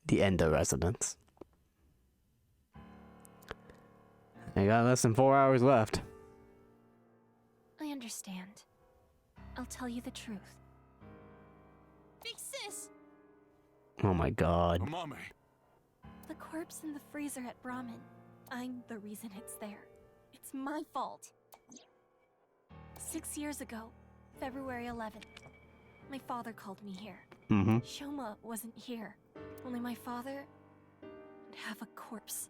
the Ender residence. I got less than 4 hours left. I understand. I'll tell you the truth. Big sis! Oh my god. Mommy. The corpse in the freezer at Brahmin. I'm the reason it's there. It's my fault. 6 years ago, February 11th, my father called me here. Shoma wasn't here. Only my father would have a corpse.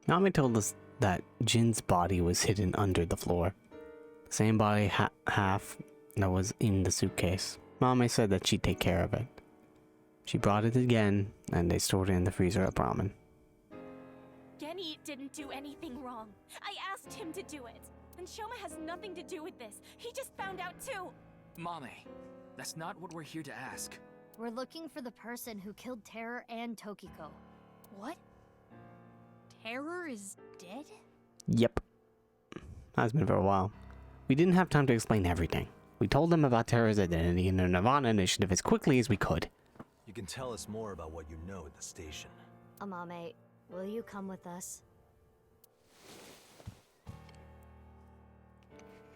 Nami told us that Jin's body was hidden under the floor. Same body half that was in the suitcase. Mame said that she'd take care of it. She brought it again, and they stored it in the freezer at Brahmin. Genny didn't do anything wrong. I asked him to do it. And Shoma has nothing to do with this. He just found out too. Mame, that's not what we're here to ask. We're looking for the person who killed Terror and Tokiko. What? Terror is dead? Yep. Has been for a while. We didn't have time to explain everything. We told them about Terror's identity and the Nirvana initiative as quickly as we could. You can tell us more about what you know at the station. Amame, will you come with us?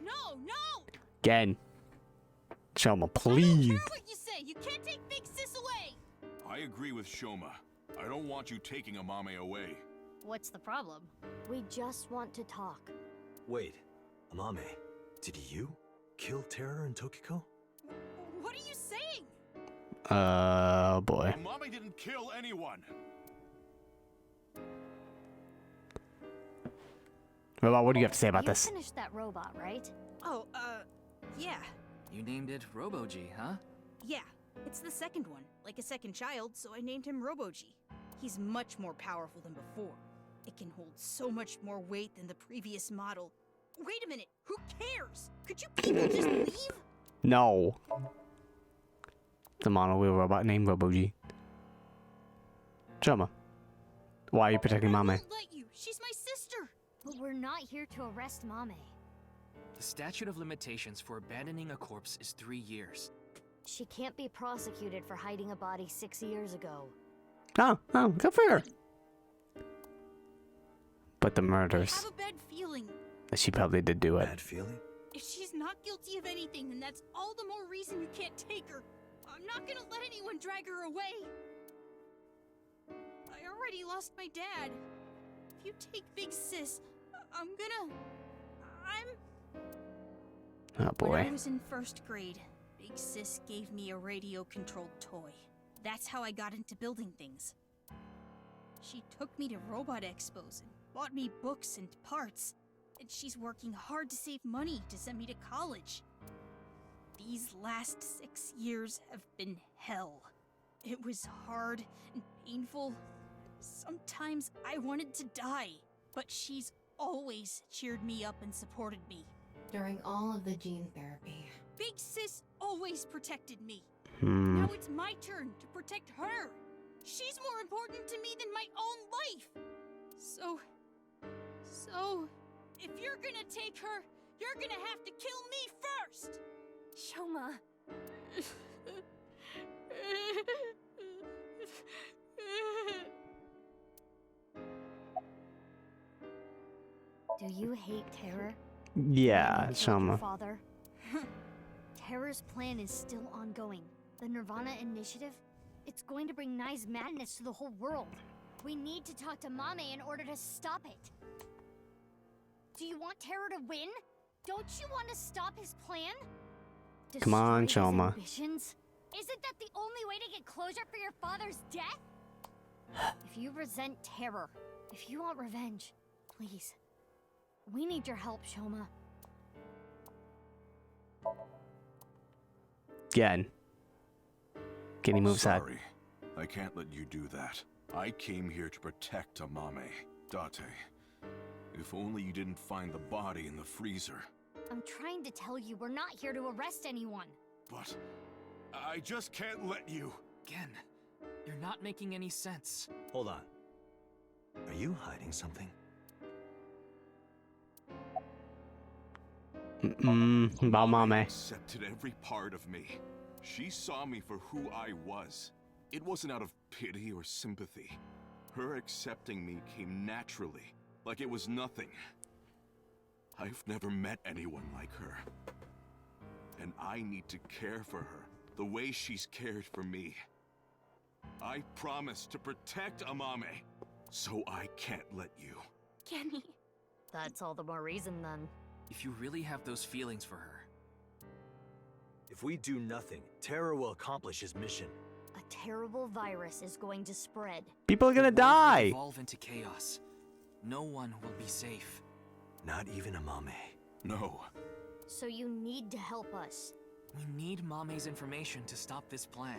No, no! Again. Shoma, I please. don't care what you say. You can't take Big Sis away. I agree with Shoma. I don't want you taking Amame away. What's the problem? We just want to talk. Wait, Amame, did you kill Terror and Tokiko? What are you saying? Oh boy. Amame didn't kill anyone. Robot, what do you have to say about You this? finished that robot, right? Oh, yeah. You named it Robo-G, huh? Yeah. It's the second one, like a second child, so I named him Robo-G. He's much more powerful than before. It can hold so much more weight than the previous model. Wait a minute, who cares? Could you people just leave? No. It's a monowheel robot named Robo-G. Shoma, why are you protecting I Mame? won't let you. She's my sister. But we're not here to arrest Mame. The statute of limitations for abandoning a corpse is 3 years. She can't be prosecuted for hiding a body 6 years ago. Oh, good for her. But the I murders, have a bad feeling. she probably did do it. Bad feeling? If she's not guilty of anything, then that's all the more reason you can't take her. I'm not gonna let anyone drag her away. I already lost my dad. If you take Big Sis, I'm... Oh When I boy. was in first grade, Big Sis gave me a radio-controlled toy. That's how I got into building things. She took me to robot expos and bought me books and parts. And she's working hard to save money to send me to college. These last 6 years have been hell. It was hard and painful. Sometimes I wanted to die, but she's always cheered me up and supported me. During all of the gene therapy. Big Sis always protected me. Hmm. Now it's my turn to protect her. She's more important to me than my own life. So, if you're gonna take her, you're gonna have to kill me first. Shoma. Do you hate Terror? Yeah, You killed your Shoma. father? Terror's plan is still ongoing. The Nirvana initiative? It's going to bring Nai's madness to the whole world. We need to talk to Mame in order to stop it. Do you want Terror to win? Don't you want to stop his plan? Come on, Destroy his Shoma. ambitions? Isn't that the only way to get closure for your father's death? If you resent Terror, if you want revenge, please. We need your help, Shoma. Again. Can he move aside? Sorry. I can't let you do that. I came here to protect Amame. Date. If only you didn't find the body in the freezer. I'm trying to tell you we're not here to arrest anyone. But I just can't let you. Gen, you're not making any sense. Hold on. Are you hiding something? About Mame. Accepted every part of me. She saw me for who I was. It wasn't out of pity or sympathy. Her accepting me came naturally, like it was nothing. I've never met anyone like her. And I need to care for her the way she's cared for me. I promised to protect Amame, so I can't let you. Kenny. That's all the more reason then. If you really have those feelings for her, If we do nothing, Terror will accomplish his mission. A terrible virus is going to spread. People are gonna the world will die. evolve into chaos. No one will be safe. Not even Amame. No. So you need to help us. We need Mame's information to stop this plan.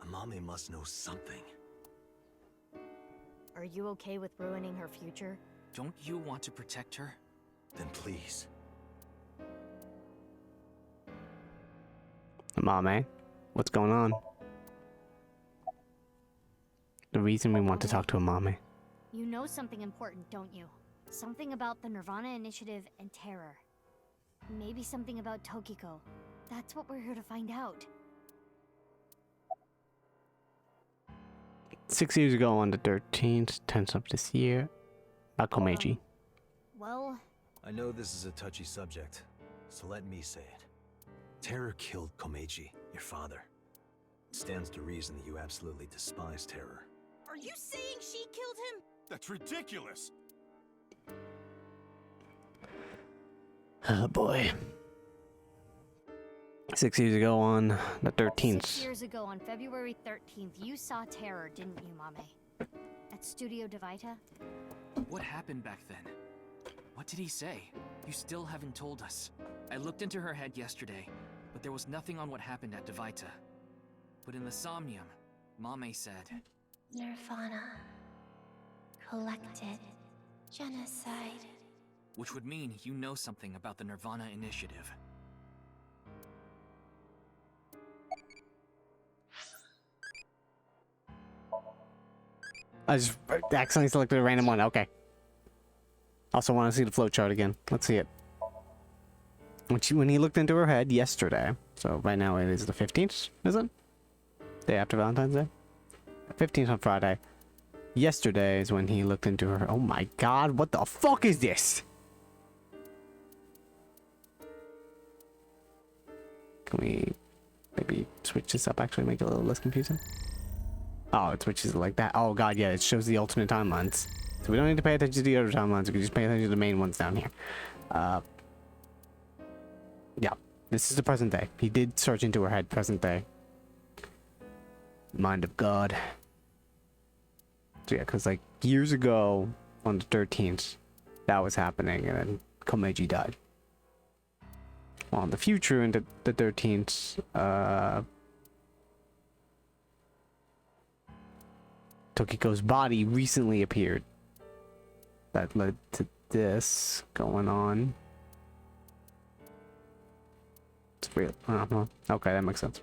Amame must know something. Are you okay with ruining her future? Don't you want to protect her? Then please. Mame, what's going on? The reason we want to talk to Amame. You know something important, don't you? Something about the Nirvana Initiative and Terror. Maybe something about Tokiko. That's what we're here to find out. 6 years ago on the 13th, 10th of this year, Akomeiji. Well, I know this is a touchy subject, so let me say it. Terror killed Komeiji, your father. It stands to reason that you absolutely despise Terror. Are you saying she killed him? That's ridiculous. Oh boy. 6 years ago on the 13th. 6 years ago on February 13th, you saw Terror, didn't you, Mame? At Studio Devita? What happened back then? What did he say? You still haven't told us. I looked into her head yesterday, but there was nothing on what happened at Devita. But in the Somnium, Mame said... Nirvana. Collected. Genocide. Which would mean you know something about the Nirvana Initiative. I just accidentally selected a random one. Okay. Also want to see the flowchart again. Let's see it. When he looked into her head yesterday, so right now it is the 15th, is it? Day after Valentine's Day? 15th on Friday. Yesterday is when he looked into her. Oh my god, what the fuck is this? Can we maybe switch this up, actually make it a little less confusing? Oh, it switches like that. Oh god, yeah, it shows the alternate timelines. So we don't need to pay attention to the other timelines, we can just pay attention to the main ones down here. Yeah, this is the present day. He did search into her head, present day. Mind of God. So yeah, because like years ago on the 13th, that was happening, and then Komeiji died. Well, in the future, in the 13th, Tokiko's body recently appeared. That led to this going on. It's real. Okay, that makes sense.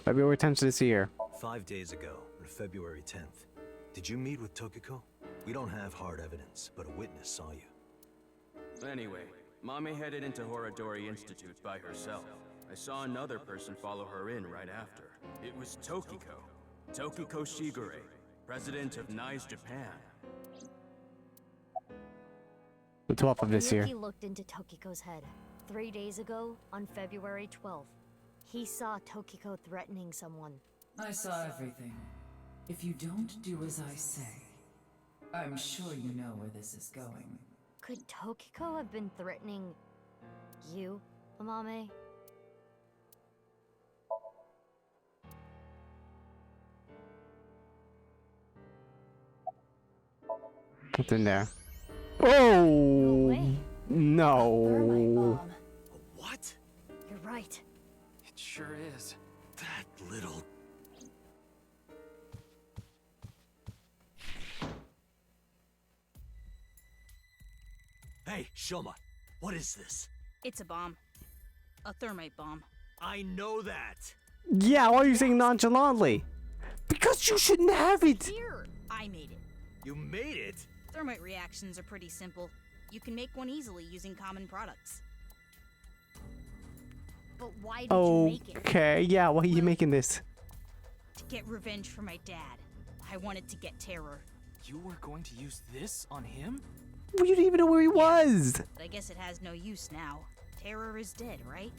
February 10th this year. 5 days ago, on February 10th, did you meet with Tokiko? We don't have hard evidence, but a witness saw you. Anyway, Mame headed into Horadori Institute by herself. I saw another person follow her in right after. It was Tokiko. Tokiko Shigure, president of NICE Japan. The 12th of this year. He looked into Tokiko's head. 3 days ago, on February 12th, he saw Tokiko threatening someone. I saw everything. If you don't do as I say, I'm sure you know where this is going. Could Tokiko have been threatening you, Amame? What's in there? No Oh! way. No. Thermite bomb. What? You're right. It sure is. That little... Hey, Shoma, what is this? It's a bomb. A thermite bomb. I know that! Yeah, why are you saying nonchalantly? Because you shouldn't have it! Here! I made it. You made it? Thermite reactions are pretty simple. You can make one easily using common products. But why did you make it? Okay, yeah, why are you making this? To get revenge for my dad. I wanted to get Terror. You were going to use this on him? Well, you didn't even know where he was! But I guess it has no use now. Terror is dead, right?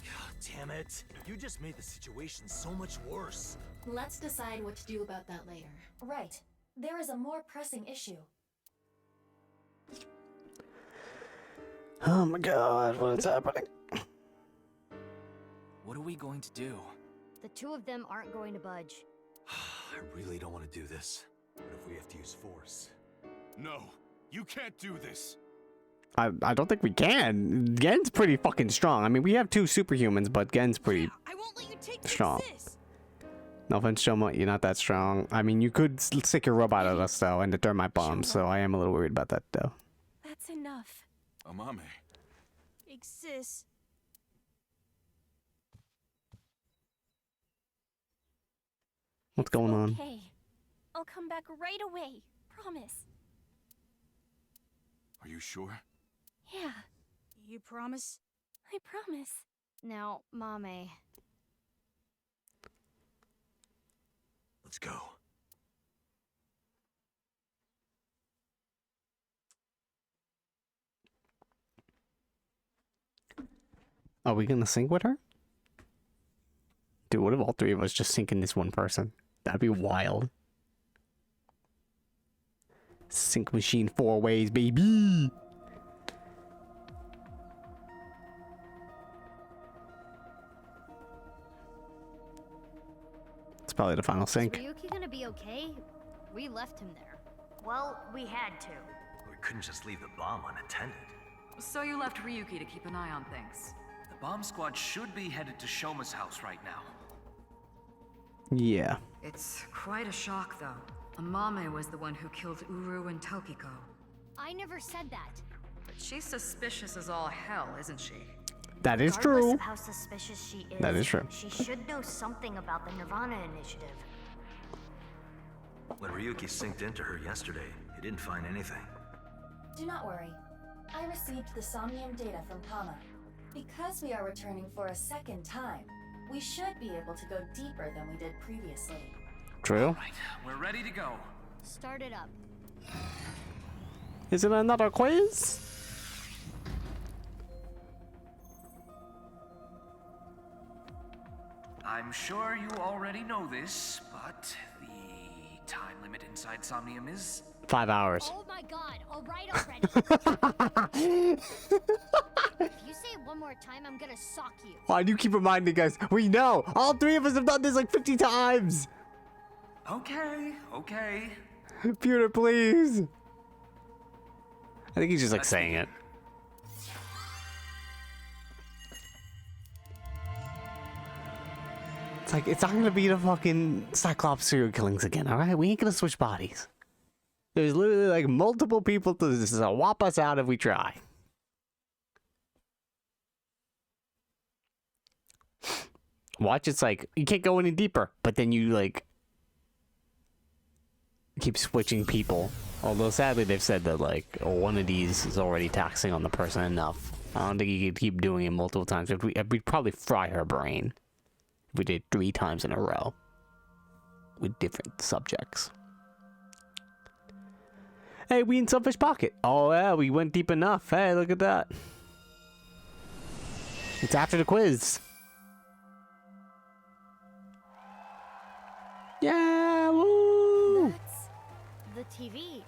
God damn it. You just made the situation so much worse. Let's decide what to do about that later. Right. There is a more pressing issue. Oh my god, what's happening? What are we going to do? The two of them aren't going to budge. I really don't want to do this. But if we have to use force... No, you can't do this. I don't think we can. Gen's pretty fucking strong. I mean, we have two superhumans, but Gen's pretty I won't let you take strong. this. No offense, Shoma, you're not that strong. I mean, you could stick your robot at us, though, and the thermite bombs, so I am a little worried about that, though. That's enough. Amame. Big sis. What's going on? Okay. I'll come back right away. Promise. Are you sure? Yeah, You promise? I promise. Now, Mame. Let's go. Are we gonna sync with her? Dude, what if all three of us just sync in this one person? That'd be wild. Sync machine 4 ways, baby! It's probably the final sync. Is Ryuki gonna be okay? We left him there. Well, we had to. We couldn't just leave the bomb unattended. So you left Ryuki to keep an eye on things. The bomb squad should be headed to Shoma's house right now. Yeah. It's quite a shock, though. Amame was the one who killed Uru and Tokiko. I never said that. But she's suspicious as all hell, isn't she? That is Regardless true. of how suspicious she is, That is true. she should know something about the Nirvana initiative. When Ryuki synced into her yesterday, he didn't find anything. Do not worry. I received the Somnium data from Tama. Because we are returning for a second time, we should be able to go deeper than we did previously. True. Right, we're ready to go. Start it up. Is it another quiz? I'm sure you already know this, but the time limit inside Somnium is 5 hours. Oh my god, alright already. If you say it one more time, I'm gonna sock you. Why do you keep reminding us? We know! All three of us have done this like 50 times! okay. Computer, please! I think he's just like Let's saying begin. it. It's like, it's not gonna be the fucking Cyclops serial killings again, alright? We ain't gonna switch bodies. There's literally like multiple people to just whop us out if we try. Watch, it's like, you can't go any deeper, but then you like keep switching people. Although sadly they've said that like one of these is already taxing on the person enough. I don't think you could keep doing it multiple times. We'd probably fry her brain if we did 3 times in a row with different subjects. Hey, we in Selfish Pocket. Oh yeah, we went deep enough. Hey, look at that. It's after the quiz. Yeah, woo! That's the TV.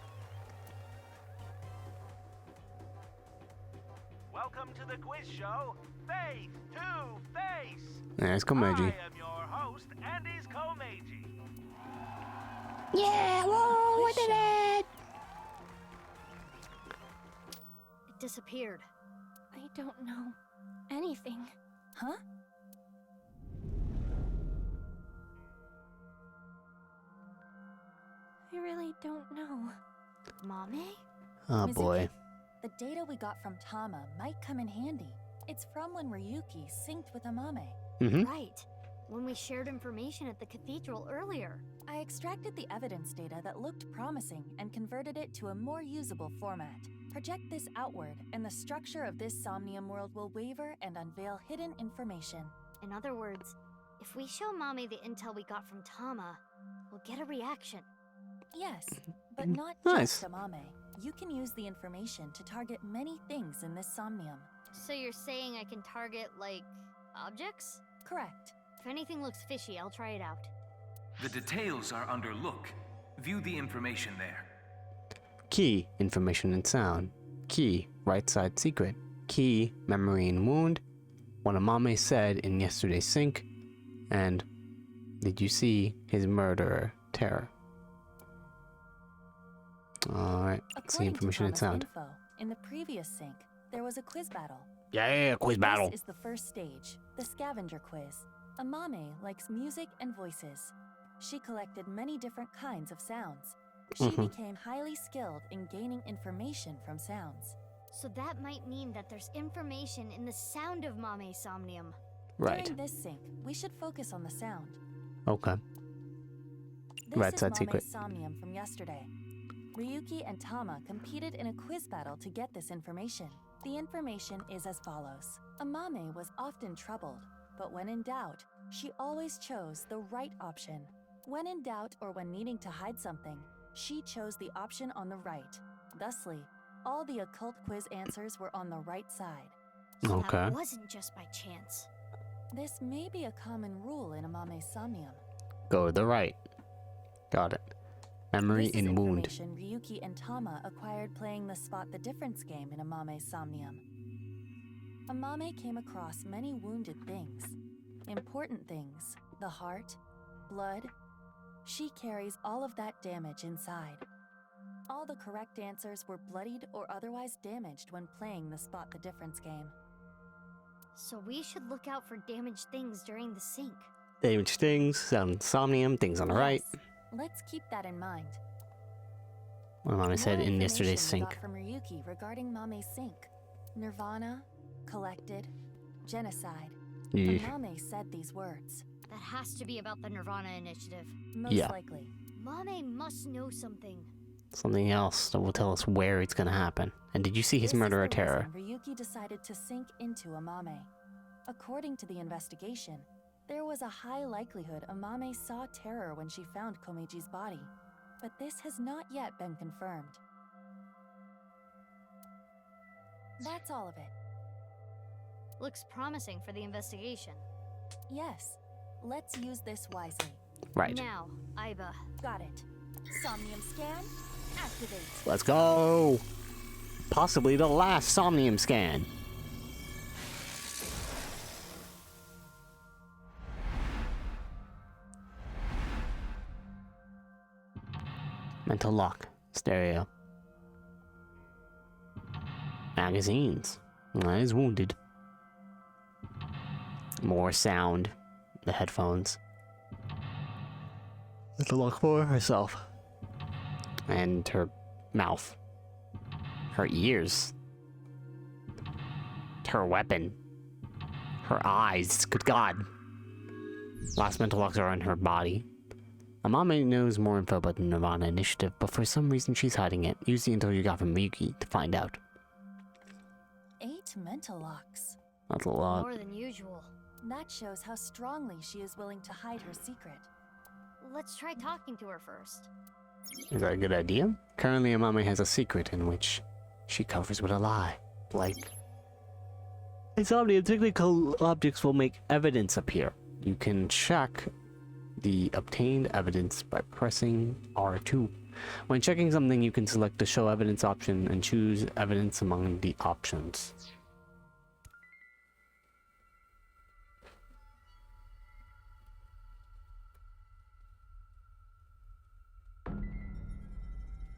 Welcome to the quiz show, Face to Face. There's Komeiji. I am your host, Andy's Komeiji. Yeah, woo, we did it! It disappeared. I don't know anything. Huh? I really don't know. Mame? Oh Mizuki, boy. The data we got from Tama might come in handy. It's from when Ryuki synced with Amame. Mm-hmm. Right. When we shared information at the cathedral earlier. I extracted the evidence data that looked promising and converted it to a more usable format. Project this outward, and the structure of this Somnium world will waver and unveil hidden information. In other words, if we show Mame the intel we got from Tama, we'll get a reaction. Yes, but not Nice. just Amame. You can use the information to target many things in this Somnium. So you're saying I can target, like, objects? Correct. If anything looks fishy, I'll try it out. The details are under look. View the information there. Key, information and sound. Key, right side secret. Key, memory and wound. What Amame said in yesterday's sync. And did you see his murderer, Terror? Alright, let's see According information to and Tama's sound. info, in the previous sync, there was a quiz battle. Yeah, quiz battle. This is the first stage, the scavenger quiz. Amame likes music and voices. She collected many different kinds of sounds. She became highly skilled in gaining information from sounds. So that might mean that there's information in the sound of Mame's Somnium. Right. During this sync, we should focus on the sound. Okay. This Right is side Mame's secret. Somnium from yesterday. Ryuki and Tama competed in a quiz battle to get this information. The information is as follows. Amame was often troubled, but when in doubt, she always chose the right option. When in doubt or when needing to hide something, she chose the option on the right. Thusly, all the occult quiz answers were on the right side. So Okay. that wasn't just by chance. This may be a common rule in Amame's Somnium. Go to the right. Got it. Memory This is and wound. information Ryuki and Tama acquired playing the Spot the Difference game in Amame's Somnium. Amame came across many wounded things. Important things, the heart, blood. She carries all of that damage inside. All the correct answers were bloodied or otherwise damaged when playing the Spot the Difference game. So we should look out for damaged things during the sync. Damaged things, sound somnium, things on the right. Yes, let's keep that in mind. What Mame said More in yesterday's information we sync. got from Ryuki regarding Mame's sync. Nirvana, collected, genocide. Yeah. Mame said these words. That has to be about the Nirvana initiative. Most Yeah. likely. Mame must know something. Something else that will tell us where it's gonna happen. And did you see his This is murderer, the Terror? reason Ryuki decided to sink into Amame. According to the investigation, there was a high likelihood Amame saw Terror when she found Komeji's body, but this has not yet been confirmed. That's all of it. Looks promising for the investigation. Yes, let's use this wisely. Right. Now, Aiba. Got it. Somnium scan, activate. Let's go! Possibly the last somnium scan. Mental lock. Stereo. Magazines. That is wounded. More sound. The headphones. Mental lock for herself. And her mouth. Her ears. Her weapon. Her eyes. Good God. Last mental locks are on her body. Amame knows more info about the Nirvana initiative, but for some reason she's hiding it. Use the info you got from Miyuki to find out. 8 mental locks. That's a lot. More than usual. That shows how strongly she is willing to hide her secret. Let's try talking to her first. Is that a good idea? Currently, Amame has a secret in which she covers with a lie. Like, insomnia technical objects will make evidence appear. You can check the obtained evidence by pressing R2. When checking something, you can select the show evidence option and choose evidence among the options.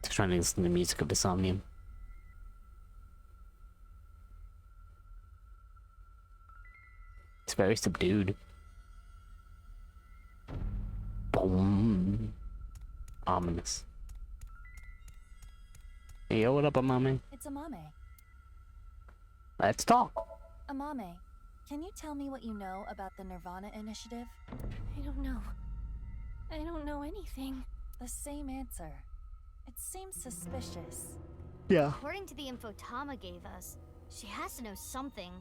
Just trying to listen to the music of the Somnium. It's very subdued. Boom. Ominous. Hey, yo, what up, Amame? It's Amame. Let's talk. I don't know anything. The same answer. It seems suspicious. Yeah. According to the info Tama gave us, she has to know something.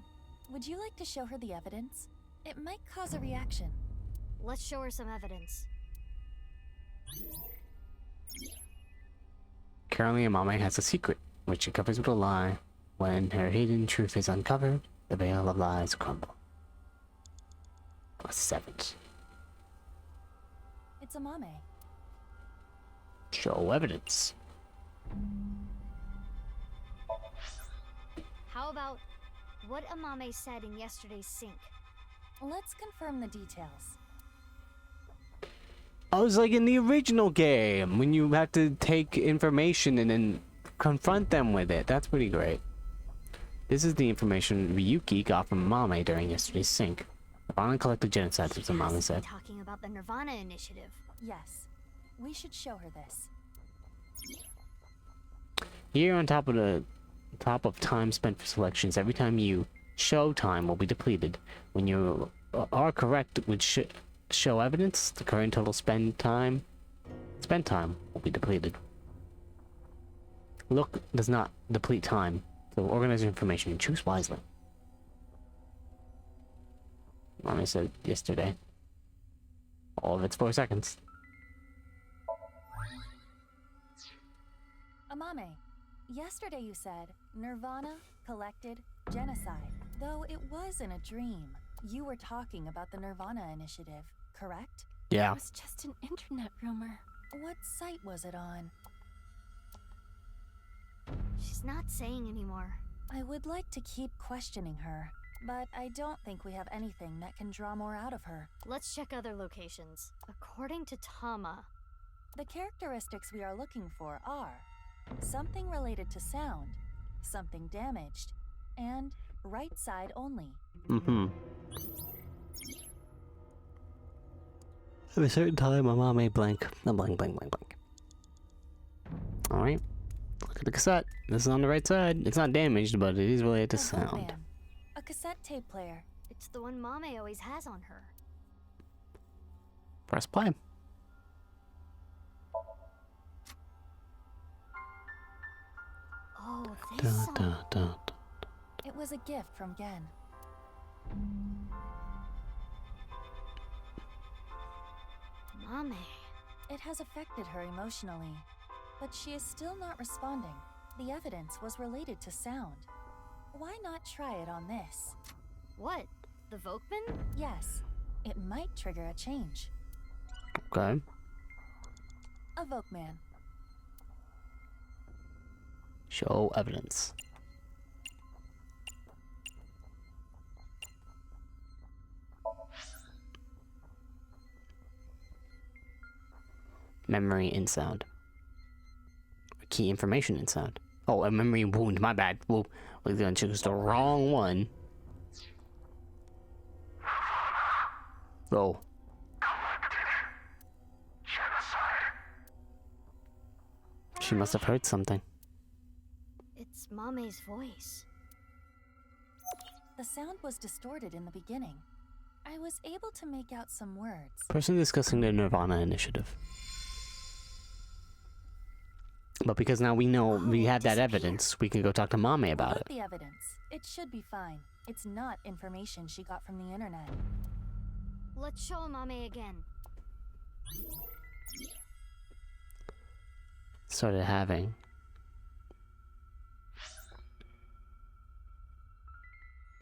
Would you like to show her the evidence? It might cause a reaction. Let's show her some evidence. Currently, Amame has a secret, which she covers with a lie. When her hidden truth is uncovered, the veil of lies crumble. A 7. It's Amame. Show evidence. How about what Amame said in yesterday's sync? Let's confirm the details. I was like in the original game, when you have to take information and then confront them with it. That's pretty great. This is the information Ryuki got from Amame during yesterday's sync. Nirvana collected genocide, as Amame said. Talking about the Nirvana initiative. Yes. We should show her this. Here on top of time spent for selections, every time you show time will be depleted. When you are correct with show evidence, the current total spent time will be depleted. Look does not deplete time, so organize your information and choose wisely. Mommy said yesterday. All of it's 4 seconds. Amame, yesterday you said Nirvana collected genocide. Though it was in a dream, you were talking about the Nirvana initiative, correct? Yeah. It was just an internet rumor. What site was it on? She's not saying anymore. I would like to keep questioning her, but I don't think we have anything that can draw more out of her. Let's check other locations. According to Tama, the characteristics we are looking for are something related to sound, something damaged, and right side only. At a certain time, Amame blank. Blank. Alright. Look at the cassette. This is on the right side. It's not damaged, but it is related to sound. Man. A cassette tape player. it's the one Mame always has on her. Press play. Oh, this song. It was a gift from Gen. Mame. It has affected her emotionally, but she is still not responding. The evidence was related to sound. Why not try it on this? What? The Vokman? Yes, it might trigger a change. Okay. A Vokman. Show evidence. Memory in sound. Key information in sound. Oh, a memory wound. My bad. Whoa, we're gonna choose the wrong one. Oh. She must have heard something. It's Mame's voice. The sound was distorted in the beginning. I was able to make out some words. Person discussing the Nirvana initiative. But because now we know we have that evidence, we can go talk to Mame about it. The evidence. It should be fine. It's not information she got from the internet. Let's show Mame again. Started having.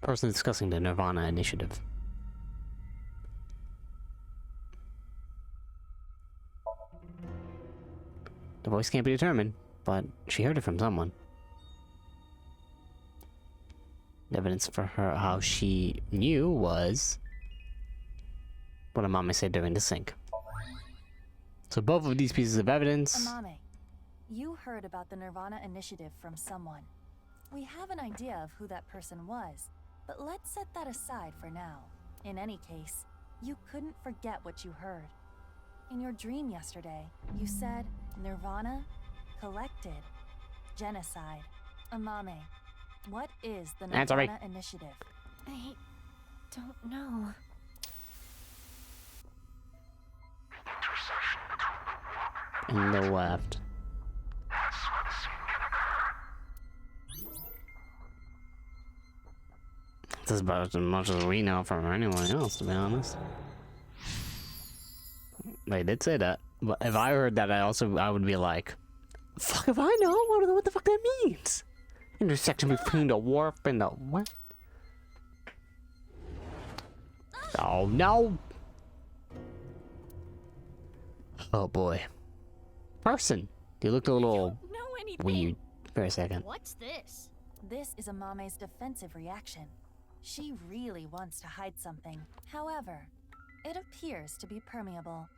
Person discussing the Nirvana initiative. The voice can't be determined, but she heard it from someone. The evidence for her, how she knew, was what Amame said during the sync. So both of these pieces of evidence. Amame, you heard about the Nirvana initiative from someone. We have an idea of who that person was, but let's set that aside for now. In any case, you couldn't forget what you heard. In your dream yesterday, you said Nirvana collected genocide. Amame, what is the Nirvana initiative? I don't know. Intersection. and the left. This is about as much as we know from anyone else, to be honest. They did say that, but if I heard that, I would be like, "Fuck if I know what the fuck that means." Intersection between the warp and the what? Oh no! Oh boy, person, you looked a little weird for a second. What's this? This is Amame's defensive reaction. She really wants to hide something. However, it appears to be permeable.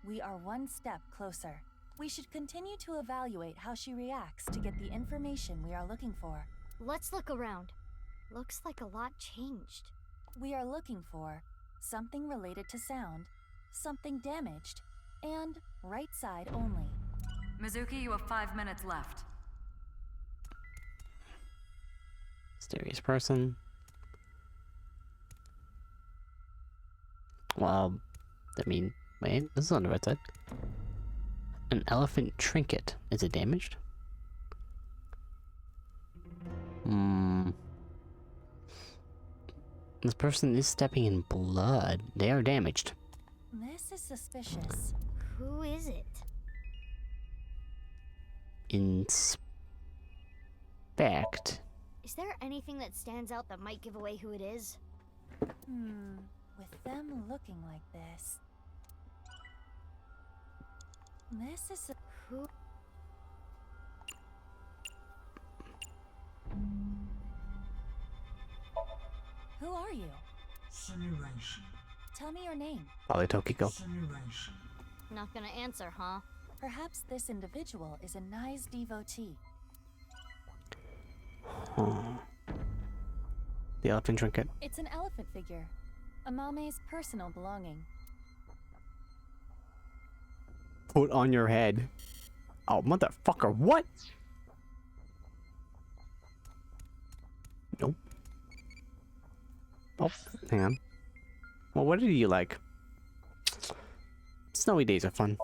We are one step closer. We should continue to evaluate how she reacts to get the information we are looking for. Let's look around. Looks like a lot changed. We are looking for something related to sound, something damaged, and right side only. Mizuki, you have 5 minutes left. Mysterious person. Well, I mean, wait, this is on the right side. An elephant trinket. Is it damaged? This person is stepping in blood. They are damaged. This is suspicious. Who is it? Inspect. Is there anything that stands out that might give away who it is? With them looking like this. This is who? Who are you? Simulation. Tell me your name. Probably Tokiko. Simulation. Not gonna answer, huh? Perhaps this individual is a nice devotee. The elephant trinket. It's an elephant figure. Amame's personal belonging. Put on your head. Oh, motherfucker, what? Nope. Oh, hang on. Well, what did you like? Snowy days are fun.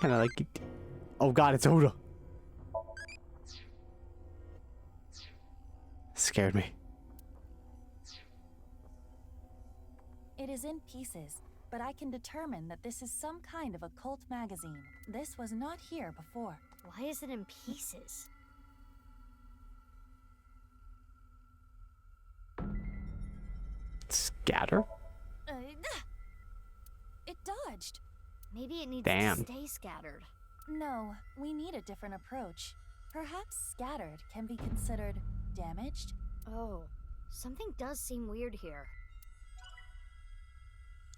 Kinda like it. Oh god, it's Oda. Scared me. It is in pieces, but I can determine that this is some kind of a cult magazine. This was not here before. Why is it in pieces? Scatter? It dodged. Maybe it needs Damn. to stay scattered. No, we need a different approach. Perhaps scattered can be considered damaged? Oh, something does seem weird here.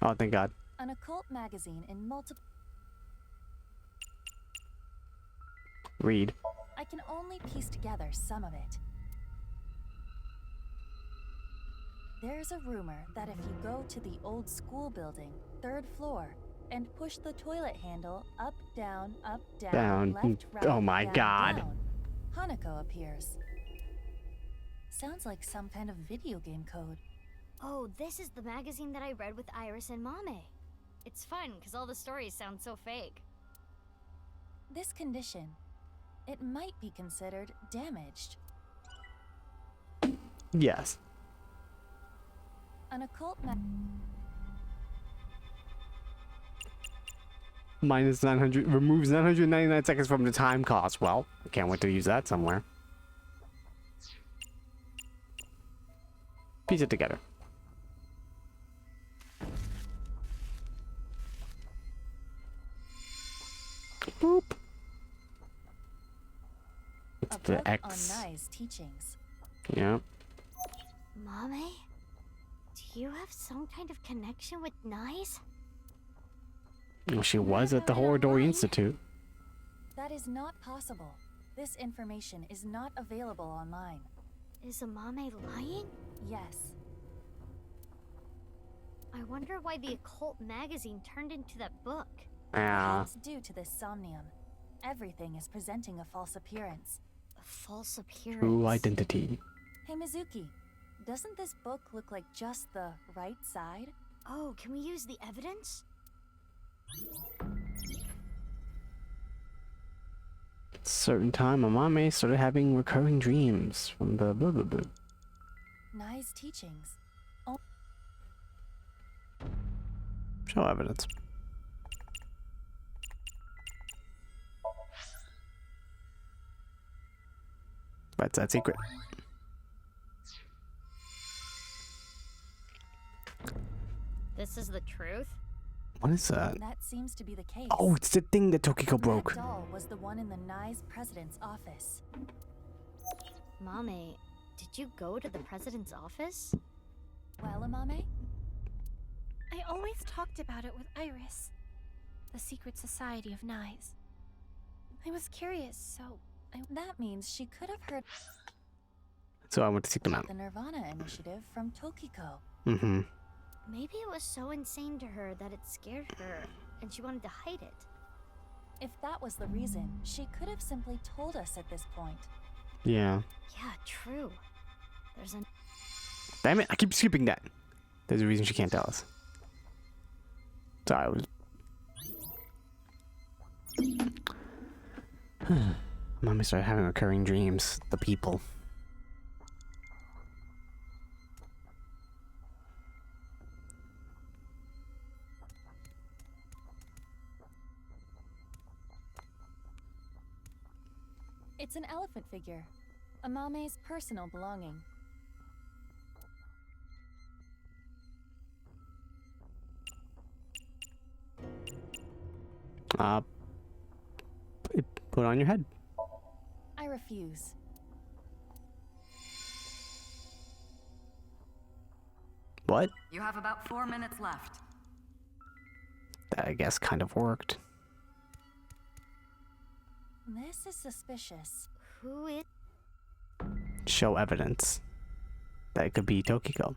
Oh, thank god. An occult magazine in multiple... Read. I can only piece together some of it. There's a rumor that if you go to the old school building, 3rd floor, and push the toilet handle up, down, left, right, oh my god. down, Hanako appears. Sounds like some kind of video game code. Oh, this is the magazine that I read with Iris and Mame. It's fun, because all the stories sound so fake. This condition, it might be considered damaged. Yes. An occult Minus 900, removes 999 seconds from the time cost. Well, I can't wait to use that somewhere. Piece it together. Boop. It's a the book X. on Nai's teachings. Yeah. Mame? Do you have some kind of connection with Nai's? Well, she was at the Horadori Institute. That is not possible. This information is not available online. Is Mame lying? Yes. I wonder why the occult magazine turned into that book. Yeah. It's due to this somnium. Everything is presenting a false appearance. A false appearance? True identity. Hey Mizuki, doesn't this book look like just the right side? Oh, can we use the evidence? Certain time, Amame started having recurring dreams from the blah blah blah. Nai's teachings. Show evidence. What's that secret? This is the truth? What is that? That seems to be the case. Oh, it's the thing that Tokiko broke. That doll was the one in the Nai's president's office. Mame, did you go to the president's office? Well, Amame? I always talked about it with Iris, the secret society of Nais. I was curious, so That means she could have heard So I went to seek them out. the Nirvana initiative from Tokiko. Mm-hmm. Maybe it was so insane to her that it scared her, and she wanted to hide it. If that was the reason, she could have simply told us at this point. Yeah. Yeah, true. There's an... Damn it, I keep skipping that. There's a reason she can't tell us. Sorry, I was... Mommy started having recurring dreams. The people. It's an elephant figure. Amame's personal belonging. Put it on your head. I refuse. What? You have about 4 minutes left. That I guess kind of worked. This is suspicious. Who is... Show evidence that it could be Tokiko.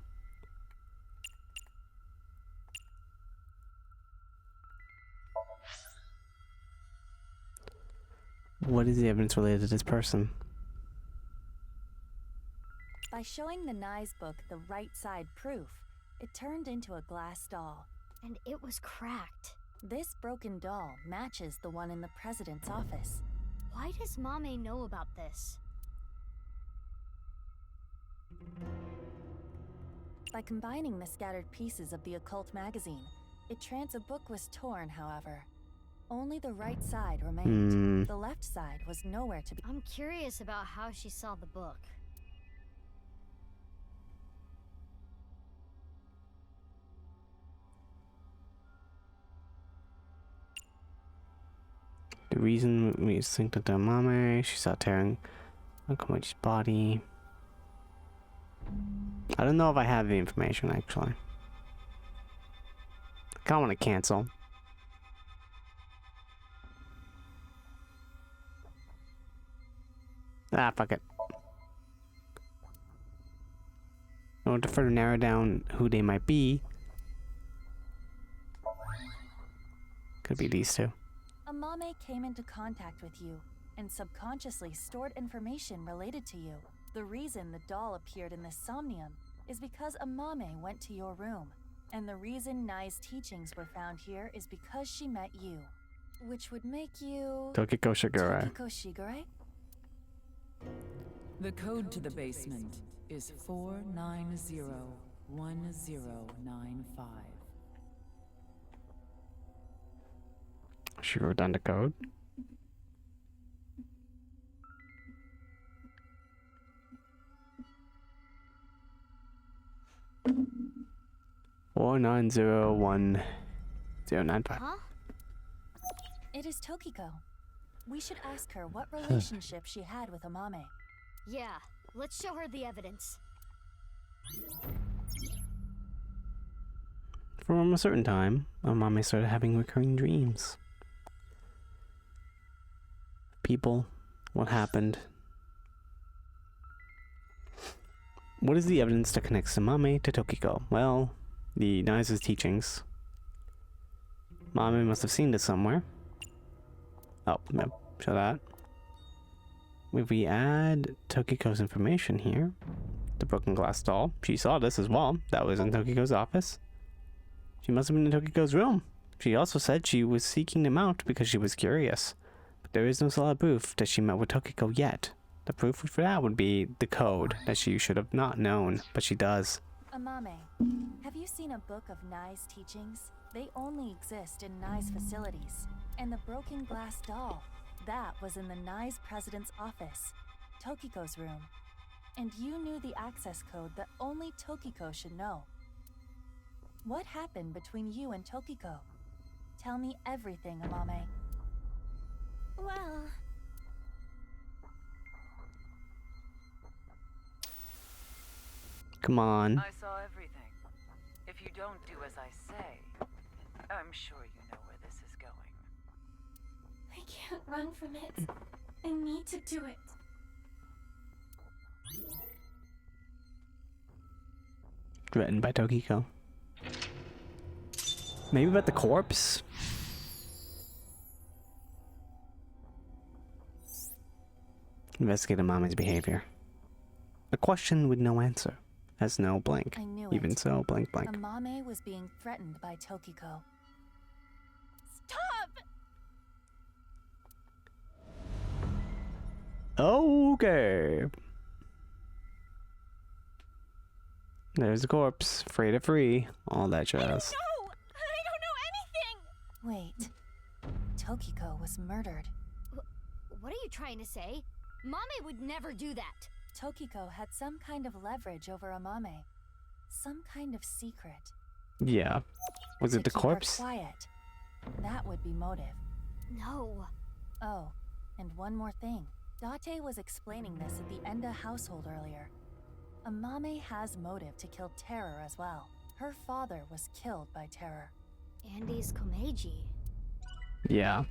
What is the evidence related to this person? By showing the Nai's book the right side proof, it turned into a glass doll. And it was cracked. This broken doll matches the one in the president's office. Why does Mame know about this? By combining the scattered pieces of the occult magazine, the book was torn, however. Only the right side remained. The left side was nowhere to be. I'm curious about how she saw the book. The reason we synced into Mame, she saw tearing on Komichi's body. I don't know if I have the information actually. I kinda wanna cancel. Ah, fuck it. I want to further narrow down who they might be. Could be these two. Amame came into contact with you and subconsciously stored information related to you. The reason the doll appeared in the Somnium is because Amame went to your room. And the reason Nai's teachings were found here is because she met you. Which would make you... Tokiko Shigure. Tokiko Shigure? The code to the basement is 4901095. She wrote down the code. Four 901-095. Huh? It is Tokiko. We should ask her what relationship she had with Amame. Yeah, let's show her the evidence. From a certain time, Amame started having recurring dreams. People, what happened? What is the evidence that connects Amame to Tokiko? Well, the Nai's teachings. Mame must have seen this somewhere. Oh, yep, show that. If we add Tokiko's information here, the broken glass doll, she saw this as well. That was in Tokiko's office. She must have been in Tokiko's room. She also said she was seeking them out because she was curious. But there is no solid proof that she met with Tokiko yet. The proof for that would be the code that she should have not known, but she does. Amame, have you seen a book of Nai's teachings? They only exist in Nai's facilities. And the broken glass doll, that was in the Nai's president's office, Tokiko's room. And you knew the access code that only Tokiko should know. What happened between you and Tokiko? Tell me everything, Amame. Well... Come on. I saw everything. If you don't do as I say, I'm sure you know where this is going. I can't run from it. I need to do it. Threatened by Tokiko. Maybe about the corpse? Investigate Amame's behavior. A question with no answer. Has no blank. I knew Even it. so, blank blank. Amame was being threatened by Tokiko. Stop! Okay. There's the corpse. Free to free. All that jazz. No! I don't know anything! Wait. Tokiko was murdered. What are you trying to say? Mame would never do that. Tokiko had some kind of leverage over Amame. Some kind of secret. Yeah. Was To it the keep her corpse? quiet. That would be motive. No. Oh, and one more thing. Date was explaining this at the Enda household earlier. Amame has motive to kill Terror as well. Her father was killed by Terror. Andy's Komeiji. Yeah.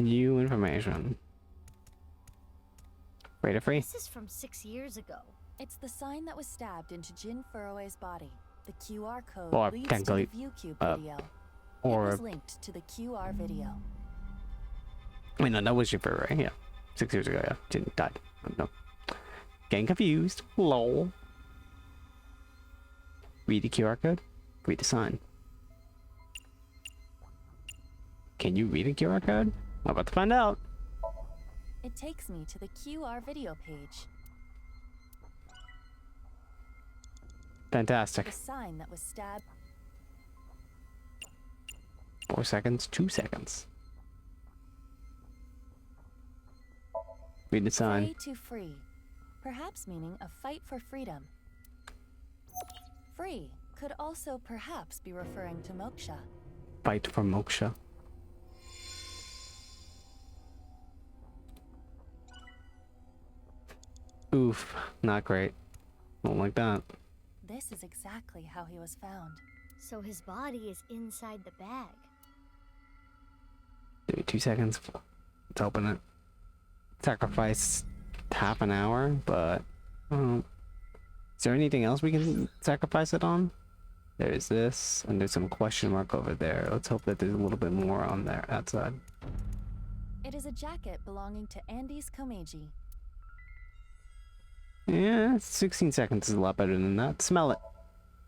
New information. Free to free. This is from 6 years ago. It's the sign that was stabbed into Jin Furue's body. The QR code Or leads to the technically, ViewCube video. It or was linked to the QR video. wait, no, that was your fur, right? Yeah. 6 years ago, yeah. Didn't die. No. Getting confused. Lol. Read the QR code. Read the sign. Can you read a QR code? I'm about to find out. It takes me to the QR video page. Fantastic. The sign that was stabbed. 4 seconds, 2 seconds. Read the sign. Pray to free. Perhaps meaning a fight for freedom. Free could also perhaps be referring to moksha. Fight for moksha. Oof, not great. Don't like that. This is exactly how he was found. So his body is inside the bag. Give me 2 seconds. Let's open it. Sacrifice half an hour, but is there anything else we can sacrifice it on? There's this, and there's some question mark over there. Let's hope that there's a little bit more on there outside. It is a jacket belonging to Andy's Komeiji. Yeah, 16 seconds is a lot better than that. Smell it.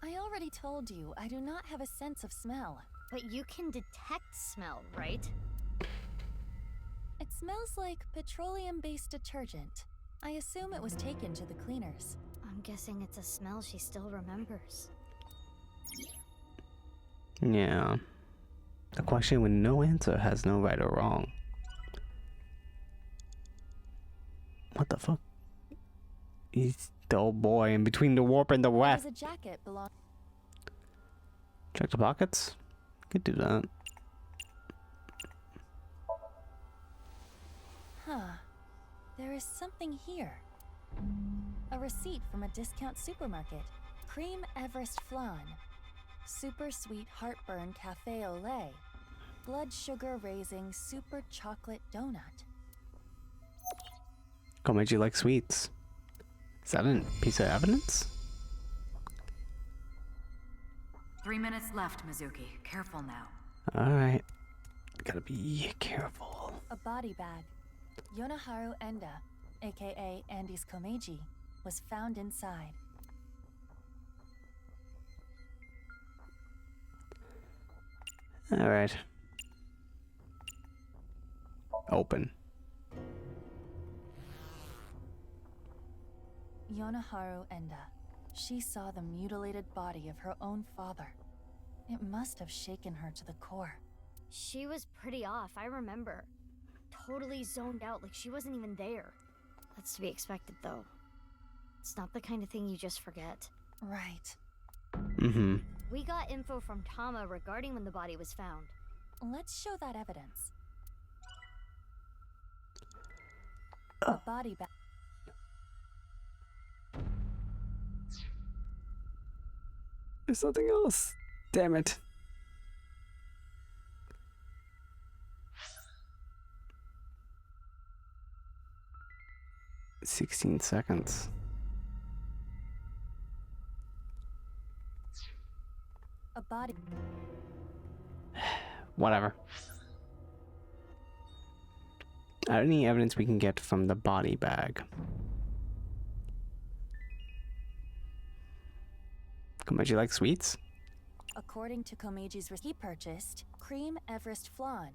I already told you I do not have a sense of smell. But you can detect smell, right? It smells like petroleum-based detergent. I assume it was taken to the cleaners. I'm guessing it's a smell she still remembers. Yeah. A question with no answer has no right or wrong. What the fuck? He's the old boy in between the warp and the weft. There's a jacket belong. Check the pockets. Could do that. Huh. There is something here. A receipt from a discount supermarket. Cream Everest flan. Super sweet heartburn cafe au lait. Blood sugar raising super chocolate donut. Komeiji likes sweets. Is that a piece of evidence? 3 minutes left, Mizuki. Careful now. Alright. Gotta be careful. A body bag. Yonaharu Enda, aka Andy's Komeiji, was found inside. Alright. Open. Yonaharu Enda. She saw the mutilated body of her own father. It must have shaken her to the core. She was pretty off, I remember. Totally zoned out, like she wasn't even there. That's to be expected, though. It's not the kind of thing you just forget. Right. Mm-hmm. We got info from Tama regarding when the body was found. Let's show that evidence. A body bag. There's something else. Damn it. $16 seconds. A body. Whatever. Any evidence we can get from the body bag. Komeiji like sweets? According to Komeji's he purchased Cream Everest Flan,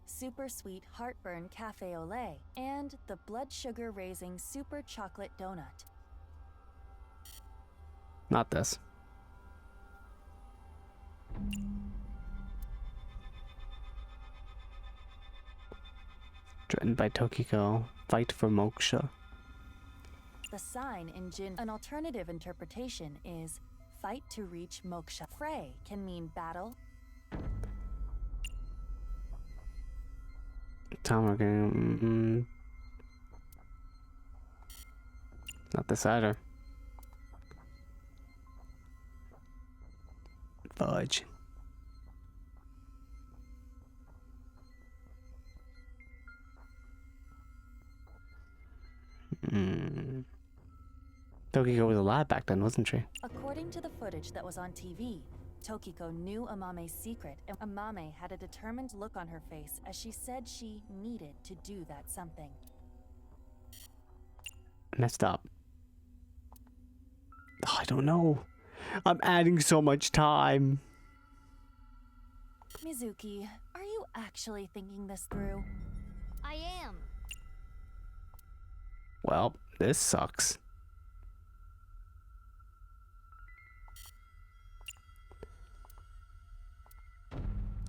Super Sweet Heartburn Cafe au lait, and the blood sugar raising Super Chocolate Donut. Not this. Threatened by Tokiko. Fight for moksha. The sign in Jin, an alternative interpretation is fight to reach moksha. Fray can mean battle. Tama, not this either. Fudge. Tokiko was alive back then, wasn't she? According to the footage that was on TV, Tokiko knew Amame's secret, and Amame had a determined look on her face as she said she needed to do that something. Messed up. Oh, I don't know. I'm adding so much time. Mizuki, are you actually thinking this through? I am. Well, this sucks.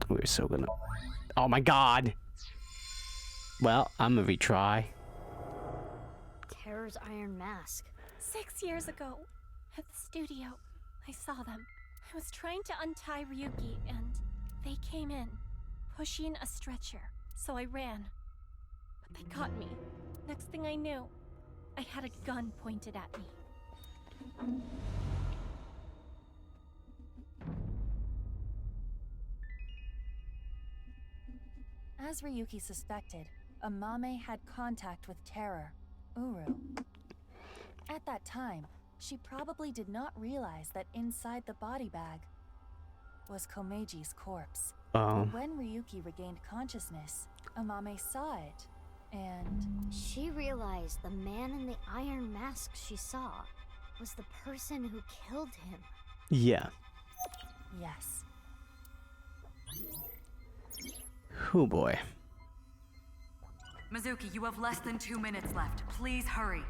We're so gonna... Oh my god! Well, I'm gonna retry. Terror's Iron Mask. 6 years ago, at the studio, I saw them. I was trying to untie Ryuki, and they came in, pushing a stretcher. So I ran. But they caught me. Next thing I knew, I had a gun pointed at me. As Ryuki suspected, Amame had contact with Terror, Uru. At that time, she probably did not realize that inside the body bag was Komeji's corpse. But when Ryuki regained consciousness, Amame saw it, and... She realized the man in the iron mask she saw was the person who killed him. Yeah. Yes. Oh boy. Mizuki, you have less than 2 minutes left. Please hurry.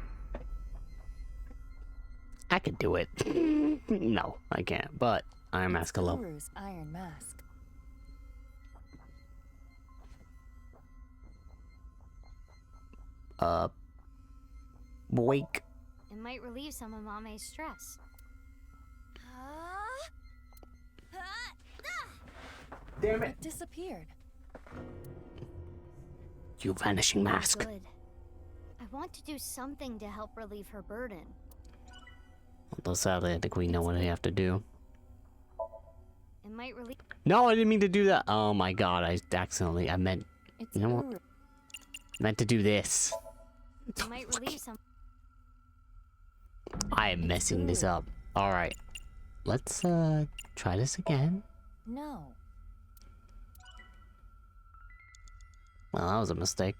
I could do it. No, I can't, but Iron Mask alone. Uru's Iron Mask. Wake. It might relieve some of Mame's stress. Damn It disappeared. You vanishing mask. Good. I want to do something to help relieve her burden. Although sadly, I think we know what we have to do. It might relieve... No, I didn't mean to do that. Oh my god, I meant... It's You know what? Uru. Meant to do this. It might relieve some... I am messing this up. Alright. Let's, try this again. No. Well, that was a mistake.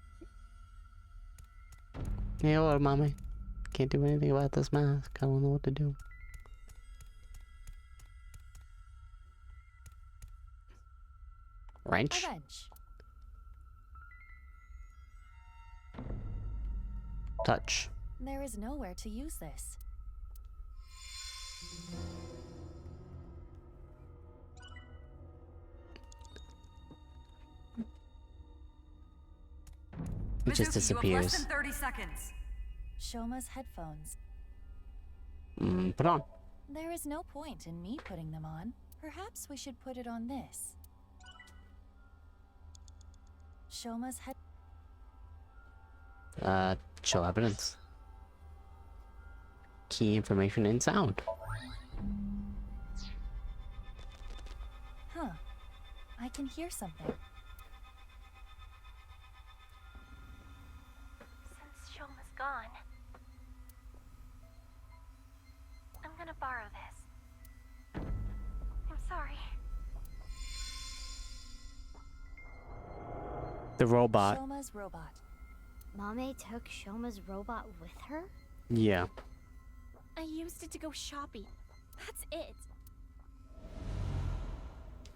Hey, hello, mommy. Can't do anything about this mask. I don't know what to do. Wrench? A wrench. Touch. There is nowhere to use this. It just Mizuki, you have less disappears. than 30 seconds. Shoma's headphones. Put on. There is no point in me putting them on. Perhaps we should put it on this. Shoma's head. Show evidence. Key information in sound. Huh. I can hear something. Since Shoma's gone, I'm gonna borrow this. I'm sorry. The robot. Shoma's robot. Mame took Shoma's robot with her? Yeah. I used it to go shopping. That's it.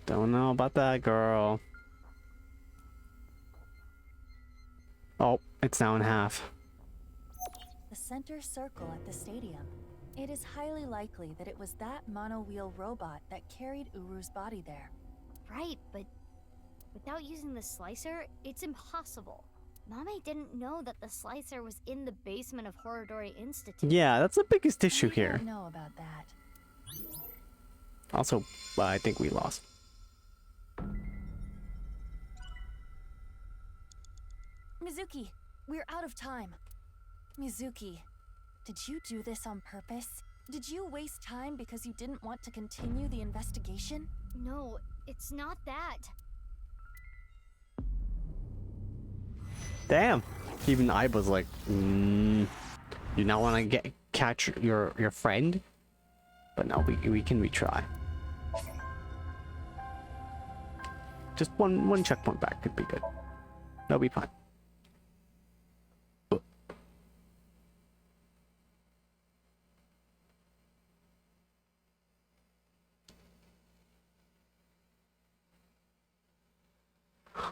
Don't know about that, girl. Oh, it's now in half. The center circle at the stadium. It is highly likely that it was that mono-wheel robot that carried Uru's body there. Right, but without using the slicer, it's impossible. Mame didn't know that the slicer was in the basement of Horodori Institute. Yeah, that's the biggest issue I here. don't know about that. Also, I think we lost. Mizuki, we're out of time. Mizuki, did you do this on purpose? Did you waste time because you didn't want to continue the investigation? No, it's not that. Damn. Even I was like, you not want to catch your friend? But no, we can retry. Just one checkpoint back could be good. That'll be fine.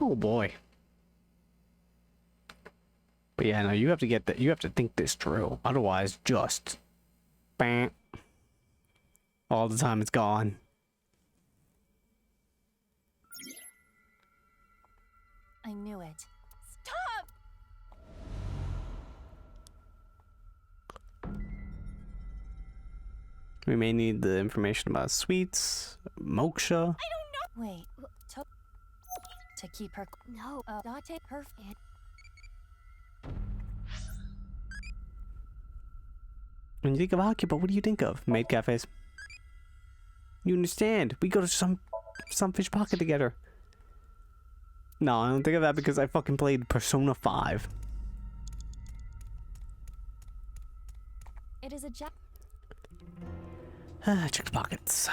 Oh boy. But yeah, no, you have to get that. You have to think this through. Otherwise, just bam. All the time it's gone. I knew it. Stop! We may need the information about sweets, moksha. Wait, to keep her. No. Date perfect. When you think of Akiba, what do you think of? Maid cafes. You understand? We go to some fish pocket together. No, I don't think of that because I fucking played Persona 5. It is a jack. Check the pockets.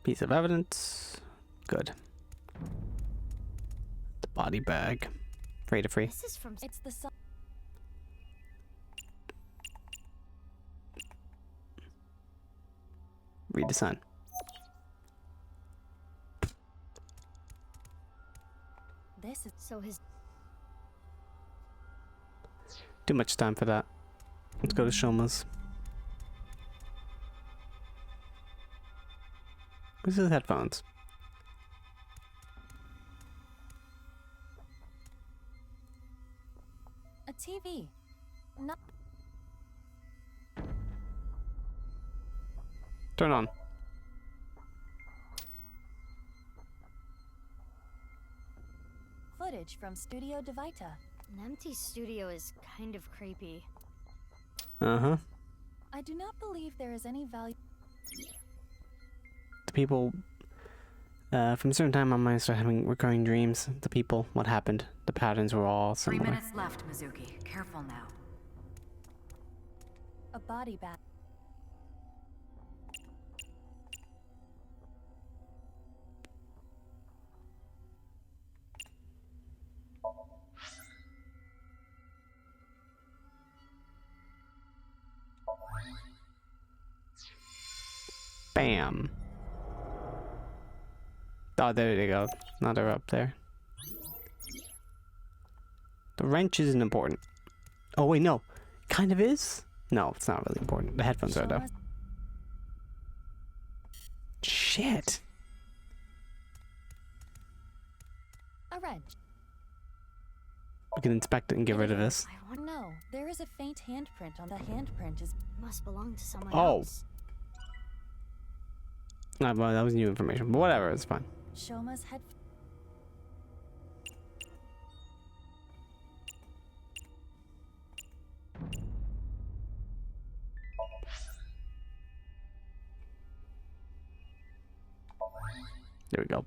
Piece of evidence. Good. The body bag. Free to free. This is from. It's the sun. Read the sign. This is So his. Too much time for that. Let's go to Shoma's. This is headphones. a TV. Not. Turn on. Footage from Studio Devita. An empty studio is kind of creepy. Uh-huh. I do not believe there is any value. The people, from a certain time on, I started having recurring dreams. The people, what happened, the patterns were all 3 similar. minutes left, Mizuki. Careful now. A body bag. Bam. Oh, there they go. Another up there. The wrench isn't important. Oh, wait, no. Kind of is? No, it's not really important. The headphones are, though. Shit. A wrench. We can inspect it and get rid of this. I want to know. There is a faint handprint on the handprint. Must belong to someone Oh. else. Well, that was new information, but whatever, it's fine. Shoma's head. There we go.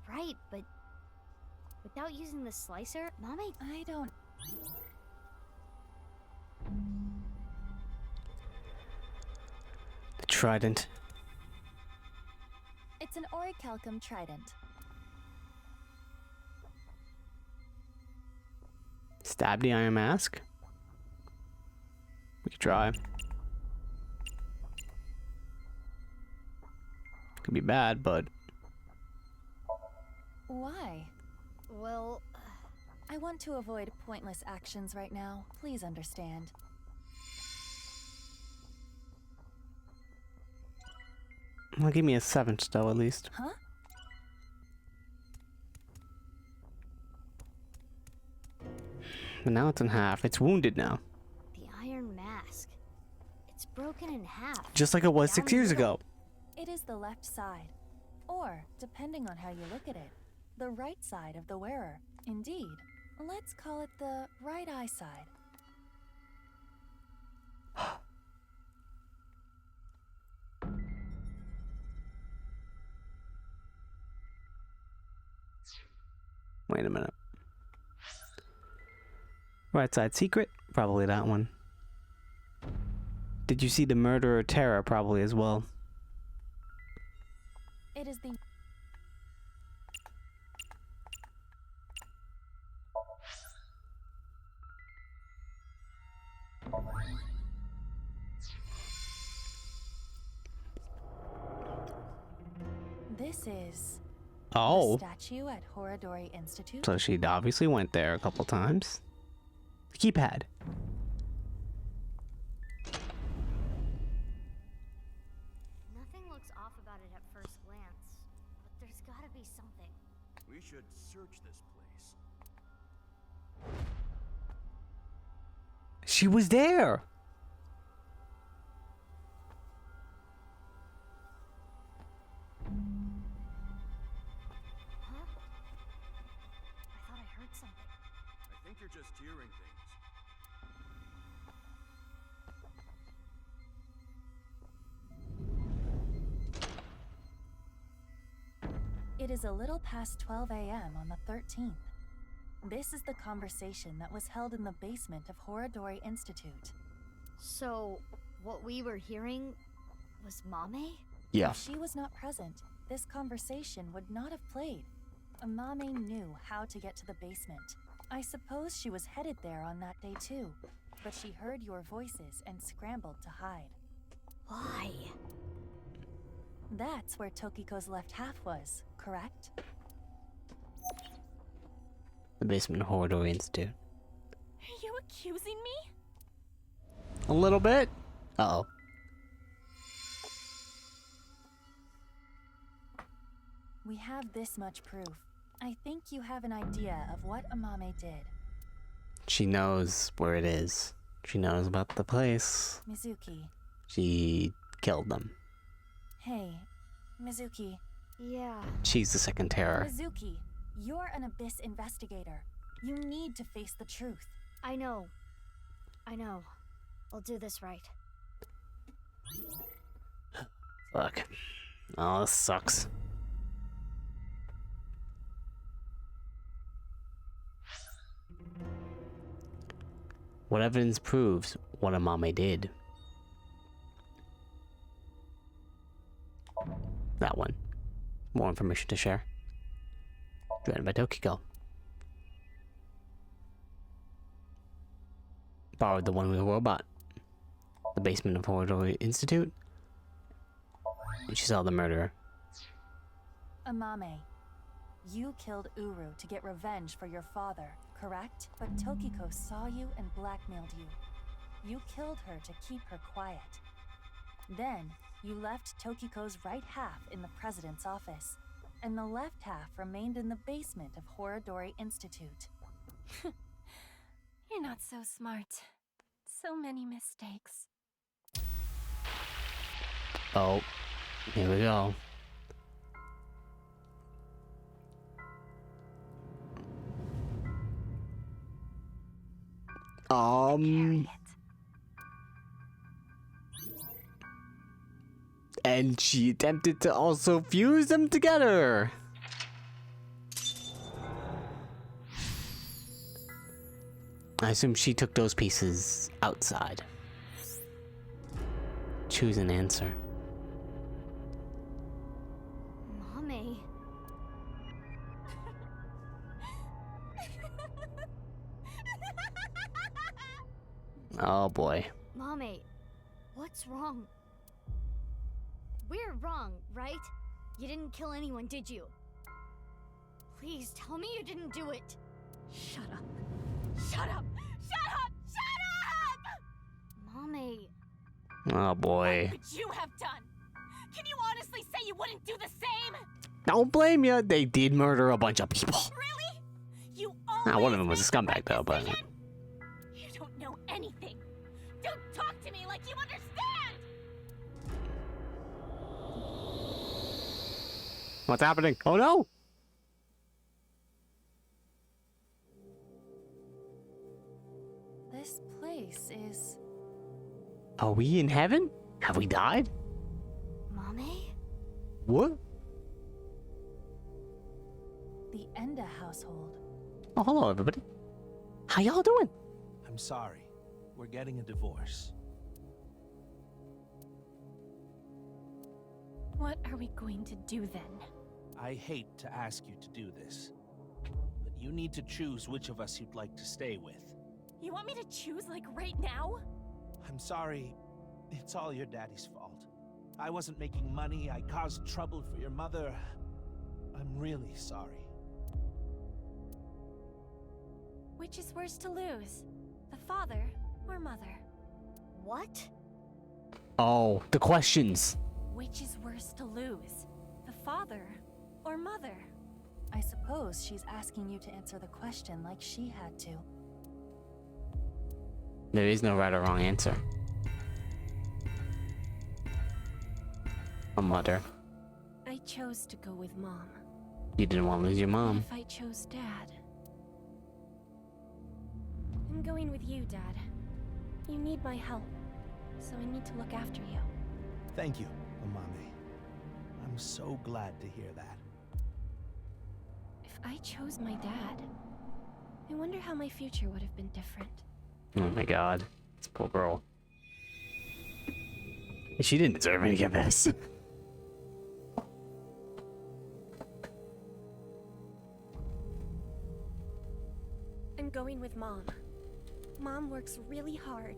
Right, but without using the slicer, Mommy, I don't. The trident. It's an orichalcum trident. Stab the iron mask. We could try. Could be bad, but Why? well, I want to avoid pointless actions right now. Please understand. well, give me a 7 still at least. Huh? But now it's in half. It's wounded now. the iron mask. It's broken in half. Just like it was Down 6 the years middle. ago. It is the left side. Or, depending on how you look at it, the right side of the wearer. Indeed. Let's call it the right eye side. Wait a minute. Right side secret? Probably that one. Did you see the murderer Terra? Probably as well. It is the... This is Oh. the statue at Horadori Institute. So she obviously went there a couple times. Keypad. Nothing looks off about it at first glance, but there's gotta be something. We should search this place. She was there. Huh? I thought I heard something. I think you're just hearing things. It is a little past 12 a.m. on the 13th. This is the conversation that was held in the basement of Horadori Institute. So, what we were hearing was Mame? Yeah. If she was not present, this conversation would not have played. Amame knew how to get to the basement. I suppose she was headed there on that day too, but she heard your voices and scrambled to hide. Why? That's where Tokiko's left half was, correct? The basement of Horadori Institute. Are you accusing me? A little bit. Uh-oh. We have this much proof. I think you have an idea of what Amame did. She knows where it is. She knows about the place. Mizuki. She killed them. Hey, Mizuki. Yeah. She's the second terror. Mizuki, you're an Abyss investigator. You need to face the truth. I know. I'll do this right. Fuck. Oh, this sucks. What evidence proves what Amame did? That one. More information to share. Driven by Tokiko. Borrowed the one with a robot. the basement of Horror Institute. And she saw the murderer. Amame, you killed Uru to get revenge for your father, correct? But Tokiko saw you and blackmailed you. You killed her to keep her quiet. Then, you left Tokiko's right half in the president's office, and the left half remained in the basement of Horadori Institute. You're not so smart. So many mistakes. Oh, here we go. And she attempted to also fuse them together. I assume she took those pieces outside. Choose an answer. Mommy. Oh boy. Mommy, what's wrong? We're wrong, right? You didn't kill anyone, did you? Please tell me you didn't do it. Shut up. Shut up! Shut up! Shut up! Mommy. Oh boy. What would you have done? Can you honestly say you wouldn't do the same? Don't blame you. They did murder a bunch of people. Really? You Nah, always one of them was a make the scumbag though, but. You don't know anything. Don't talk to me like you understand. What's happening? Oh no! This place is... Are we in heaven? Have we died? Mommy? What? the Enda household. Oh, hello everybody. How y'all doing? I'm sorry. We're getting a divorce. What are we going to do then? I hate to ask you to do this, but you need to choose which of us you'd like to stay with. You want me to choose, like, right now? I'm sorry. It's all your daddy's fault. I wasn't making money. I caused trouble for your mother. I'm really sorry. Which is worse to lose? The father or mother? What? Oh, the questions. Which is worse to lose? The father or mother? I suppose she's asking you to answer the question like she had to. There is no right or wrong answer. A mother. I chose to go with Mom. You didn't want to lose your What mom. if I chose Dad? I'm going with you, Dad. You need my help, so I need to look after you. Thank you, Amame. I'm so glad to hear that. If I chose my dad, I wonder how my future would have been different. Oh my god. This poor girl. She didn't deserve any of this. I'm going with Mom. Mom works really hard.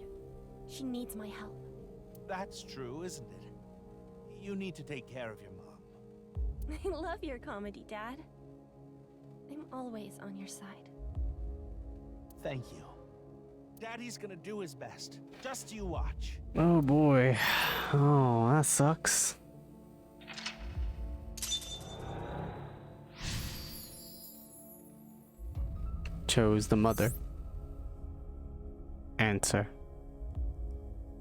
She needs my help. That's true, isn't it? You need to take care of your mom. I love your comedy, Dad. I'm always on your side. Thank you. Daddy's gonna do his best. Just you watch. Oh boy. Oh, that sucks. Chose the mother. Answer.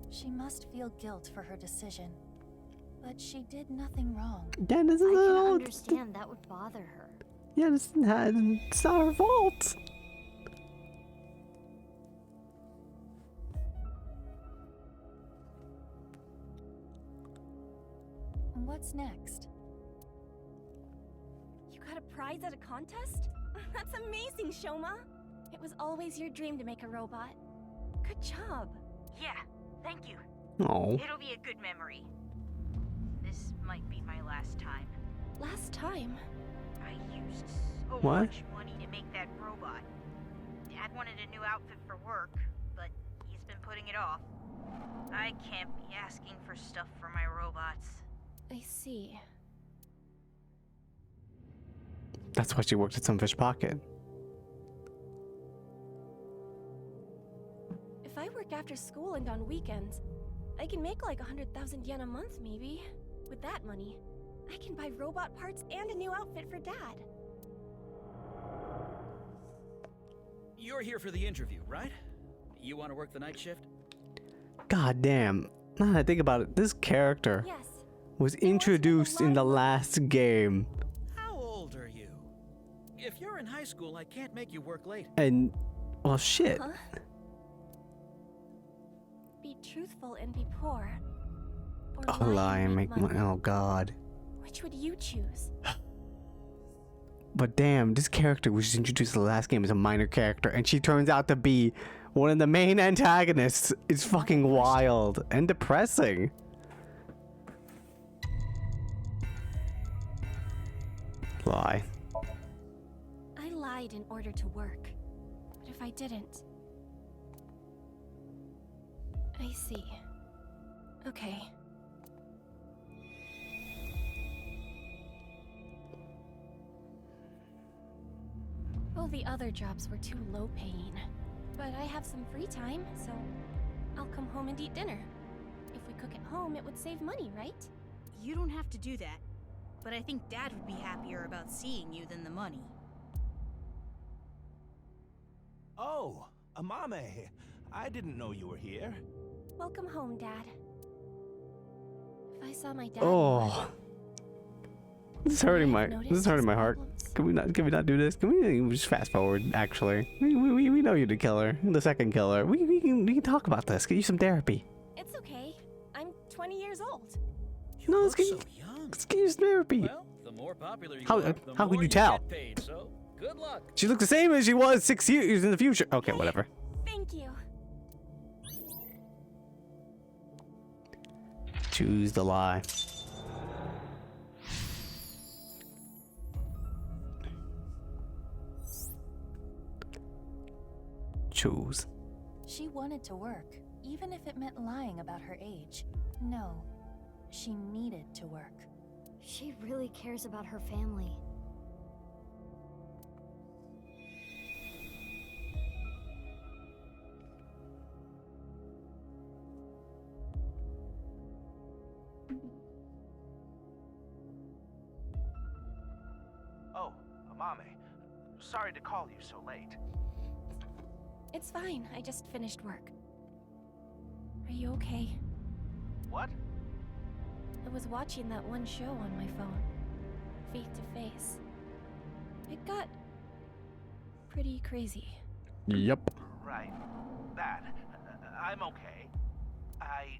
She must feel guilt for her decision. But she did nothing wrong. That isn't I can all. understand that would bother her. Yeah, it's not her fault. What's next? You got a prize at a contest? That's amazing, Shoma. It was always your dream to make a robot. Good job. Yeah, thank you. Oh. It'll be a good memory. This might be my last time. Last time? I used so What? much money to make that robot. Dad wanted a new outfit for work, but he's been putting it off. I can't be asking for stuff for my robots. I see. That's why she worked at Sunfish Pocket. If I work after school and on weekends, I can make like 100,000 yen a month, maybe. With that money, I can buy robot parts and a new outfit for Dad. You're here for the interview, right? You want to work the night shift? God damn. Now that I think about it, this character Yes. was introduced in the last game. How old are you? If you're in high school, I can't make you work late. And, well, shit. Huh? Be truthful and be poor. Or Oh, lie and make money. Oh, God. Which would you choose? But damn, this character was introduced in the last game as a minor character, and she turns out to be one of the main antagonists. It's fucking wild and depressing. Lie. I lied in order to work. But if I didn't... I see. Okay. Well, the other jobs were too low paying. But I have some free time, so I'll come home and eat dinner. If we cook at home, it would save money, right? You don't have to do that. But I think Dad would be happier about seeing you than the money. Oh, Amame. I didn't know you were here. Welcome home, Dad. If I saw my dad... Oh. This is hurting my heart. Can we not do this? Can we just fast forward, actually? We know you're the killer. The second killer. We can talk about this. Get you some therapy. It's okay. I'm 20 years old. No, let's get you some therapy. Well, the more popular you How are, could you tell? get paid, so good luck. She looks the same as she was 6 years in the future. Okay, whatever. Thank you. Choose the lie. Choose. She wanted to work, even if it meant lying about her age. No, she needed to work. She really cares about her family. Oh, Amame. Sorry to call you so late. It's fine. I just finished work. Are you okay? What? I was watching that one show on my phone. Face to Face. It got pretty crazy. Yep. Right. That. I'm okay. I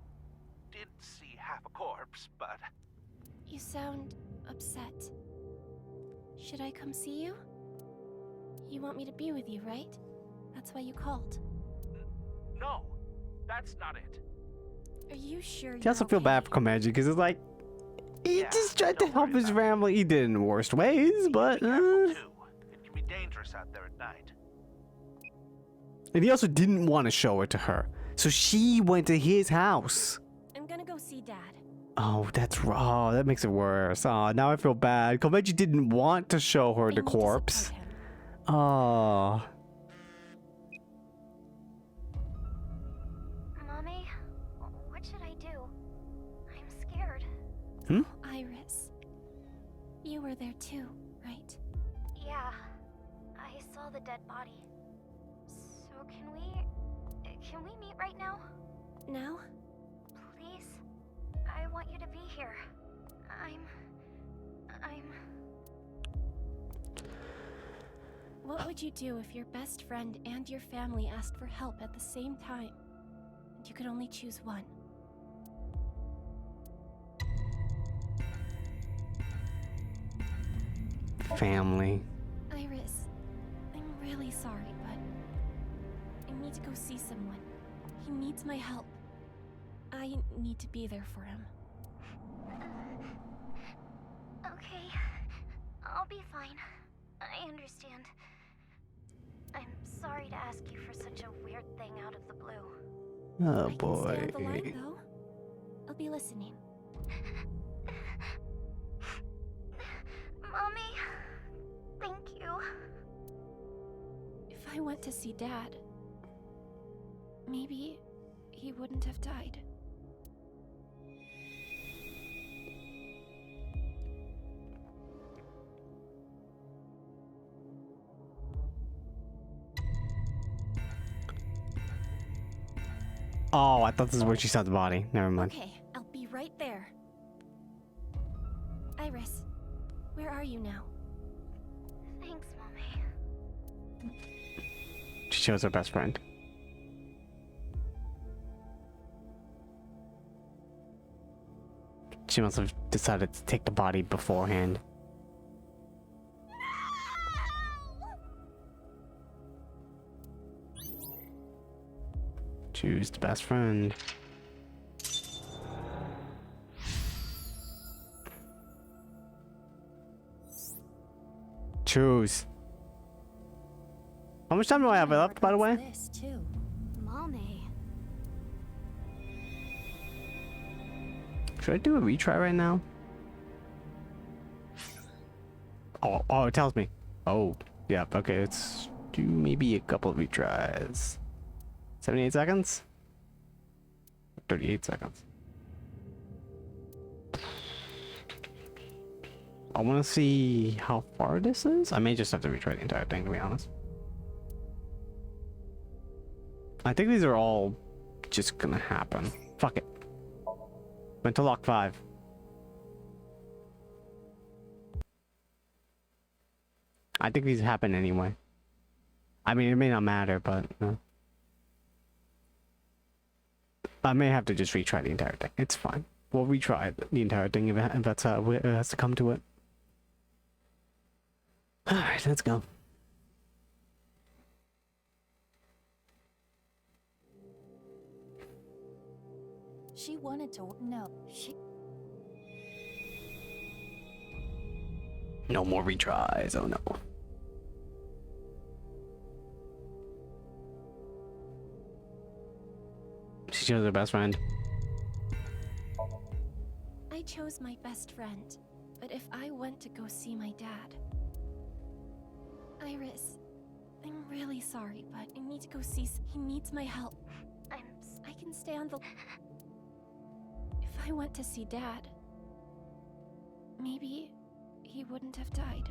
did see half a corpse, but... You sound upset. Should I come see you? You want me to be with you, right? That's why you called. No, that's not it. Are you sure You also feel bad for Komeji because it's like he just tried to help his family. He did it in the worst ways, but It can be dangerous out there at night. and he also didn't want to show it to her, so she went to his house. I'm gonna go see Dad. Oh, that's raw. That makes it worse. Oh, now I feel bad. Komeji didn't want to show her the corpse. Oh. Mommy, what should I do? I'm scared. Iris. You were there too, right? Yeah, I saw the dead body. So can we meet right now? Now? Please? I want you to be here. What would you do if your best friend and your family asked for help at the same time, and you could only choose one? Family. Iris, I'm really sorry, but I need to go see someone. He needs my help. I need to be there for him. Okay, I'll be fine. I understand. I'm sorry to ask you for such a weird thing out of the blue. Oh I can boy. stay on the line, though. I'll be listening. Mommy, thank you. If I went to see Dad, maybe he wouldn't have died. Oh, I thought this is where she saw the body. Never mind. Okay, I'll be right there. Iris, where are you now? Thanks, Mommy. She shows her best friend. She must have decided to take the body beforehand. Choose the best friend. Choose. How much time do I have left, by the way? This too. Mommy. Should I do a retry right now? Oh, it tells me. Oh, yeah, okay, let's do maybe a couple of retries. 78 seconds? 38 seconds. I want to see how far this is. I may just have to retry the entire thing, to be honest. I think these are all just gonna happen. Fuck it. Went to lock 5. I think these happen anyway. I mean, it may not matter, but I may have to just retry the entire thing. It's fine. We'll retry the entire thing if that's how it has to come to it. Alright, let's go. She wanted to know. No more retries. Oh no. She chose her best friend. I chose my best friend, but if I went to go see my dad... Iris, I'm really sorry, but I need to go see... He needs my help. I can stay on the... If I went to see Dad, maybe he wouldn't have died.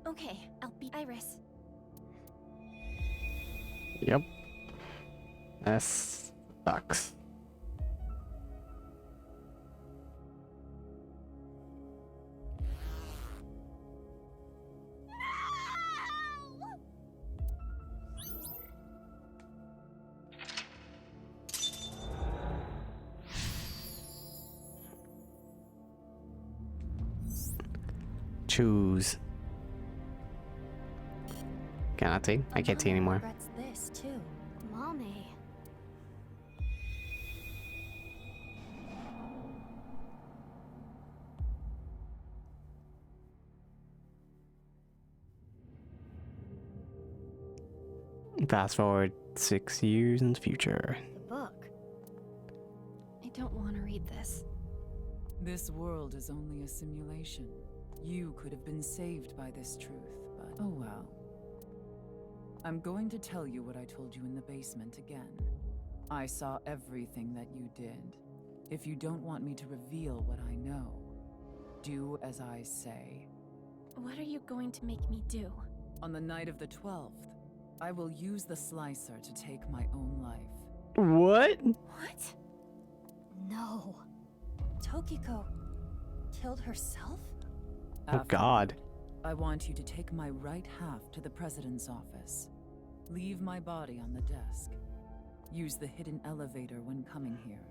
Okay, I'll be Iris. Yep. S sucks. Choose. Cannot see. I can't see anymore. Regrets this too. Mommy. Fast forward 6 years in the future. The book. I don't want to read this. This world is only a simulation. You could have been saved by this truth, but oh well. I'm going to tell you what I told you in the basement again. I saw everything that you did. If you don't want me to reveal what I know, do as I say. What are you going to make me do? On the night of the 12th, I will use the slicer to take my own life. What? What? No. Tokiko killed herself? Oh God. I want you to take my right half to the president's office. Leave my body on the desk. Use the hidden elevator when coming here.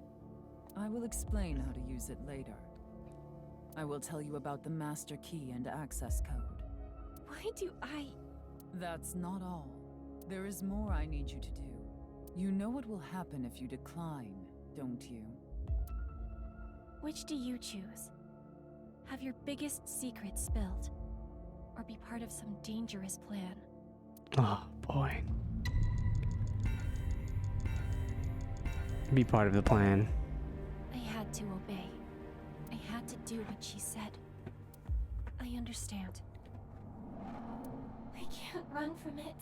I will explain how to use it later. I will tell you about the master key and access code. Why do I... That's not all. There is more I need you to do. You know what will happen if you decline, don't you? Which do you choose? Have your biggest secret spilled. Or be part of some dangerous plan. Oh, boy. Be part of the plan. I had to obey. I had to do what she said. I understand. I can't run from it.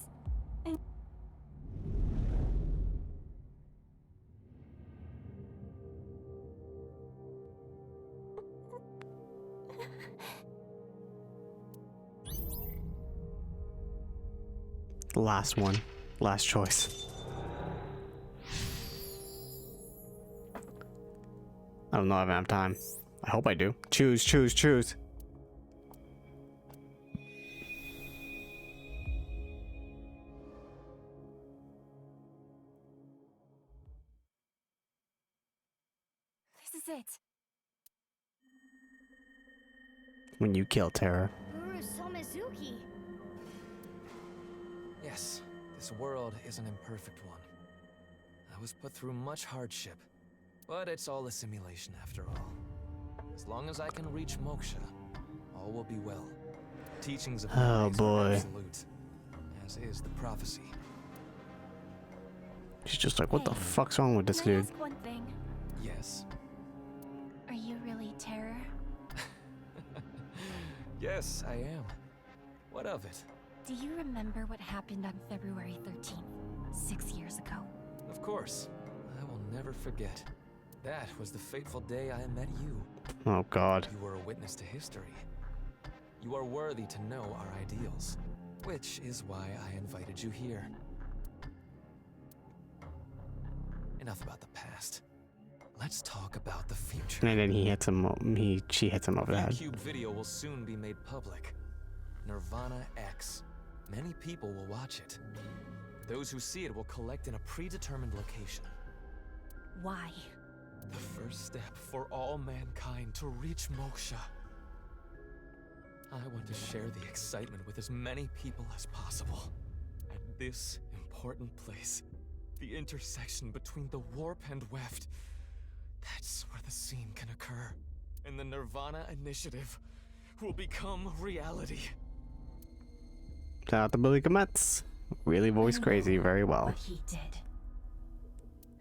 Last one. Last choice. I don't know if I have time. I hope I do. Choose, choose, choose. This is it. When you kill Terror. Guru Somizuki. Yes, this world is an imperfect one. I was put through much hardship, but it's all a simulation after all. As long as I can reach moksha, all will be well. Teachings of oh boy, absolute, as is the prophecy. She's just like, what the fuck's wrong with this Can I dude? ask one thing? Yes. Are you really Terror? Yes, I am. What of it? Do you remember what happened on February 13th, 6 years ago? Of course. I will never forget. That was the fateful day I met you. Oh god. You were a witness to history. You are worthy to know our ideals, which is why I invited you here. Enough about the past. Let's talk about the future. And then he hits him. She hits him over the head. The Cube video will soon be made public. Nirvana X. Many people will watch it. Those who see it will collect in a predetermined location. Why? The first step for all mankind to reach moksha. I want to share the excitement with as many people as possible. At this important place, the intersection between the warp and weft, that's where the scene can occur. And the Nirvana initiative will become reality. Shout out to Billy Kometz. Really voiced crazy very well. What he did.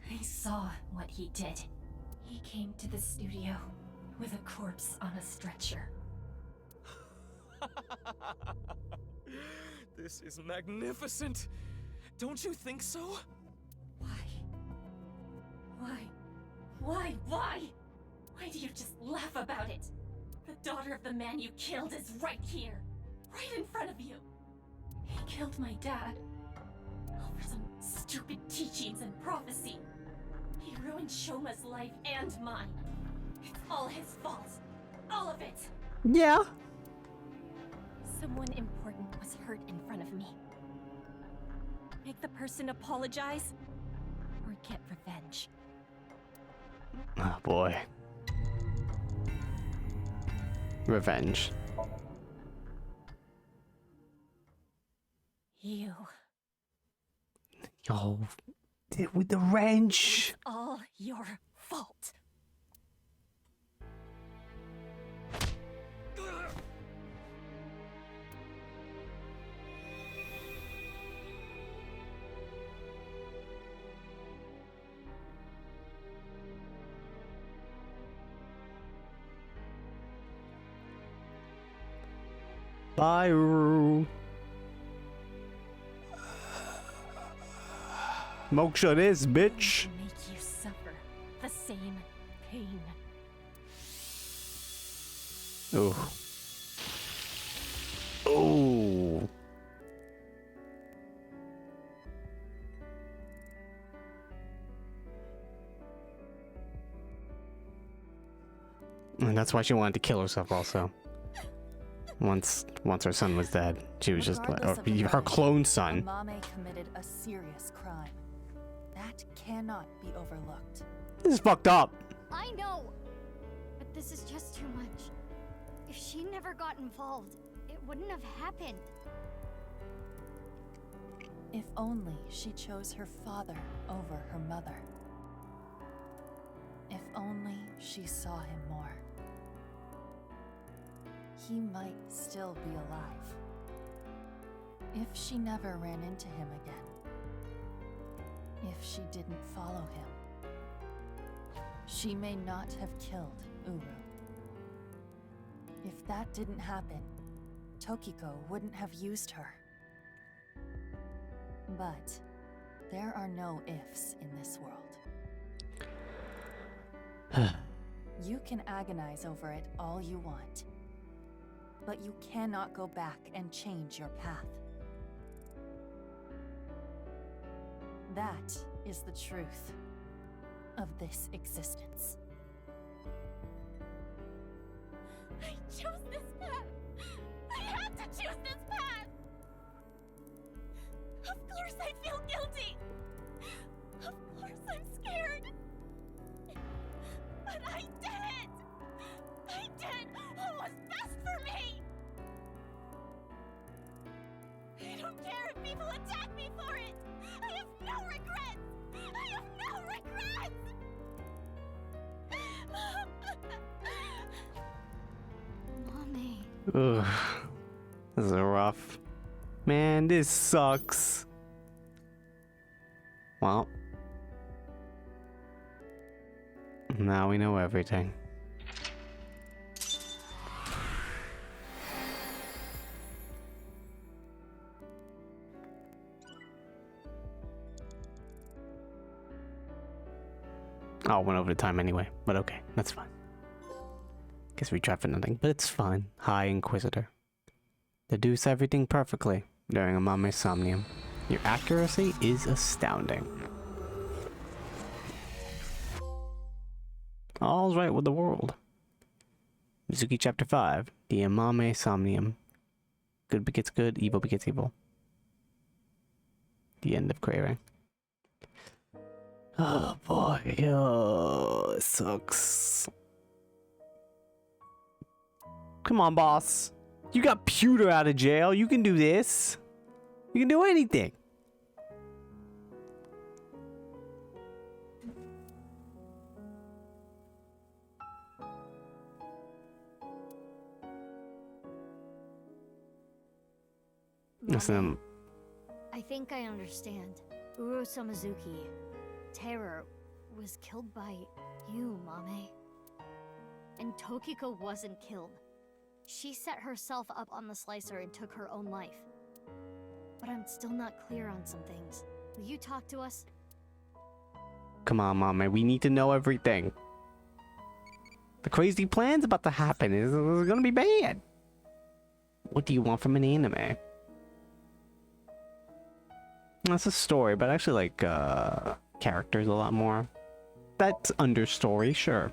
I saw what he did. He came to the studio with a corpse on a stretcher. This is magnificent. Don't you think so? Why? Why? Why? Why? Why do you just laugh about it? The daughter of the man you killed is right here. Right in front of you. He killed my dad. Over some stupid teachings and prophecy. He ruined Shoma's life and mine. It's all his fault. All of it. Yeah. Someone important was hurt in front of me. Make the person apologize or get revenge. Oh boy. Revenge. You. Yo, with the wrench. It's all your fault. Bye. Moksha it is, bitch. Make you suffer the same pain. Oh. Oh. And that's why she wanted to kill herself also. Once her son was dead, she was just like, her clone son. Mame committed a serious crime. That cannot be overlooked. This is fucked up. I know, but this is just too much. If she never got involved, it wouldn't have happened. If only she chose her father over her mother. If only she saw him more. he might still be alive. If she never ran into him again. If she didn't follow him. She may not have killed Uru. If that didn't happen, Tokiko wouldn't have used her. But there are no ifs in this world. You can agonize over it all you want, but you cannot go back and change your path. That is the truth of this existence. I chose this path! I had to choose this path! Of course I feel guilty! Of course I'm scared! But I did it! I did what was best for me! I don't care if people attack me for it! I have no regrets! I have no regrets! Mommy. Ugh. This is rough. Man, this sucks. Well. Now we know everything. Oh, went over the time anyway, but okay, that's fine. Guess we tried for nothing, but it's fine. Hi, Inquisitor. Deduce everything perfectly during a Mame Somnium. Your accuracy is astounding. All's right with the world. Mizuki Chapter 5, the Amame Somnium. Good begets good, evil begets evil. The end of craving. Oh boy, oh, it sucks. Come on, boss. You got Pewter out of jail. You can do this. You can do anything. Listen. I think I understand. Uro Samazuki, Terror, was killed by you, Mame. And Tokiko wasn't killed. She set herself up on the slicer and took her own life. But I'm still not clear on some things. Will you talk to us? Come on, Mame. We need to know everything. The crazy plan's about to happen. It's gonna be bad. What do you want from an anime? That's a story, but I actually like characters a lot more. That's understory, sure.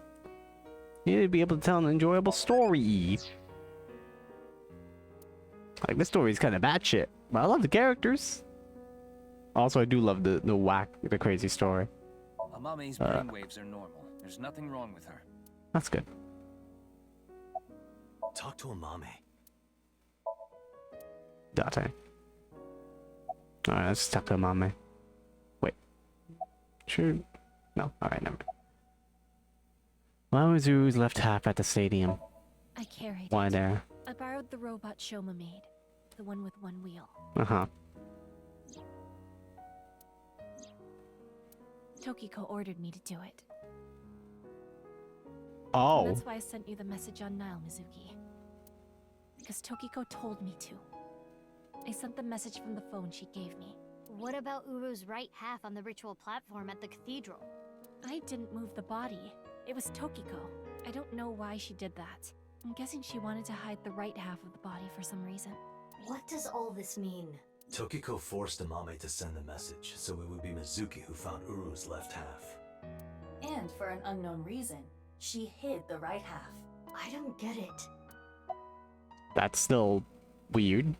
You need to be able to tell an enjoyable story. Like, this story's kind of batshit, but I love the characters. Also, I do love the crazy story. Amame's brainwaves are normal. There's nothing wrong with her. That's good. Talk to Amame. Date. Alright, let's talk to Amame. Wait. Sure. No, alright, never mind. Why was Uru's left half at the stadium? I carried Why it. there? I borrowed the robot Shoma made. The one with one wheel. Uh-huh. Tokiko ordered me to do it. Oh. And that's why I sent you the message on Nile, Mizuki. Because Tokiko told me to. I sent the message from the phone she gave me. What about Uru's right half on the ritual platform at the cathedral? I didn't move the body. It was Tokiko. I don't know why she did that. I'm guessing she wanted to hide the right half of the body for some reason. What does all this mean? Tokiko forced Amame to send the message, so it would be Mizuki who found Uru's left half. And for an unknown reason, she hid the right half. I don't get it. That's still weird.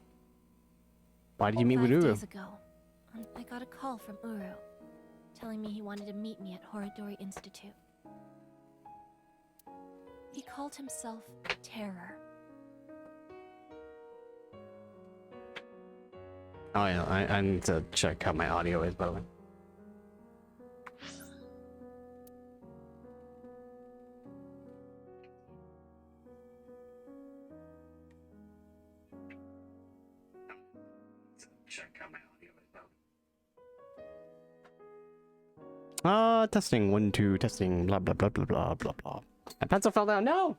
Why did you meet with 5 Uru? days ago, I got a call from Uru, telling me he wanted to meet me at Horadori Institute. He called himself Terror. Oh yeah, I need to check how my audio is, by the way. Testing 1 2 testing blah blah blah blah blah blah blah. My pencil fell down. No.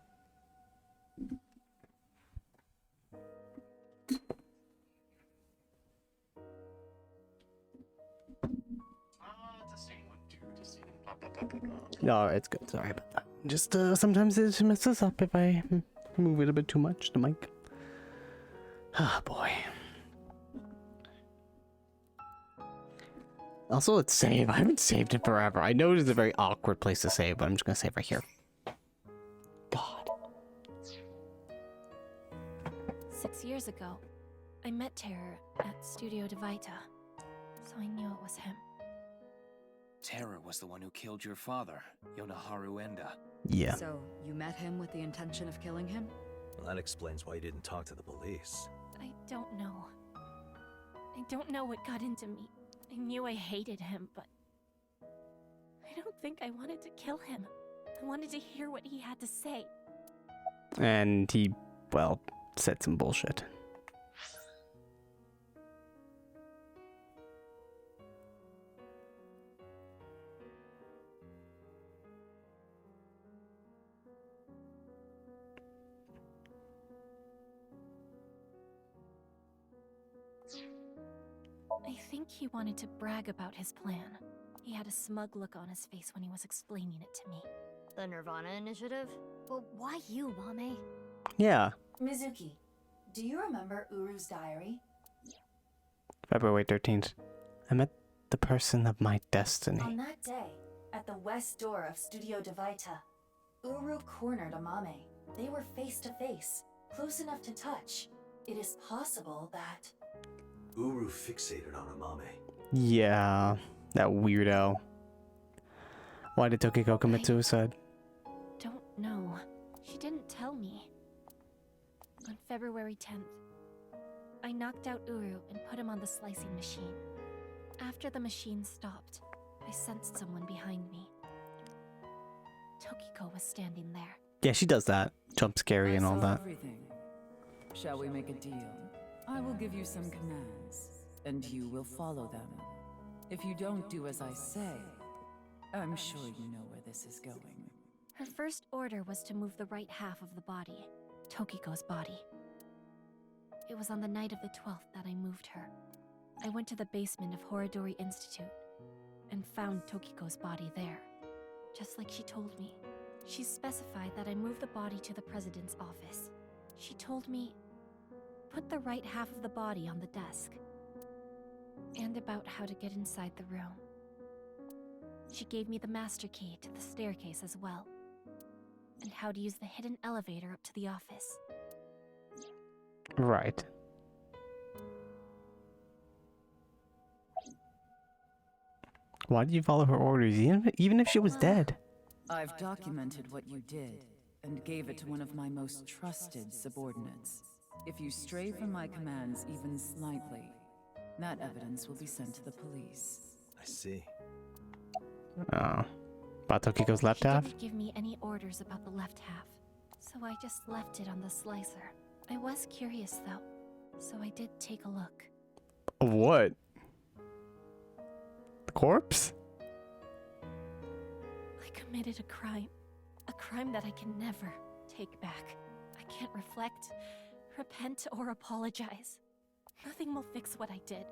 No, it's good. Sorry about that. Just sometimes it messes up if I move it a bit too much. The mic. Ah, boy. Also, let's save. I haven't saved it forever. I know it is a very awkward place to save, but I'm just gonna save right here. God. 6 years ago, I met Terror at Studio DeVita, so I knew it was him. Terror was the one who killed your father, Yonaharu Enda. Yeah. So, you met him with the intention of killing him? Well, that explains why you didn't talk to the police. I don't know. I don't know what got into me. I knew I hated him, but I don't think I wanted to kill him. I wanted to hear what he had to say. And he, well, said some bullshit. I think he wanted to brag about his plan. He had a smug look on his face when he was explaining it to me. The Nirvana initiative? But why you, Mame? Yeah. Mizuki, do you remember Uru's diary? February 13th. I met the person of my destiny. On that day, at the west door of Studio DeVita, Uru cornered Amame. They were face to face, close enough to touch. It is possible that... Uru fixated on Amame. Yeah, that weirdo. Why did Tokiko commit suicide? Don't know. She didn't tell me. On February 10th, I knocked out Uru and put him on the slicing machine. After the machine stopped, I sensed someone behind me. Tokiko was standing there. Yeah, she does that. Jump scary and all that. Everything. Shall we make a deal? I will give you some commands, and you will follow them. If you don't do as I say, I'm sure you know where this is going. Her first order was to move the right half of the body, Tokiko's body. It was on the night of the 12th that I moved her. I went to the basement of Horadori Institute and found Tokiko's body there, just like she told me. She specified that I move the body to the president's office. She told me, put the right half of the body on the desk, and about how to get inside the room. She gave me the master key to the staircase as well, and how to use the hidden elevator up to the office. Right. Why did you follow her orders, even if she was dead? I've documented what you did, and gave it to one of my most trusted subordinates. If you stray from my commands even slightly, that evidence will be sent to the police. I see. Oh. About Tokiko's left half? She didn't give me any orders about the left half, so I just left it on the slicer. I was curious though, so I did take a look. What? The corpse? I committed a crime that I can never take back. I can't reflect, repent, or apologize. Nothing will fix what I did,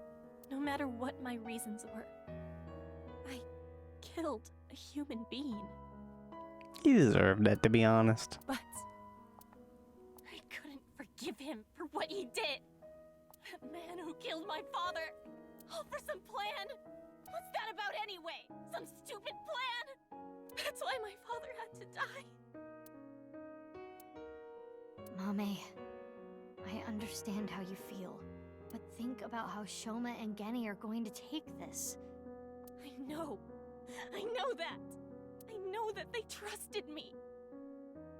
no matter what my reasons were. I killed a human being. He deserved it, to be honest. But I couldn't forgive him for what he did. That man who killed my father, all for some plan. What's that about anyway? Some stupid plan? That's why my father had to die. Mame, I understand how you feel, but think about how Shoma and Genny are going to take this. I know that. I know that they trusted me.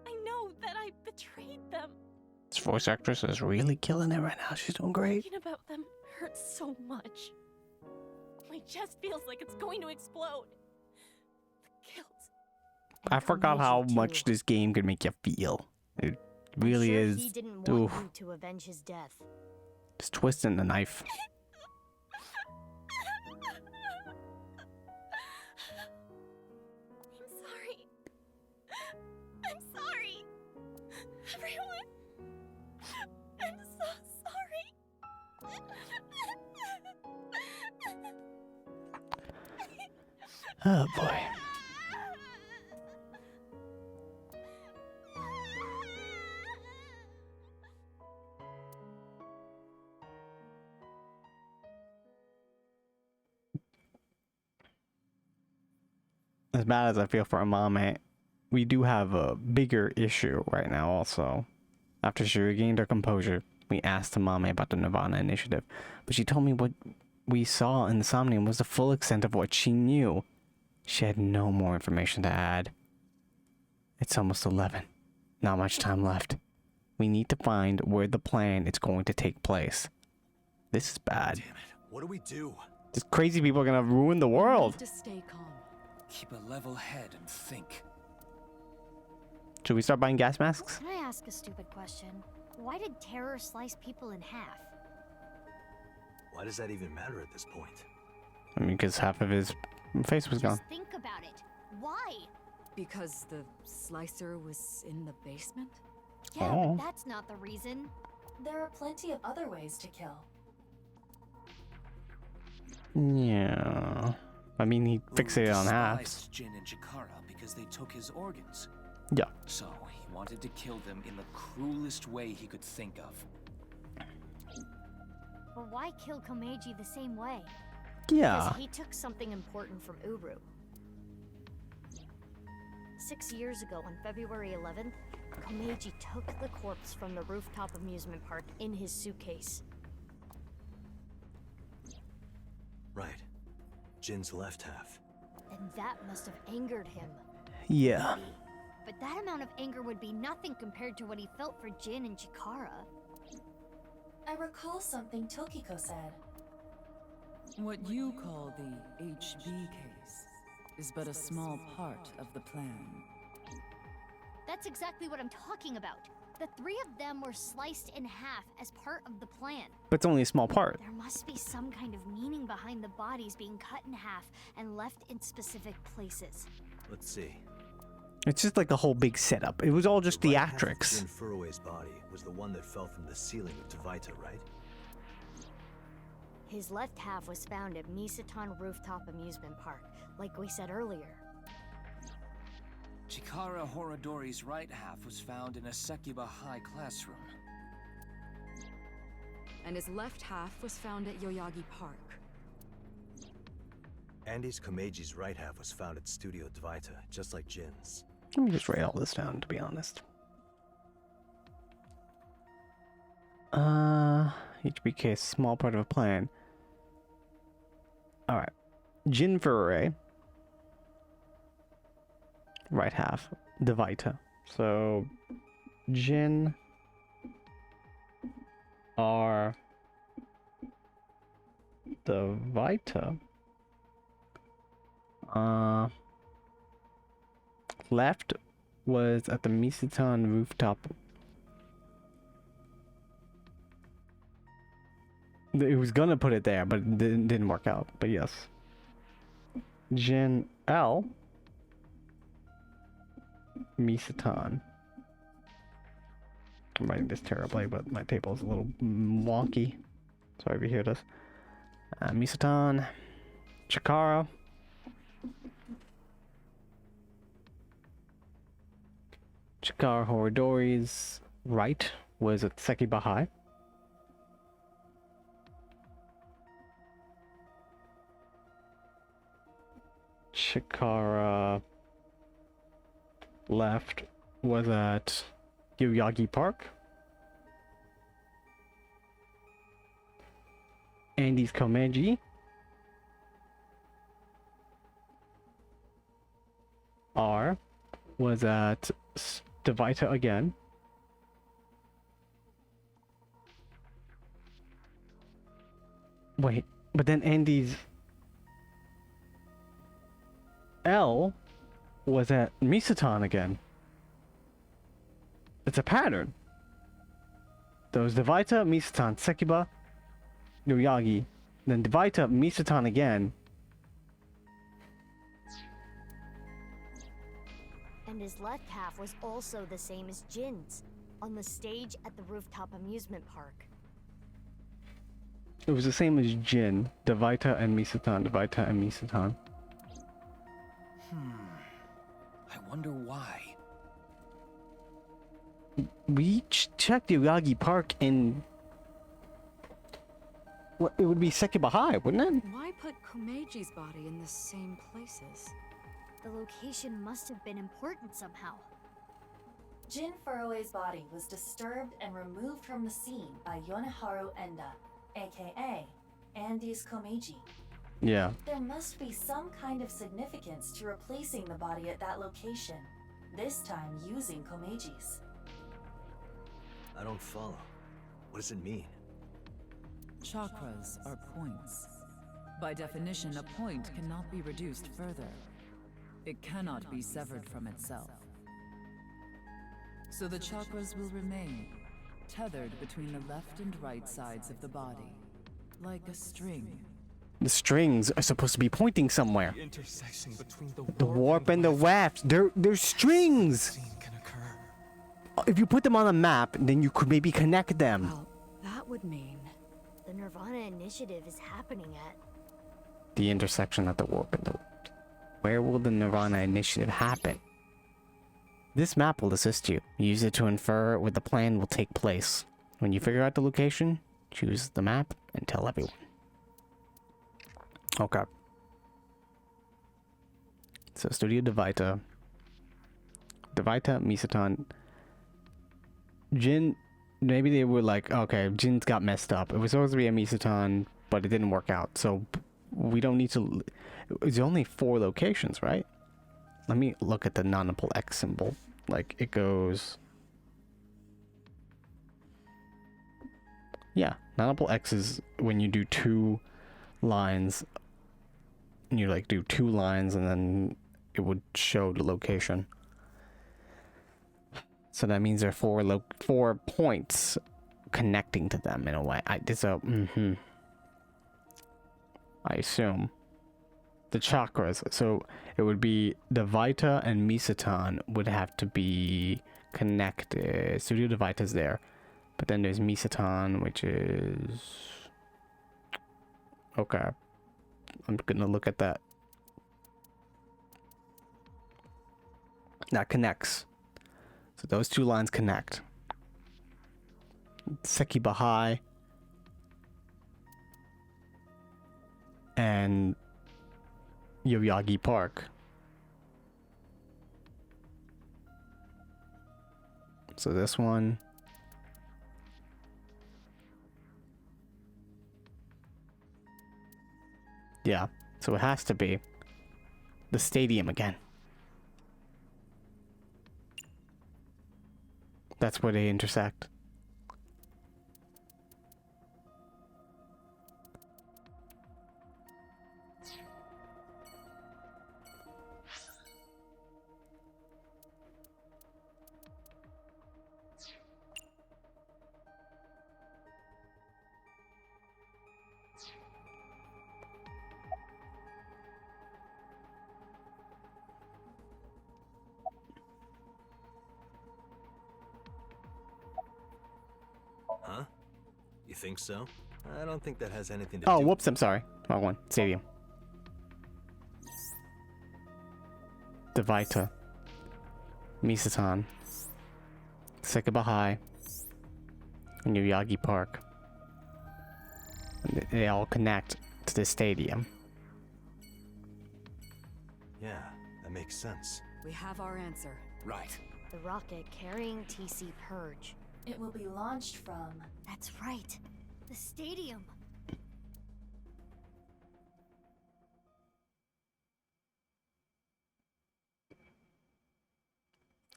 I know that I betrayed them. This voice actress is really killing it right now. She's doing great. Thinking about them hurts so much. My chest feels like it's going to explode. The guilt. I forgot how much this game could make you feel. It really I'm sure is. He didn't want you to avenge his death. Just twisting the knife. Everyone, I'm so sorry. Oh boy. As bad as I feel for Amame, we do have a bigger issue right now also. After she regained her composure, we asked Amame about the Nirvana initiative, but she told me what we saw in the Somnium was the full extent of what she knew. She had no more information to add. It's almost 11. Not much time left. We need to find where the plan is going to take place. This is bad. Damn it. What do we do? These crazy people are gonna ruin the world. To stay calm. Keep a level head and think. Should we start buying gas masks? Can I ask a stupid question? Why did terror slice people in half? Why does that even matter at this point? I mean, because half of his face was gone. Just think about it. Why? Because the slicer was in the basement? Yeah, Oh. but that's not the reason. There are plenty of other ways to kill. Yeah. I mean, he fixated on halves. Despised Jin and Chikara because they took his organs. Yeah. So he wanted to kill them in the cruelest way he could think of. But why kill Komeiji the same way? Yeah. Because he took something important from Uru. 6 years ago, on February 11th, Komeiji took the corpse from the rooftop amusement park in his suitcase. Right. Jin's left half. And that must have angered him. Yeah. Maybe. But that amount of anger would be nothing compared to what he felt for Jin and Chikara. I recall something Tokiko said. What you call the HB case is but a small part of the plan. That's exactly what I'm talking about. The three of them were sliced in half as part of the plan. But it's only a small part. There must be some kind of meaning behind the bodies being cut in half and left in specific places. Let's see. It's just like a whole big setup. It was all just The right half of theatrics. Jin Furue's body was the one that fell from the ceiling of Tavaita, right? His left half was found at Misatan Rooftop Amusement Park, like we said earlier. Chikara Horodori's right half was found in a Sekiba High classroom. And his left half was found at Yoyagi Park. Andy's Komeiji's right half was found at Studio Tavaita, just like Jin's. Let me just write all this down, to be honest. HBK, small part of a plan. Alright. Jin Furore. Right half. Tavaita. So, Jin are Tavaita. Left was at the Misatan rooftop. It was gonna put it there, but it didn't work out. But yes. Jin L. Misatan. I'm writing this terribly, but my table is a little wonky. Sorry if you hear this. Misatan. Chikara. Chikara Horodori's right was at Sekiba High. Chikara left was at Yoyagi Park. Andy's Komeiji R was at Tavaita again. Wait, but then Andy's L was at Misatan again. It's a pattern. There was Tavaita, Misatan, Sekiba, Yoyagi, then Tavaita, Misatan again. And his left half was also the same as Jin's. on the stage at the rooftop amusement park. It was the same as Jin. Dvaita and Misatan. Dvaita and Misatan. I wonder why. We checked Yagi Park in... What, it would be Sekibahai, wouldn't it? Why put Komeji's body in the same places? The location must have been important somehow. Jin Furue's body was disturbed and removed from the scene by Yoneharu Enda, aka Andy's Komeiji. Yeah. There must be some kind of significance to replacing the body at that location, this time using Komeji's. I don't follow. What does it mean? Chakras are points. By definition, a point cannot be reduced further. It cannot be severed from itself. So the chakras will remain, tethered between the left and right sides of the body, like a string. The strings are supposed to be pointing somewhere. The intersection between The warp and the weft. They're strings. If you put them on a map, then you could maybe connect them. Well, that would mean The Nirvana initiative is happening at... The intersection at the warp and the weft. Where will the Nirvana initiative happen? This map will assist you. Use it to infer where the plan will take place. When you figure out the location, choose the map and tell everyone. Okay. So Studio Dvaita, Misatan, Jin. Maybe they were like, okay, Jin's got messed up. It was supposed to be a Misatan, but it didn't work out. So we don't need to. It's only 4 locations, right? Let me look at the non-null X symbol. Like it goes. Yeah, non-null X is when you do 2 lines. You like do 2 lines and then it would show the location. So that means there are 4 points connecting to them in a way. I assume the chakras. So it would be Dvaita and Misatan would have to be connected. Studio Dvaita's there, but then there's Misatan, which is okay. I'm gonna look at that. That connects. So those 2 lines connect. Sekibahai and Yoyagi Park. So this one. Yeah, so it has to be the stadium again. That's where they intersect. Huh? You think so? I don't think that has anything to do... Oh, whoops, I'm sorry. Wrong one. Stadium. Dvaita. Misatan. Sekibahai. And Yoyagi Park. And they all connect to the stadium. Yeah, that makes sense. we have our answer. Right. The rocket carrying TC Purge. It will be launched from... That's right. The stadium.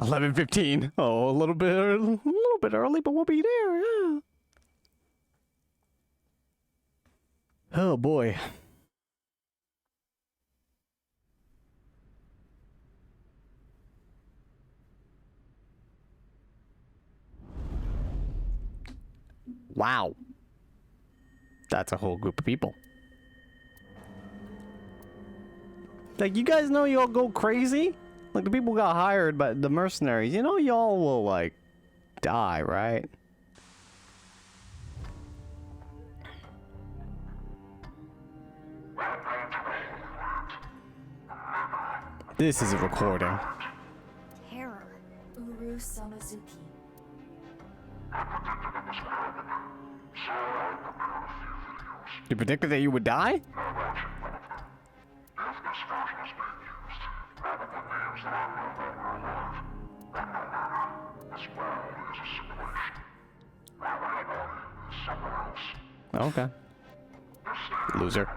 $11:15. Oh, a little bit early, but we'll be there. Yeah. Oh boy. Wow. That's a whole group of people. Like, you guys know y'all go crazy? Like, the people got hired by the mercenaries. You know y'all will, like, die, right? This is a recording. Terror. Uru Samazuki. You predicted that you would die? Okay. Loser.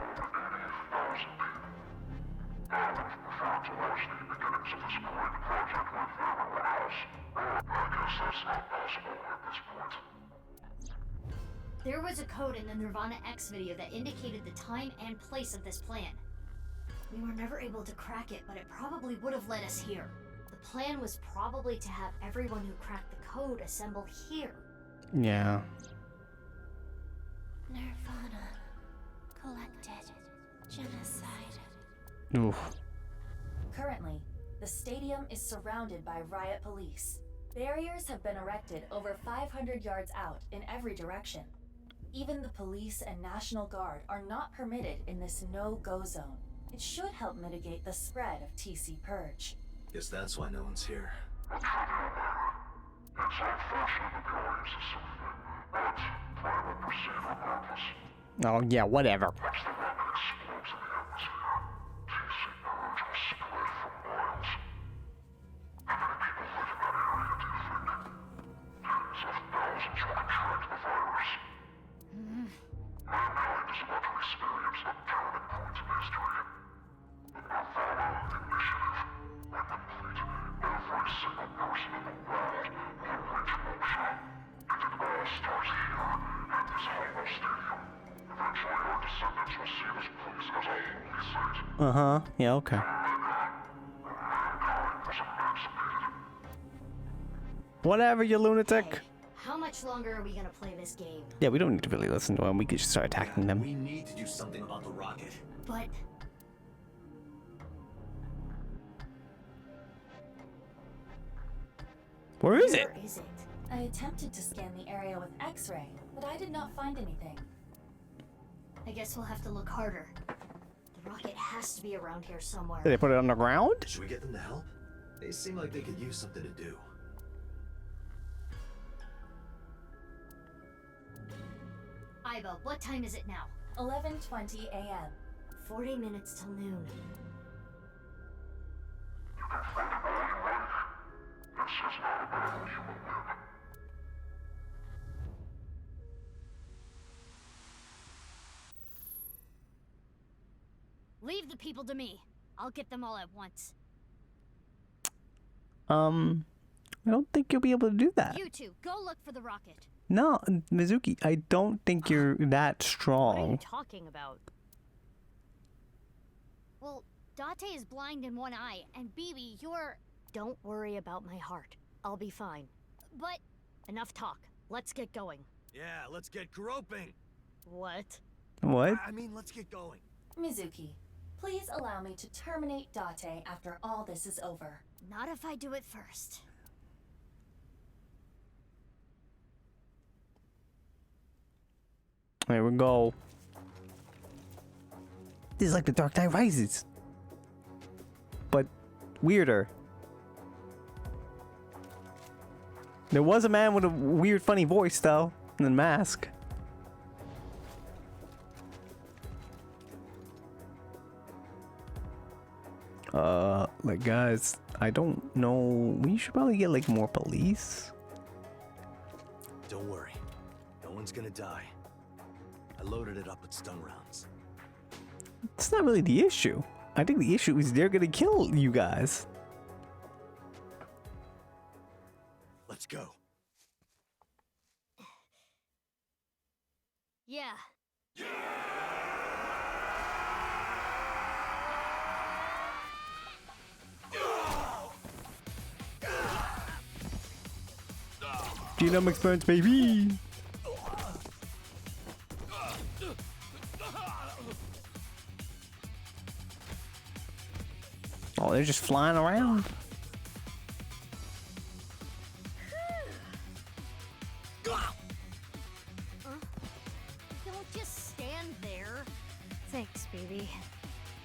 There was a code in the Nirvana X video that indicated the time and place of this plan. We were never able to crack it, but it probably would have led us here. The plan was probably to have everyone who cracked the code assemble here. Yeah. Nirvana. Collected. Genocide. Oof. Currently, the stadium is surrounded by riot police. Barriers have been erected over 500 yards out in every direction. Even the police and National Guard are not permitted in this no-go zone. It should help mitigate the spread of TC Purge. Guess that's why no one's here. Oh, yeah, whatever. Uh-huh. Yeah, okay. Whatever, you lunatic. Hey, how much longer are we gonna play this game? Yeah, we don't need to really listen to him. We could just start attacking them. We need to do something about the rocket. But... Where is it? Where is it? I attempted to scan the area with X-ray, but I did not find anything. I guess we'll have to look harder. The rocket has to be around here somewhere. Did they put it underground? Should we get them to help? They seem like they could use something to do. Iba, what time is it now? 11:20 a.m. 40 minutes till noon. Leave the people to me. I'll get them all at once. I don't think you'll be able to do that. You two, go look for the rocket. No, Mizuki, I don't think you're that What are you strong. talking about? Well, Date is blind in one eye, and Bibi, you're... Don't worry about my heart. I'll be fine. But, enough talk. Let's get going. Yeah, let's get groping. What? What? I mean, let's get going. Mizuki, please allow me to terminate Date after all this is over. Not if I do it first. There we go. This is like the Dark Knight Rises. But weirder. There was a man with a weird funny voice though, and a mask. Like guys, I don't know. We should probably get like more police. Don't worry. No one's gonna die. I loaded it up with stun rounds. It's not really the issue. I think the issue is they're gonna kill you guys. Let's go. Yeah. Genome experience, baby. Oh, they're just flying around. Don't just stand there. Thanks, baby.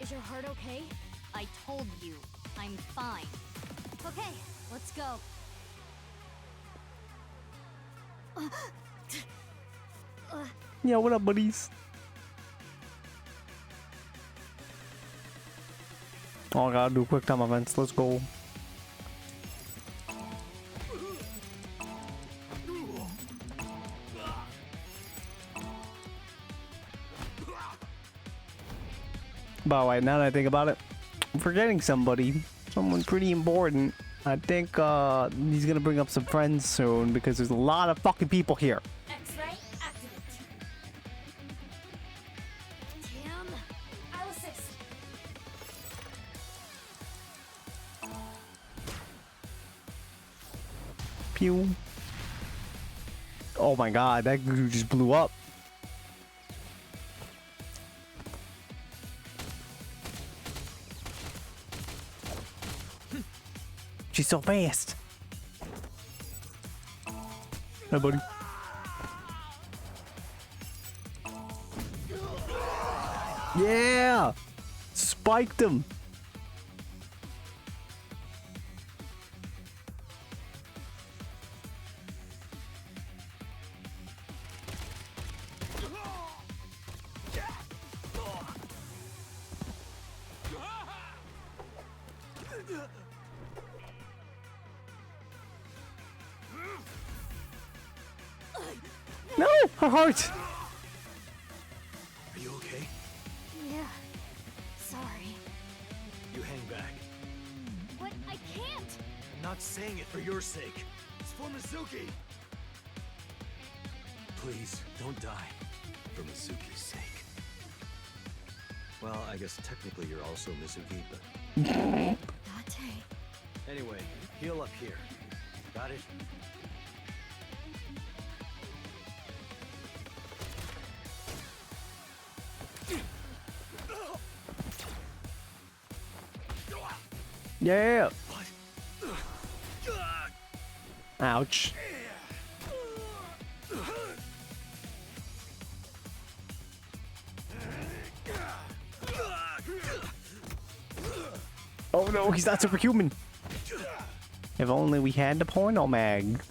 Is your heart okay? I told you, I'm fine. Okay, let's go. Yeah, what up, buddies? Oh, I gotta do quick time events. Let's go. By the way, now that I think about it, I'm forgetting somebody. Someone pretty important. I think he's gonna bring up some friends soon because there's a lot of fucking people here. X-ray activate. Tim, I'll assist. Pew. Oh my god, that dude just blew up. She's so fast. Hey, buddy. Yeah! Spiked him. No! Her heart! Are you okay? yeah. Sorry. You hang back. But I can't! I'm not saying it for your sake. It's for Mizuki. Please, don't die. For Mizuki's sake. Well, I guess technically you're also Mizuki, but... Date. Anyway, heal up here. Got it? Yeah! Ouch. Oh no, he's not superhuman. If only we had the porno mag.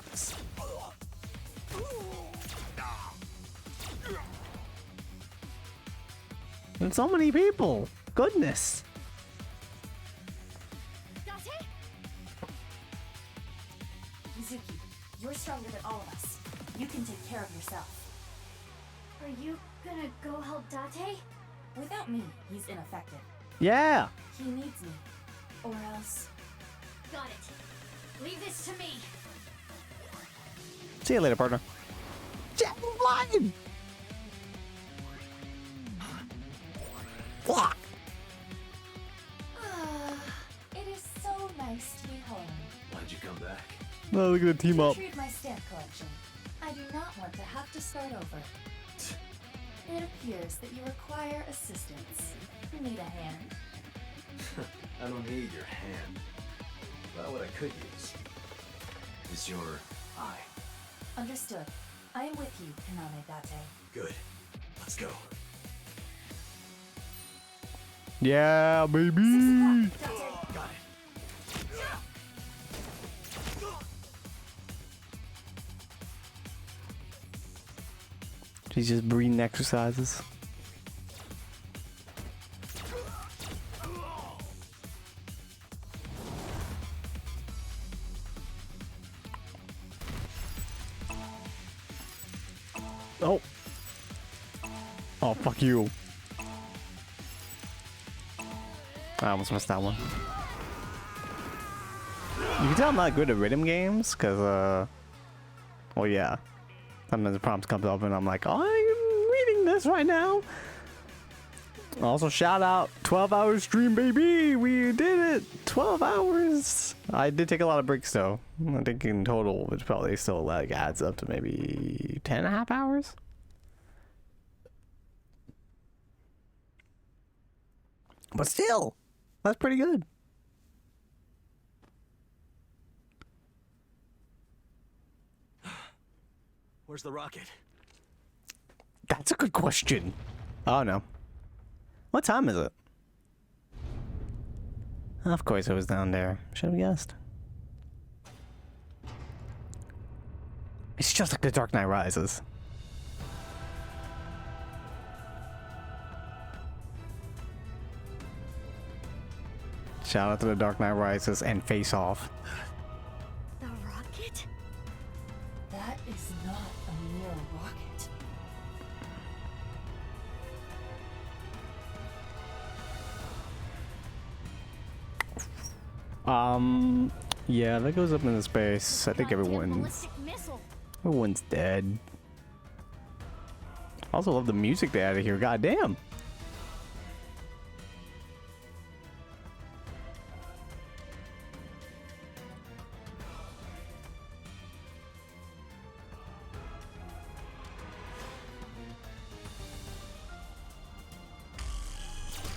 And so many people. Goodness. Mizuki, you're stronger than all of us. You can take care of yourself. Are you gonna go help Date? Without me, he's ineffective. Yeah. He needs me. Or else... Got it. Leave this to me. See you later, partner. Jet flying. Fuck. It is so nice to be home. Why'd you come back? Oh, look at the team up. Retrieve my stamp collection. I do not want to have to start over. It appears that you require assistance. You need a hand. I don't need your hand. Well, what I could use is your eye. Understood. I am with you, Kaname Date. Good. Let's go. Yeah, baby. Got it. She's just breathing exercises. Oh. Oh, fuck you. I almost missed that one. You can tell I'm not good at rhythm games, because, well, yeah. Sometimes the prompts comes up and I'm like, oh, I'm reading this right now. Also, shout out, 12-hour stream, baby. We did it. 12 hours. I did take a lot of breaks, though. I think in total, it probably still like adds up to maybe 10.5 hours. But still, that's pretty good. Where's the rocket? That's a good question. Oh no. What time is it? Of course it was down there. Should have guessed. It's just like The Dark Knight Rises. Shout out to The Dark Knight Rises and Face Off. The rocket? That is not a mere rocket. Yeah, that goes up into space. I think everyone's dead. I also love the music they added here. Goddamn.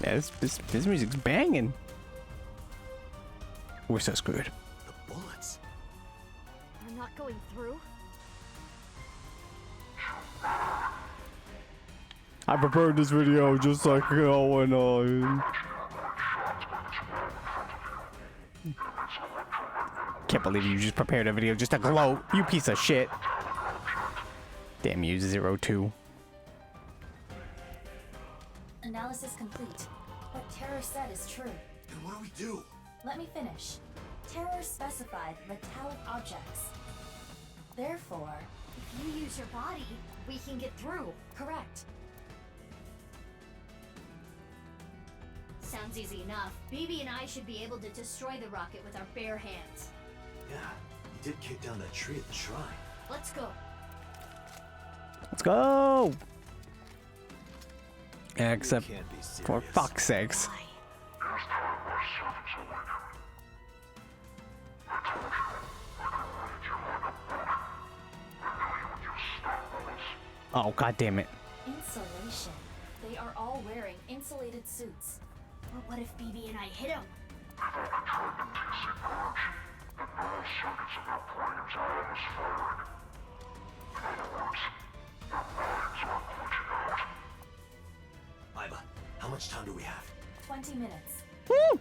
Yeah, this music's banging. We're so screwed. The bullets. They're not going through. I prepared this video just like going on. Can't believe you just prepared a video just to gloat, you piece of shit. Damn you, 02. Analysis complete. What Terror said is true. Then what do we do? Let me finish. Terror specified metallic objects. Therefore, If you use your body, we can get through. correct. Sounds easy enough. BB and I should be able to destroy the rocket with our bare hands. Yeah, he did kick down that tree at the shrine. Let's go. Let's go! Except, Can't be serious. for fuck's sakes. Oh, god damn it. Insulation. They are all wearing insulated suits. But what if BB and I hit him? Iva, how much time do we have? 20 minutes. Woo!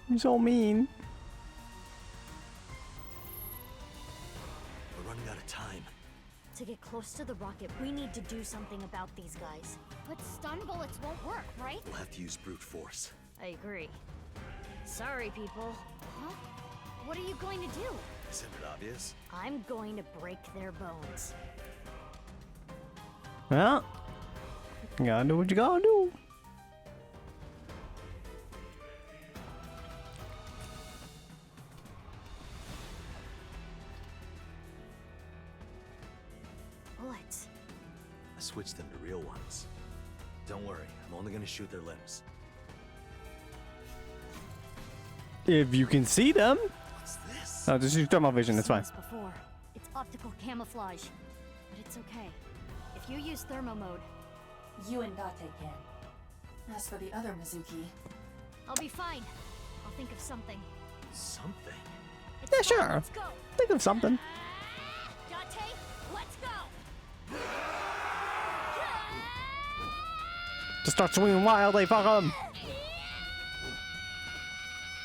You're so mean. We're running out of time. To get close to the rocket, we need to do something about these guys. But stun bullets won't work, right? We'll have to use brute force. I agree. Sorry, people. Huh? What are you going to do? Isn't it obvious? I'm going to break their bones. Well, you gotta do what you gotta do. Bullets. I switched them to real ones. Don't worry, I'm only gonna shoot their limbs. If you can see them. What's this? Oh, just use thermal vision, that's fine. Seen this before. It's optical camouflage, but it's okay. If you use thermo mode, You and Gate can. As for the other Mizuki, I'll be fine. I'll think of something. Something? It's Yeah, fine, sure. Let's go. Think of something. Gate, let's go. Just start swinging wildly, fuck 'em.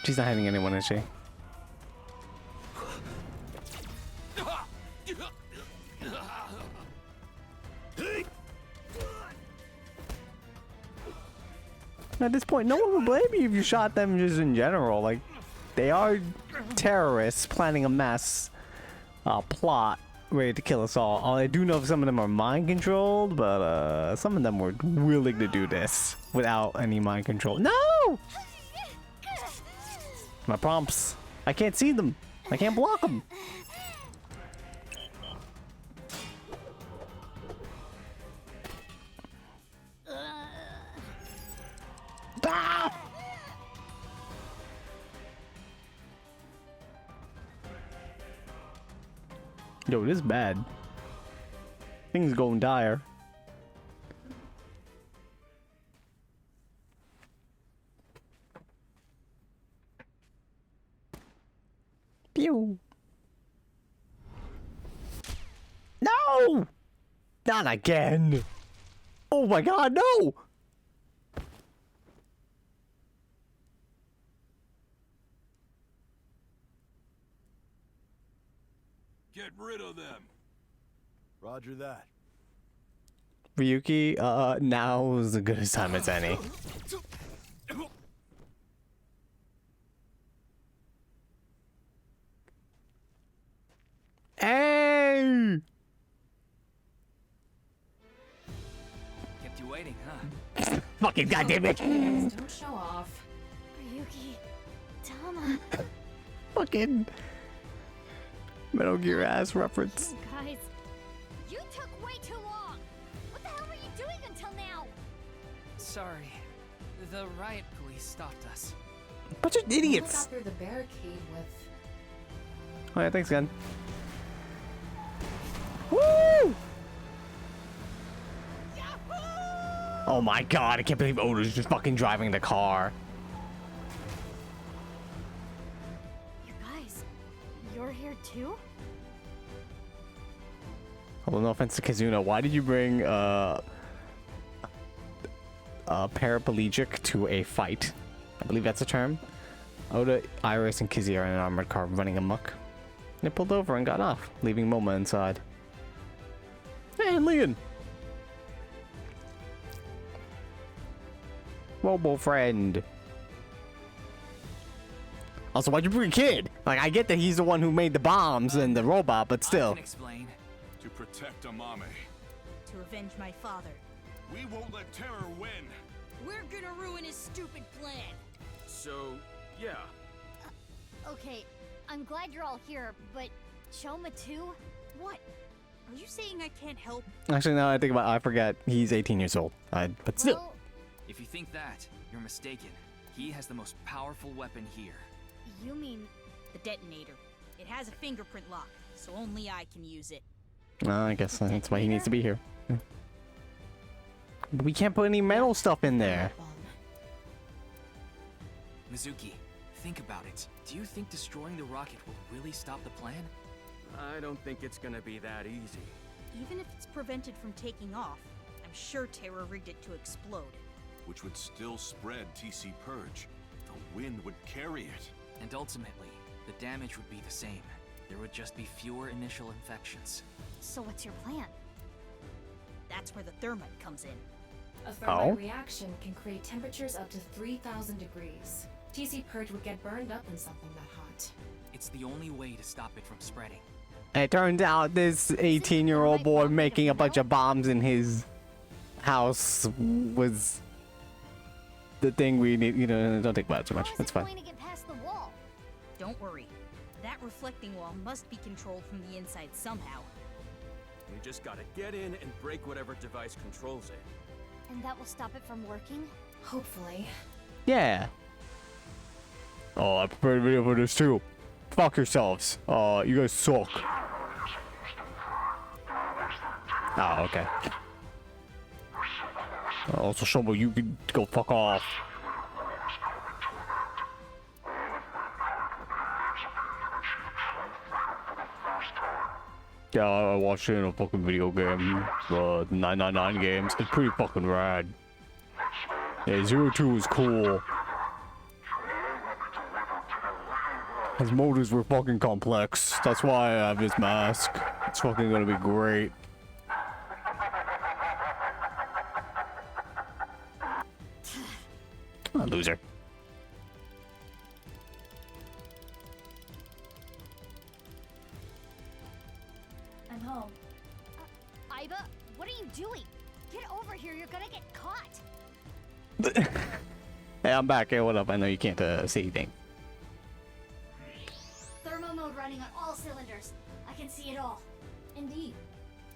She's not hitting anyone, is she? At this point, no one would blame you if you shot them just in general. Like, they are terrorists planning a mass plot ready to kill us all. I do know some of them are mind controlled, but some of them were willing to do this without any mind control. No! My prompts. I can't see them. I can't block them. Ah! Yo, this is bad. Things going dire. Pew. No! Not again! Oh my god, no! Get rid of them. Roger that. Ryuki, now is as good a time as any. Hey! Kept you waiting, huh? Fucking goddamn it! Don't show off. Ryuki, Tama. Fucking Metal Gear ass reference. Guys, you took way too long. What the hell were you doing until now? Sorry. The riot police stopped us. Bunch of idiots. Got through the barricade with. Oh yeah, thanks again. Woo! Oh my god, I can't believe Oda's just fucking driving the car. You guys, you're here too? Although no offense to Kazuna, why did you bring paraplegic to a fight? I believe that's a term. Oda, Iris, and Kizzy are in an armored car running amok. They pulled over and got off, leaving Moma inside. Hey, Leon! Robo friend. Also, why'd you bring a kid? Like, I get that he's the one who made the bombs and the robot, but still. I can explain. To protect Amame. To avenge my father. We won't let terror win. We're gonna ruin his stupid plan. So, yeah. Okay, I'm glad you're all here, but Choma too? What? Are you saying I can't help? Actually, now I think about it, I forget he's 18 years old. But still. Well, If you think that, you're mistaken. He has the most powerful weapon here. you mean The detonator. It has a fingerprint lock, so only I can use it. I guess that's why he needs to be here. But we can't put any metal stuff in there. Mizuki, think about it. Do you think destroying the rocket will really stop the plan? I don't think it's gonna be that easy. Even if it's prevented from taking off, I'm sure Terra rigged it to explode. Which would still spread TC Purge. The wind would carry it. And ultimately, the damage would be the same. There would just be fewer initial infections. so what's your plan? That's where the thermite comes in. A thermite reaction can create temperatures up to 3,000 degrees. TC Purge would get burned up in something that hot. It's the only way to stop it from spreading. It turns out this 18-year-old boy making a bunch of bombs in his house was the thing we need. You know, don't think about it too much. It's fine. Going to get past the wall. Don't worry. That reflecting wall must be controlled from the inside somehow. We just gotta get in and break whatever device controls it. And that will stop it from working? Hopefully. Yeah. Oh, I prepared a video for this too. Fuck yourselves. You guys suck. Oh, okay. Also, Shomo, you can go fuck off. Yeah, I watched it in a fucking video game. 999 games. It's pretty fucking rad. Yeah, 02 was cool. His motors were fucking complex. That's why I have this mask. It's fucking gonna be great. Oh, loser. I'm home. Aiba, what are you doing? Get over here, you're gonna get caught. Hey, I'm back. Hey, what up? I know you can't see anything. Thermo mode running on all cylinders. I can see it all. Indeed.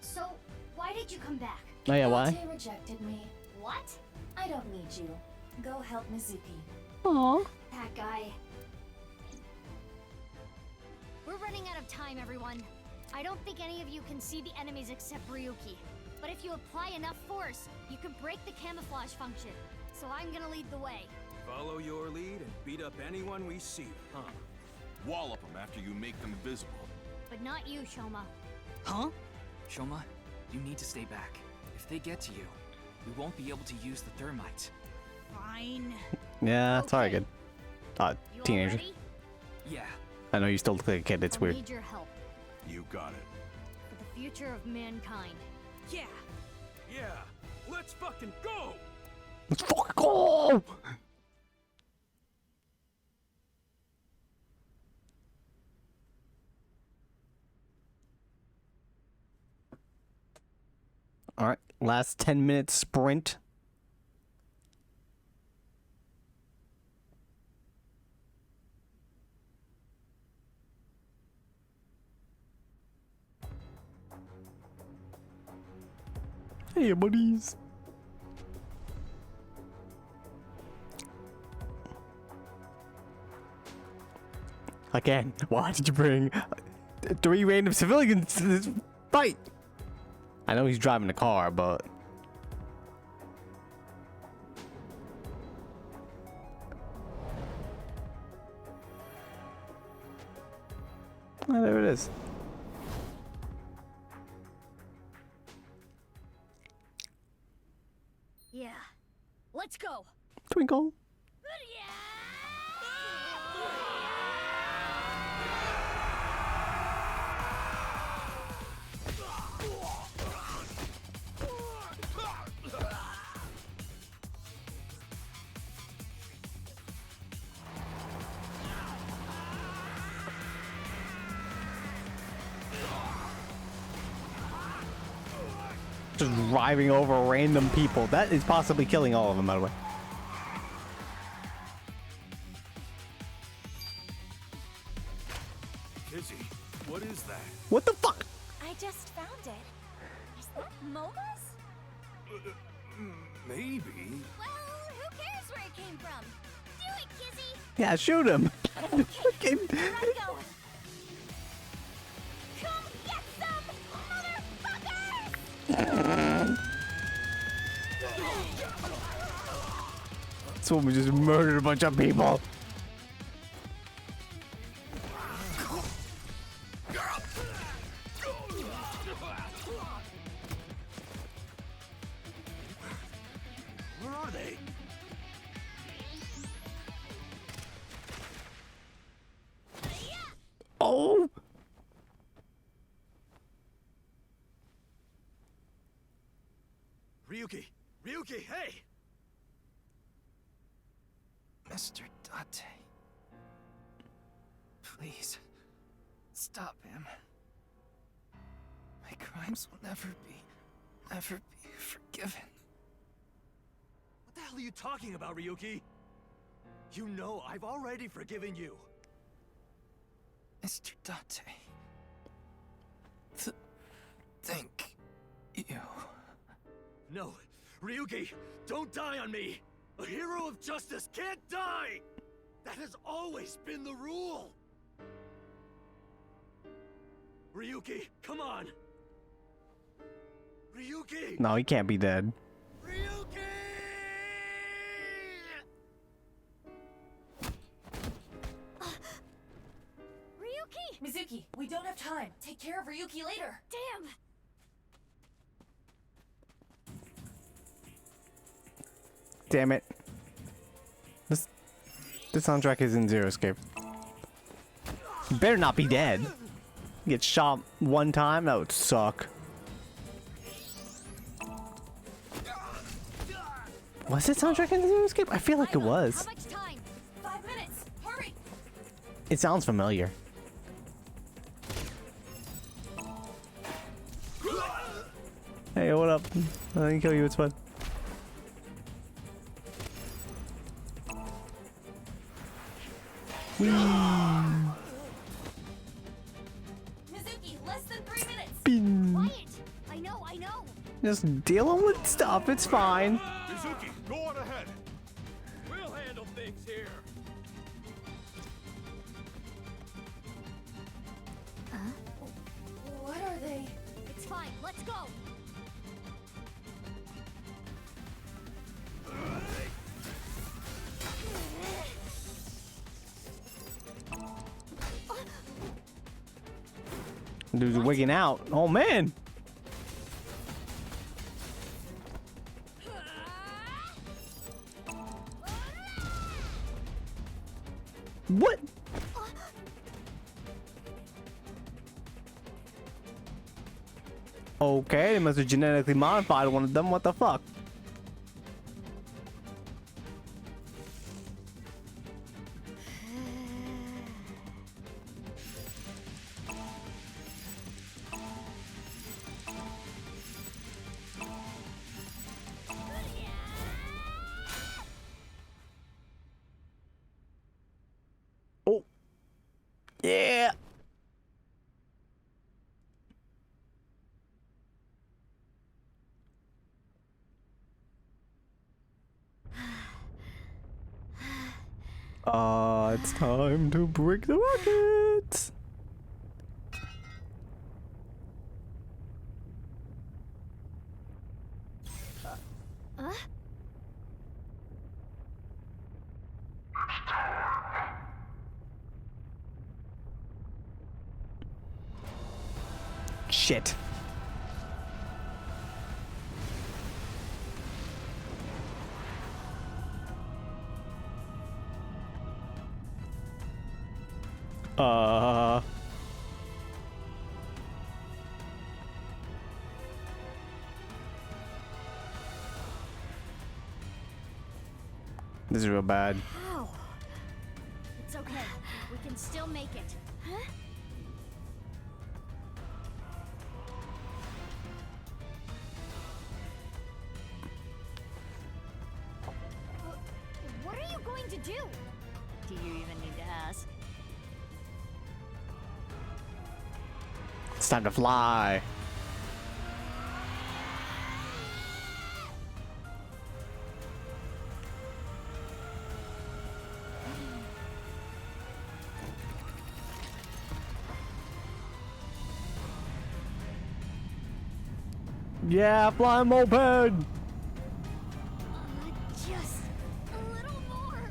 So, why did you come back? Oh yeah, why? They rejected me. What? I don't need you. Go help Mizuki. Aww. That guy. We're running out of time, everyone. I don't think any of you can see the enemies except Ryuki. But if you apply enough force, you can break the camouflage function. So I'm gonna lead the way. Follow your lead and beat up anyone we see, huh? Wallop them after you make them visible. But not you, Shoma. Huh? Shoma, you need to stay back. If they get to you, we won't be able to use the thermite. Fine. Yeah, it's alright, good. You all Teenager. ready? Yeah. I know you still look like a kid, it's I'll weird. need your help You got it. for the future of mankind. Yeah. Yeah, let's fucking go! Let's fucking go! Alright, last 10-minute sprint. Hey, buddies. Again, why did you bring 3 random civilians to this fight? I know he's driving the car, but... Oh, there it is. Yeah. Let's go. Twinkle. Just driving over random people. That is possibly killing all of them, by the way. Kizzy, what is that? What the fuck? I just found it. Is that Moba's? Maybe. Well, who cares where it came from? Do it, Kizzy. Yeah, shoot him. Here I go. Come get some, motherfuckers! This woman just murdered a bunch of people. Where are they? Oh! Ryuki! Ryuki, hey! Mr. Date. Please, stop him. My crimes will never be forgiven. What the hell are you talking about, Ryuki? You know I've already forgiven you. Mr. Date. Thank you. No, Ryuki, don't die on me! A hero of justice can't die! That has always been the rule! Ryuki, come on! Ryuki! No, he can't be dead. Ryuki! Ryuki! Mizuki, we don't have time. Take care of Ryuki later. Damn! Damn it. This soundtrack is in Zero Escape. You better not be dead. Get shot one time, that would suck. Was it soundtrack in Zero Escape? I feel like it was. How much time? 5 minutes. Hurry. It sounds familiar. Hey, what up? I didn't kill you, it's fun. Mizuki, less than 3 minutes. Bing. Quiet! I know! Just dealing with stuff, it's fine. Mizuki, go on ahead. We'll handle things here! Fine, let's go. Dude's wigging out. Oh man. What? Okay, they must have genetically modified one of them. What the fuck? Oh. Yeah. It's time to break the rockets. Shit. This is real bad. Ow. It's okay. We can still make it. Huh? What are you going to do? Do you even need to ask? It's time to fly. Yeah, flying moped. Just a little more.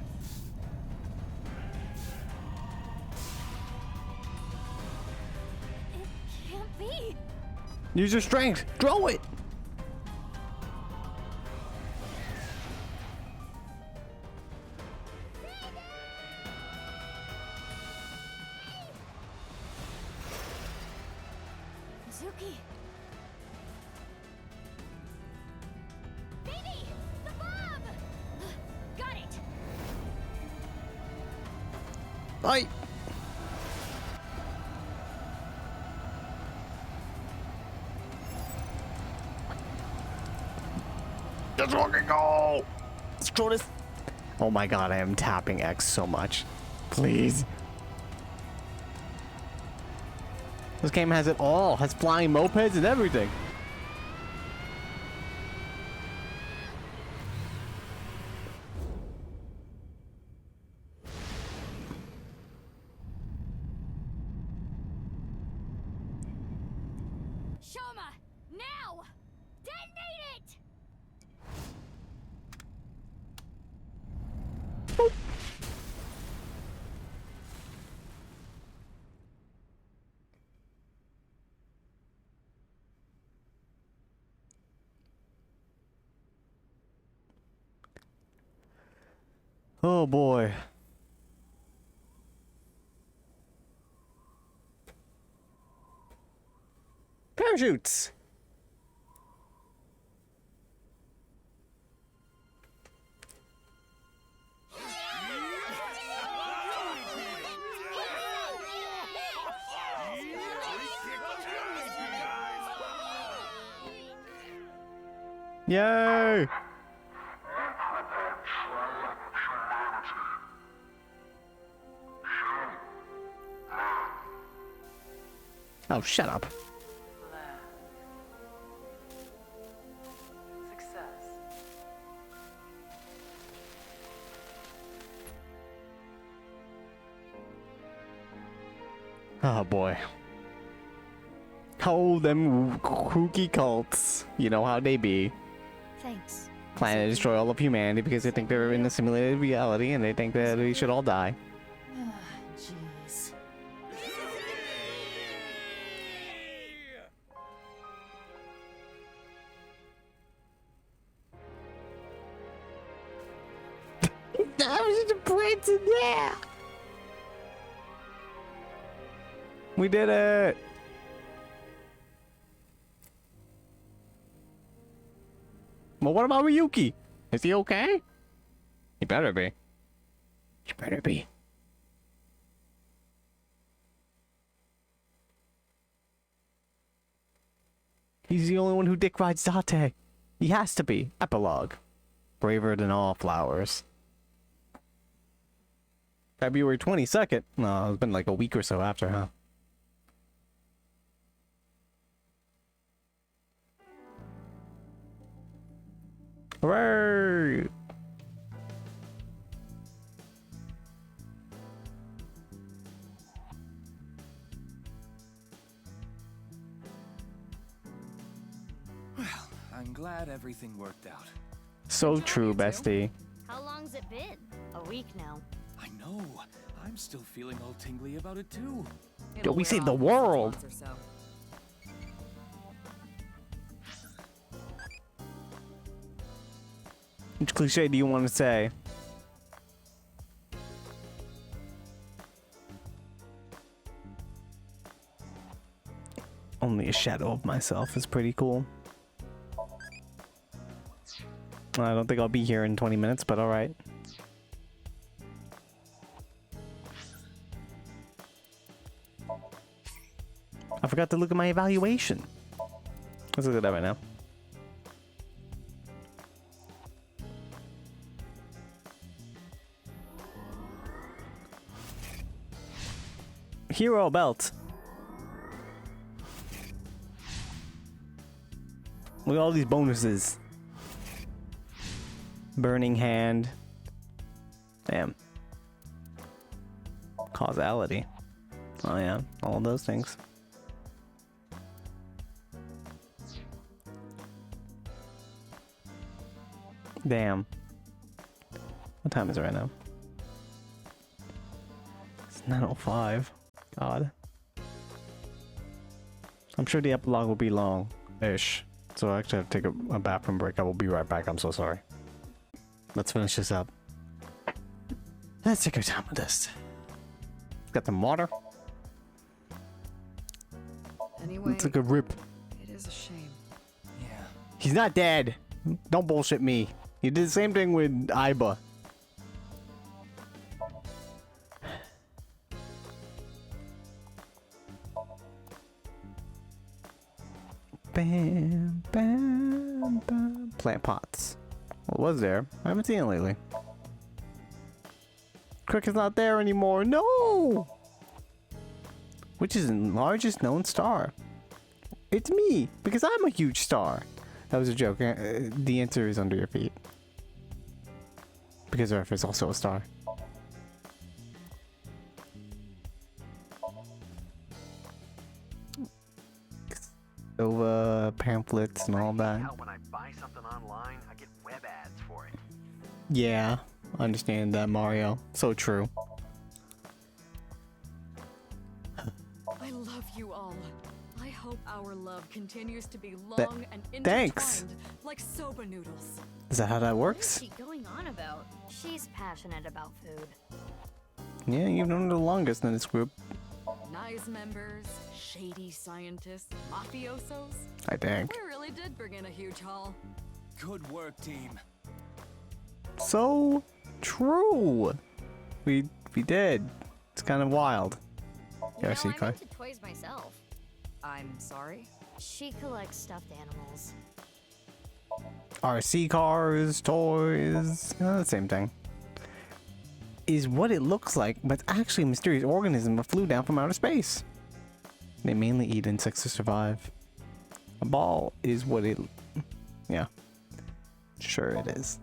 It can't be. Use your strength. Throw it. Mizuki. Baby, the bomb. Got it. Bye. Let's fucking go. Let's throw this. Oh my god, I am tapping X so much. Please. This game has it all. Has flying mopeds and everything. Shoma, now! Detonate it! Oh boy. Parachutes. Yay! Oh, shut up. Success. Oh boy. Oh, them kooky cults. You know how they be. Thanks. Planning to destroy all of humanity because they think they're in a simulated reality and they think that we should all die. Jeez. That was the prince in there. We did it. Well, what about Ryuki? Is he okay? He better be. He better be. He's the only one who dick rides Date. He has to be. Epilogue. Braver than all flowers. February 22nd. No, it's been like a week or so after, huh? Hooray! Well, I'm glad everything worked out. So true, bestie. How long's it been? A week now. I know. I'm still feeling all tingly about it too. Yo, we saved the world! Which cliche do you want to say? Only a shadow of myself is pretty cool. I don't think I'll be here in 20 minutes, but alright. I forgot to look at my evaluation. Let's look at that right now. Hero belt. Look at all these bonuses. Burning hand. Damn. Causality. Oh yeah, all those things. Damn. What time is it right now? It's 9:05. God. I'm sure the epilogue will be long-ish. So I actually have to take a bathroom break. I will be right back. I'm so sorry. Let's finish this up. Let's take our time with this. Got some water. Anyway, It's like a rip. it is a shame. Yeah. He's not dead. Don't bullshit me. You did the same thing with Aiba. Bam, bam, bam. Plant pots. What was there? I haven't seen it lately. Cricket's not there anymore. No! Which is the largest known star? It's me, because I'm a huge star. That was a joke. The answer is under your feet. Because Earth is also a star. Over pamphlets and all that. When I buy something online, I get web ads for it. Yeah, I understand that, Mario. So true. I love you all. I hope our love continues to be long and intertwined, thanks. like soba noodles. Is that how that works? What is she going on about? She's passionate about food. Yeah, you've known her the longest in this group. Nice members, shady scientists, mafiosos. I think. We really did bring in a huge haul. Good work, team. So true. We did. It's kind of wild. You know, see, I'm Kai. into toys myself. I'm sorry? She collects stuffed animals. RC cars, toys, the same thing. Is what it looks like, but it's actually a mysterious organism that flew down from outer space. They mainly eat insects to survive. A ball is what it... Yeah. Sure it is.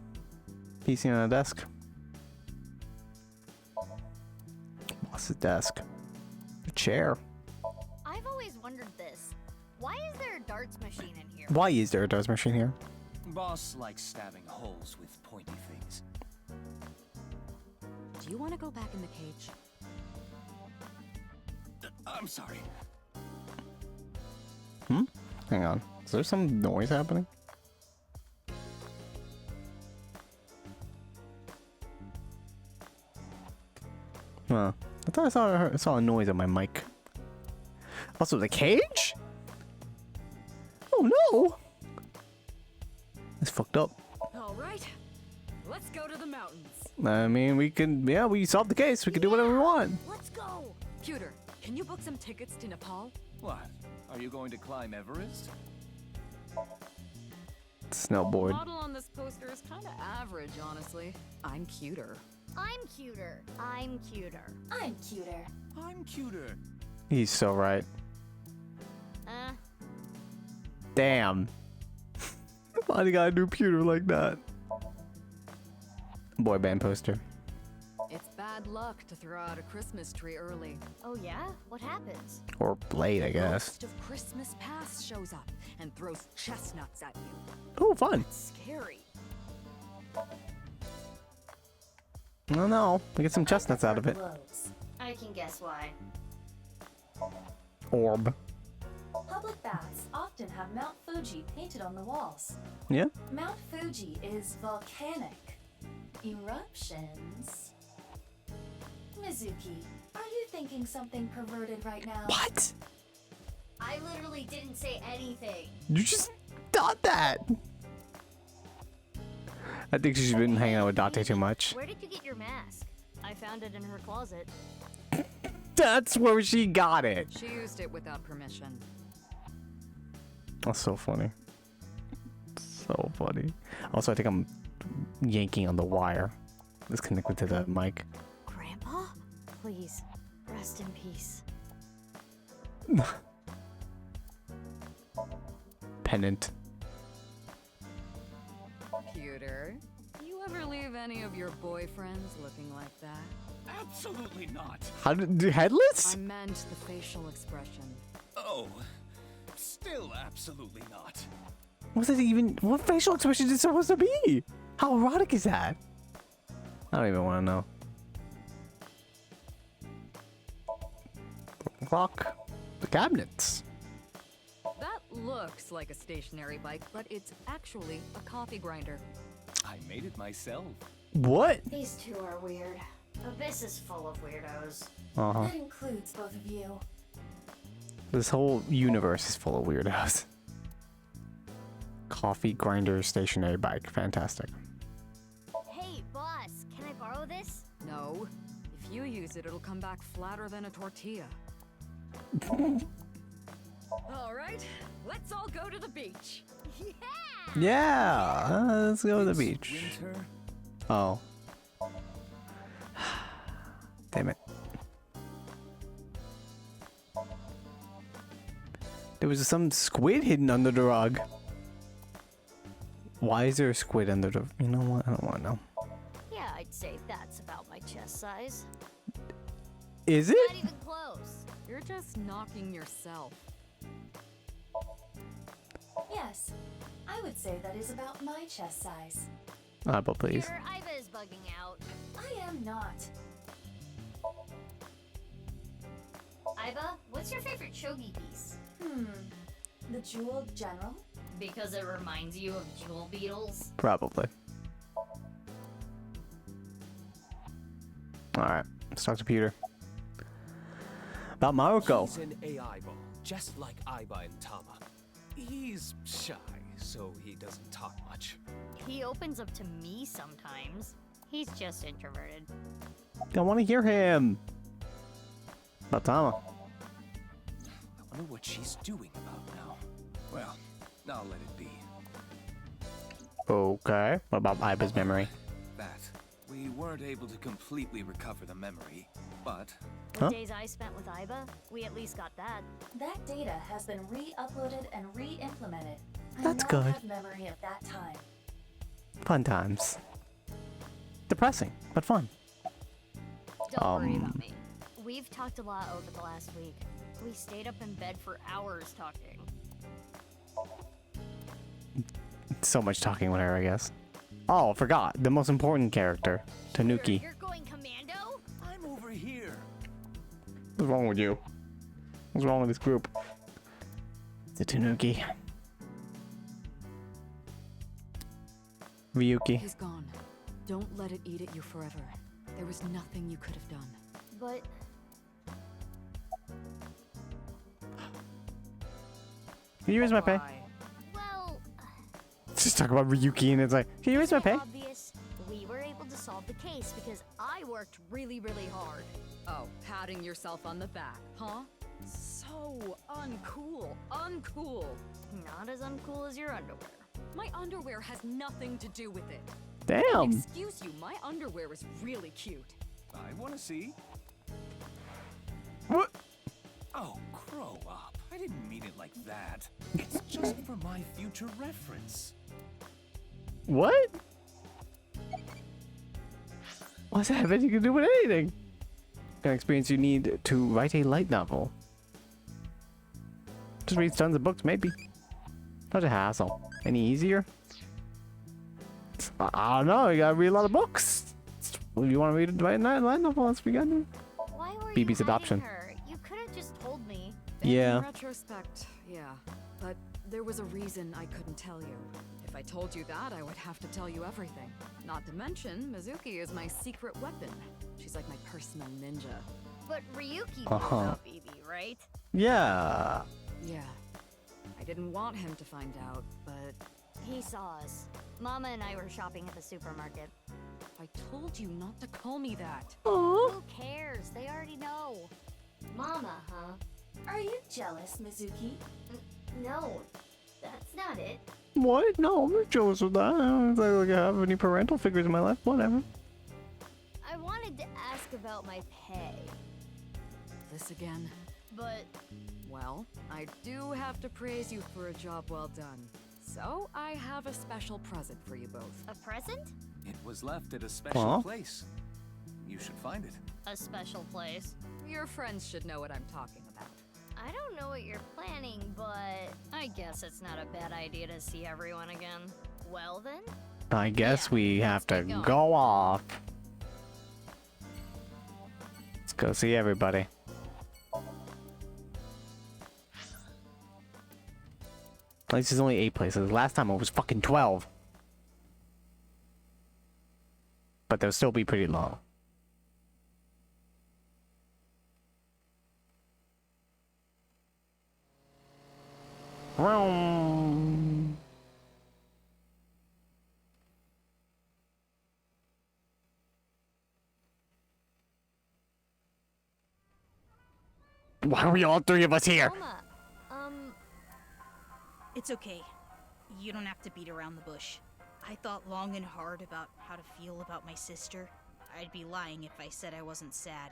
PC on a desk. Boss's desk. A chair. I've always wondered this. darts machine in here. Why is there a darts machine here? Boss likes stabbing holes with pointy things. Do you want to go back in the cage? I'm sorry. Hang on. Is there some noise happening? Huh. I thought I saw a noise on my mic. Also, the cage? Oh no! That's fucked up. All right, let's go to the mountains. I mean, we can, yeah, we solved the case. We can do whatever we want. Let's go. Pewter, can you book some tickets to Nepal? What? Are you going to climb Everest? The Snowboard. model on this poster is kind of average, honestly. I'm cuter. I'm cuter. I'm cuter. I'm cuter. I'm cuter. He's so right. Uh, Damn. Why do you gotta do pewter like that? Boy band poster. It's bad luck to throw out a Christmas tree early. oh yeah? What happens? Or blade, I guess. Ghost of Christmas past shows up and throws chestnuts at you. Oh, fun. Scary. No, no. We get some chestnuts out of it. Blows. I can guess why. Orb. Public baths often have Mount Fuji painted on the walls. Yeah? Mount Fuji is volcanic. Eruptions. Mizuki, are you thinking something perverted right now? What? I literally didn't say anything. You just thought that. I think she's been hanging out with Date too much. Where did you get your mask? I found it in her closet. That's where she got it. She used it without permission. That's so funny. So funny. Also, I think I'm yanking on the wire. It's connected to the mic. Grandpa? Please, rest in peace. Pennant. Pewter, you ever leave any of your boyfriends looking like that? Absolutely not. How did headless? I meant the facial expression. Oh, still absolutely not. What's it even? What facial expression is it supposed to be? How erotic is that? I don't even want to know. Clock. The cabinets. That looks like a stationary bike, but it's actually a coffee grinder. I made it myself. What? These two are weird. Abyss is full of weirdos. Uh-huh. That includes both of you. This whole universe is full of weirdos. Coffee grinder stationary bike. Fantastic. Hey, boss, can I borrow this? No. If you use it, it'll come back flatter than a tortilla. All right, let's all go to the beach. Yeah! Yeah, let's go to the beach. Winter? Oh. Damn it. There was some squid hidden under the rug. Why is there a squid under the... You know what? I don't want to know. Yeah, I'd say that's about my chest size. Is it? Not even close. You're just knocking yourself. Yes, I would say that is about my chest size. But please. Here, Iva is bugging out. I am not. Iva, what's your favorite shogi piece? The Jeweled General? Because it reminds you of jewel beetles? Probably. Alright, let's talk to Peter. About Maroko. He's an AI ball, just like Aiba and Tama. He's shy, so he doesn't talk much. He opens up to me sometimes. He's just introverted. I want to hear him. About Tama. I wonder what she's doing about now. Well, I'll let it be. Okay. What about Aiba's memory? That. We weren't able to completely recover the memory, but... The days I spent with Iva, we at least got that. That data has been re-uploaded and re-implemented. That's I now good. have memory of that time. Fun times. Depressing, but fun. Don't worry about me. We've talked a lot over the last week. We stayed up in bed for hours talking. So much talking with her, I guess. Oh, forgot. The most important character. Tanuki. You're going commando? I'm over here. What's wrong with you? What's wrong with this group? It's a Tanuki. Ryuki. He's gone. Don't let it eat at you forever. There was nothing you could have done. But Can you raise my pay? well, Let's just talk about Ryuki and it's like, can you raise my pay? obvious. We were able to solve the case because I worked really, really hard. Oh, patting yourself on the back, huh? So uncool. Uncool. Not as uncool as your underwear. My underwear has nothing to do with it. Damn. Excuse you, my underwear is really cute. I want to see. What? Oh, grow up. I didn't mean it like that. It's just for my future reference. What? What's that have anything to do with anything? Kind of experience you need to write a light novel. Just read tons of books, maybe. Such a hassle. Any easier? I don't know. You gotta read a lot of books. If you want to read a light novel, let's begin. Why were BB's you adoption. hiding her? You could have just told me. Yeah. In retrospect, yeah. But there was a reason I couldn't tell you. If I told you that, I would have to tell you everything. Not to mention, Mizuki is my secret weapon. She's like my personal ninja. But Ryuki knew Uh-huh. about BB, right? Yeah. Yeah. I didn't want him to find out, but He saw us. Mama and I were shopping at the supermarket. I told you not to call me that. Who cares? They already know. Mama, huh? Are you jealous, Mizuki? No, that's not it. What? No, I'm not jealous of that. I don't think I have any parental figures in my life. Whatever. I wanted to ask about my pay, This again? but Well, I do have to praise you for a job well done. So, I have a special present for you both. a present? It was left at a special Aw. place. You should find it. A special place. Your friends should know what I'm talking about. I don't know what you're planning, but I guess it's not a bad idea to see everyone again. Well then, I guess Yeah, we have to get going. go off. Let's go see everybody. At least there's only 8 places. Last time it was fucking 12. But they'll still be pretty low. Vroom. Why are we all 3 of us here? Mama, It's okay. You don't have to beat around the bush. I thought long and hard about how to feel about my sister. I'd be lying if I said I wasn't sad.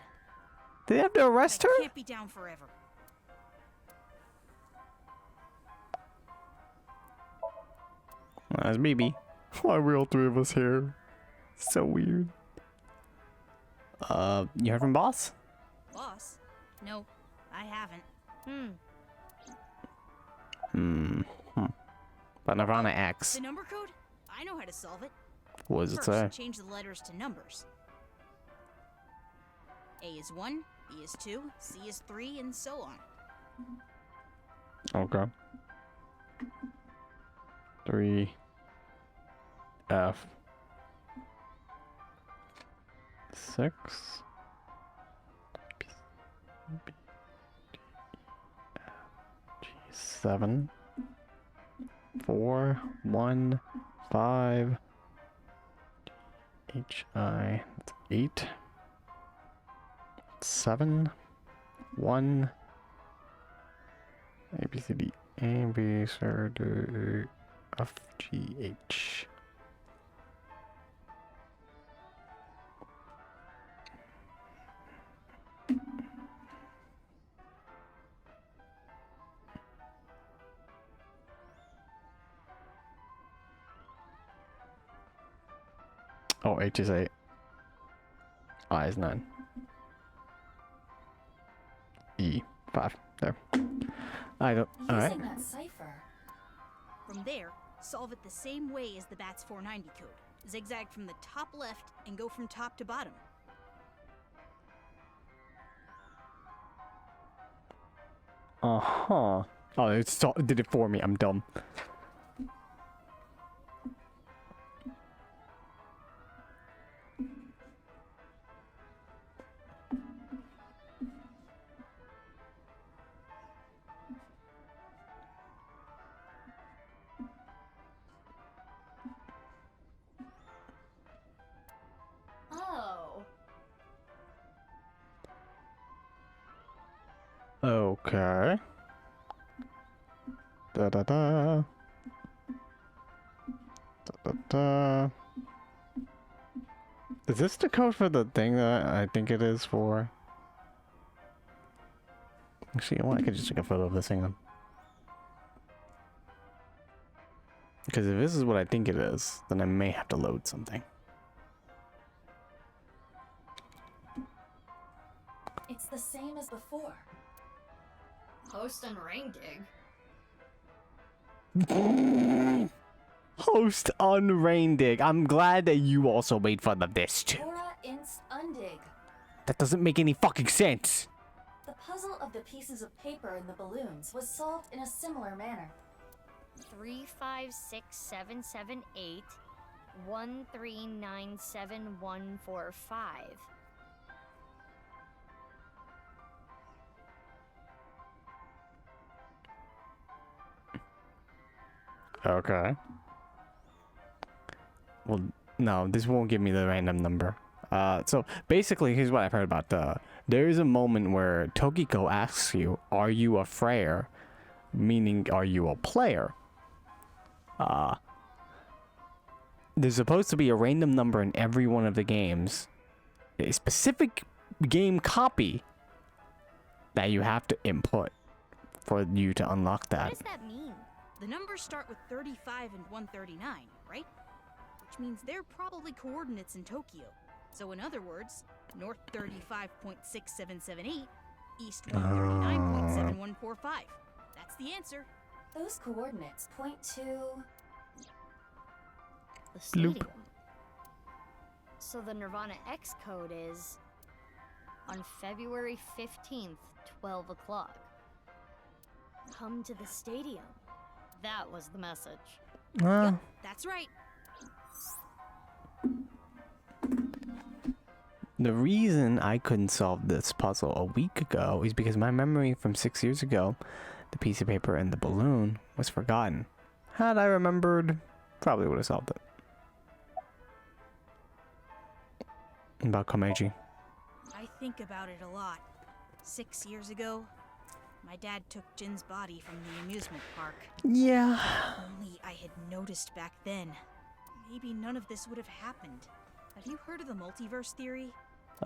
Did they have to arrest I her? can't be down forever. That's BB. Why are we all 3 of us here? So weird. You heard from boss? Boss? No, I haven't. But Nirvana X. The number code? I know how to solve it. What does it First, say? change the letters to numbers. A is 1, B is 2, C is 3, and so on. Okay. 3 F 6 B, D, F, G, 7 4 1 5 H I 8 7 1 A B C D A B C D E F G H. Oh, H is 8. I is 9. E 5. There. I don't. All right. Using that cipher. From there, solve it the same way as the BATS 490 code. Zigzag from the top left and go from top to bottom. Uh-huh. Oh, it did it for me. I'm dumb. Oh. Okay. Da da da. Da da da. Is this the code for the thing that I think it is for? Actually, I could just take a photo of this thing. Because if this is what I think it is, then I may have to load something. It's the same as before. Host and rain dig. Host on Rain Dig. I'm glad that you also made fun of this too. Ora inst undig. That doesn't make any fucking sense. The puzzle of the pieces of paper and the balloons was solved in a similar manner. 3, 5, 6, 7, 7, 8, 1, 3, 9, 7, 1, 4, 5. Okay. Well, no, this won't give me the random number. So basically, here's what I've heard about. There is a moment where Tokiko asks you, "Are you a Freyr?" Meaning, are you a player? There's supposed to be a random number in every one of the games, a specific game copy that you have to input for you to unlock that. What does that mean? The numbers start with 35 and 139, right? Which means they're probably coordinates in Tokyo. So in other words, north 35.6778, east 139.7145. That's the answer. Those coordinates point to... The stadium. So the Nirvana X code is on February 15th, 12 o'clock. Come to the stadium. That was the message. Yep, that's right. The reason I couldn't solve this puzzle a week ago is because my memory from 6 years ago, the piece of paper and the balloon, was forgotten. Had I remembered, probably would have solved it. About Komeiji. I think about it a lot. 6 years ago, my dad took Jin's body from the amusement park. Yeah. If only I had noticed back then, maybe none of this would have happened. Have you heard of the multiverse theory?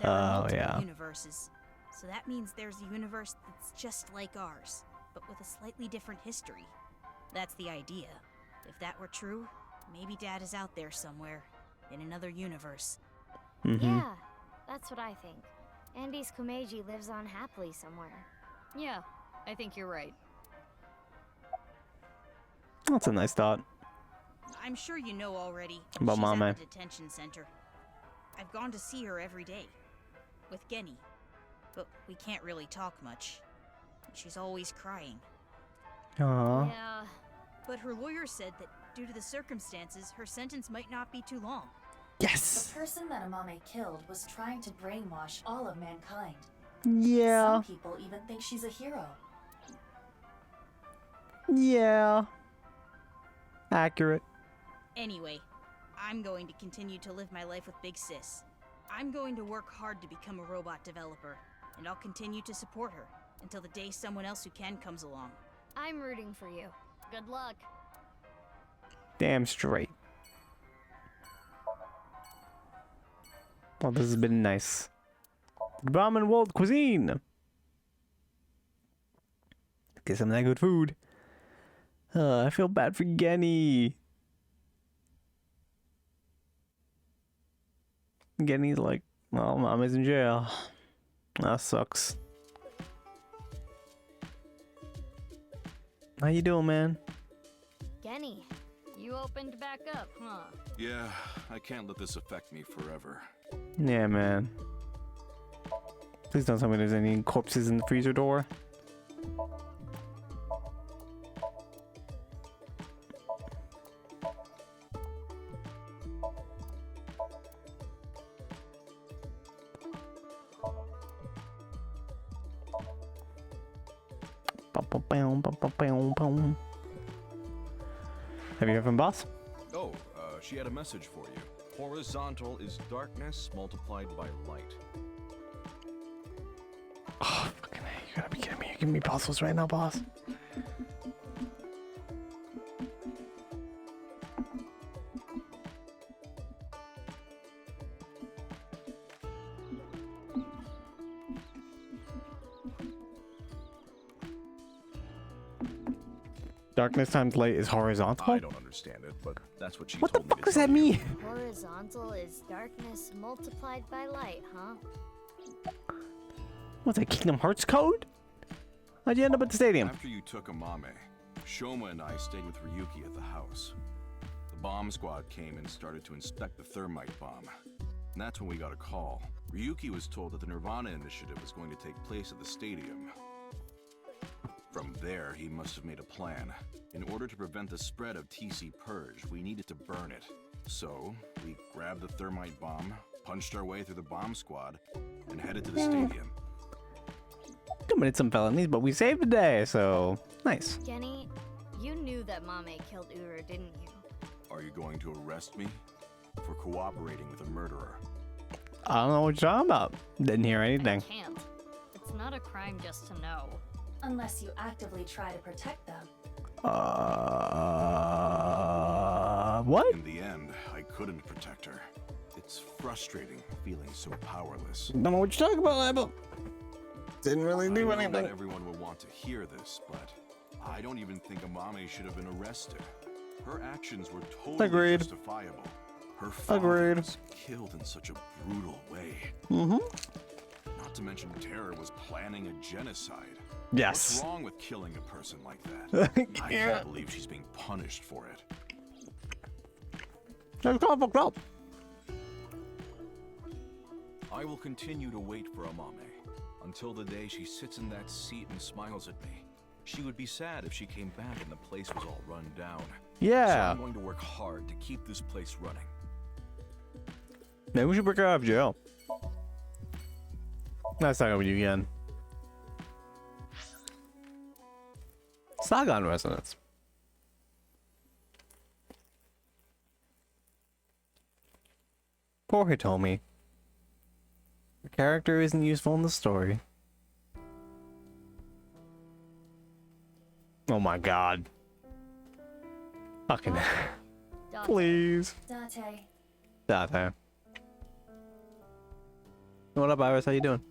There are multiple universes. So that means there's a universe that's just like ours, but with a slightly different history. That's the idea. If that were true, maybe Dad is out there somewhere, in another universe. Yeah, that's what I think. Andy's Komeiji lives on happily somewhere. Yeah, I think you're right. That's a nice thought. I'm sure you know already. About She's Mama. at the detention center. I've gone to see her every day. With Genny. But we can't really talk much. She's always crying. Aww. Yeah. But her lawyer said that due to the circumstances, her sentence might not be too long. Yes! The person that Amame killed was trying to brainwash all of mankind. Yeah. Some people even think she's a hero. Yeah. Accurate. Anyway, I'm going to continue to live my life with Big Sis. I'm going to work hard to become a robot developer, and I'll continue to support her until the day someone else who can comes along. I'm rooting for you. Good luck. Damn straight. Well, this has been nice. Ramen world cuisine. Get some of that good food. I feel bad for Genny. Genny's like, well, Mom is in jail. That sucks. How you doing, man? Genny, you opened back up, huh? Yeah, I can't let this affect me forever. Yeah, man. Please don't tell me there's any corpses in the freezer door. Have you heard from boss? Oh, she had a message for you. Horizontal is darkness multiplied by light. Oh, fucking hell, you gotta be kidding me. You're giving me puzzles right now, boss. Darkness times light is horizontal? I don't understand it, but that's what she What the told me fuck to does tell that you. mean? Horizontal is darkness multiplied by light, huh? What's that, Kingdom Hearts code? How'd you end up at the stadium? After you took Amame, Shoma and I stayed with Ryuki at the house. The bomb squad came and started to inspect the thermite bomb. And that's when we got a call. Ryuki was told that the Nirvana initiative was going to take place at the stadium. From there, he must have made a plan. In order to prevent the spread of TC Purge, we needed to burn it. So, we grabbed the thermite bomb, punched our way through the bomb squad, and headed to the stadium. Committed some felonies, but we saved the day, so nice. Genny, you knew that Mame killed Uru, didn't you? Are you going to arrest me? For cooperating with a murderer? I don't know what you're talking about. Didn't hear anything. I can't. It's not a crime just to know. Unless you actively try to protect them. What? In the end, I couldn't protect her. It's frustrating feeling so powerless. Don't know what you're talking about, Abel. Didn't really do I know anything. not everyone will want to hear this, but I don't even think Amame should have been arrested. Her actions were totally Agreed. justifiable. Her father Agreed. was killed in such a brutal way. Mm-hmm. Not to mention Terror was planning a genocide. Yes. What's wrong with killing a person like that? I Yeah. can't believe she's being punished for it. That's kind of fucked up. I will continue to wait for Amame until the day she sits in that seat and smiles at me. She would be sad if she came back and the place was all run down. Yeah. So I'm going to work hard to keep this place running. Maybe we should break her out of jail. Nice talking with you again. Saga on resonance. Poor Hitomi. The character isn't useful in the story. Oh my god. Fucking please. Date. Date. What up, Iris? How you doing?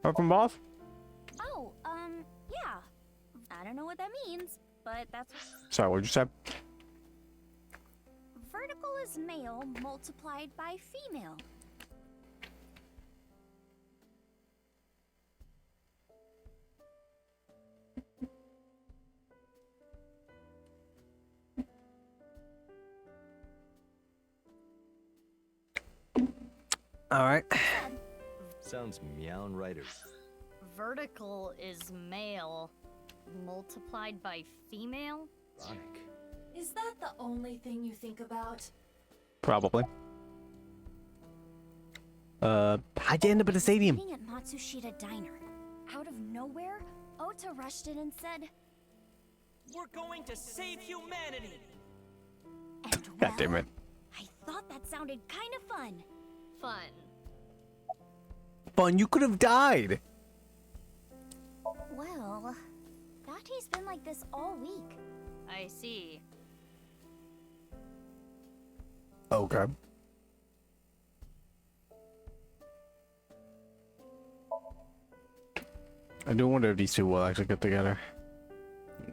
Up from boss? Oh, yeah. I don't know what that means, but that's what... Sorry, what'd you say? Vertical is male multiplied by female. Alright. Sounds meowing right. Vertical is male, multiplied by female? Ironic. Is that the only thing you think about? Probably. How'd you end up at the stadium? Sitting at Matsushita Diner. Out of nowhere, Ota rushed in and said, "We're going to save humanity!" And God damn it. I thought that sounded kind of fun. Fun. Fun, you could have died. Well, Date's been like this all week. I see. Okay. I do wonder if these two will actually get together.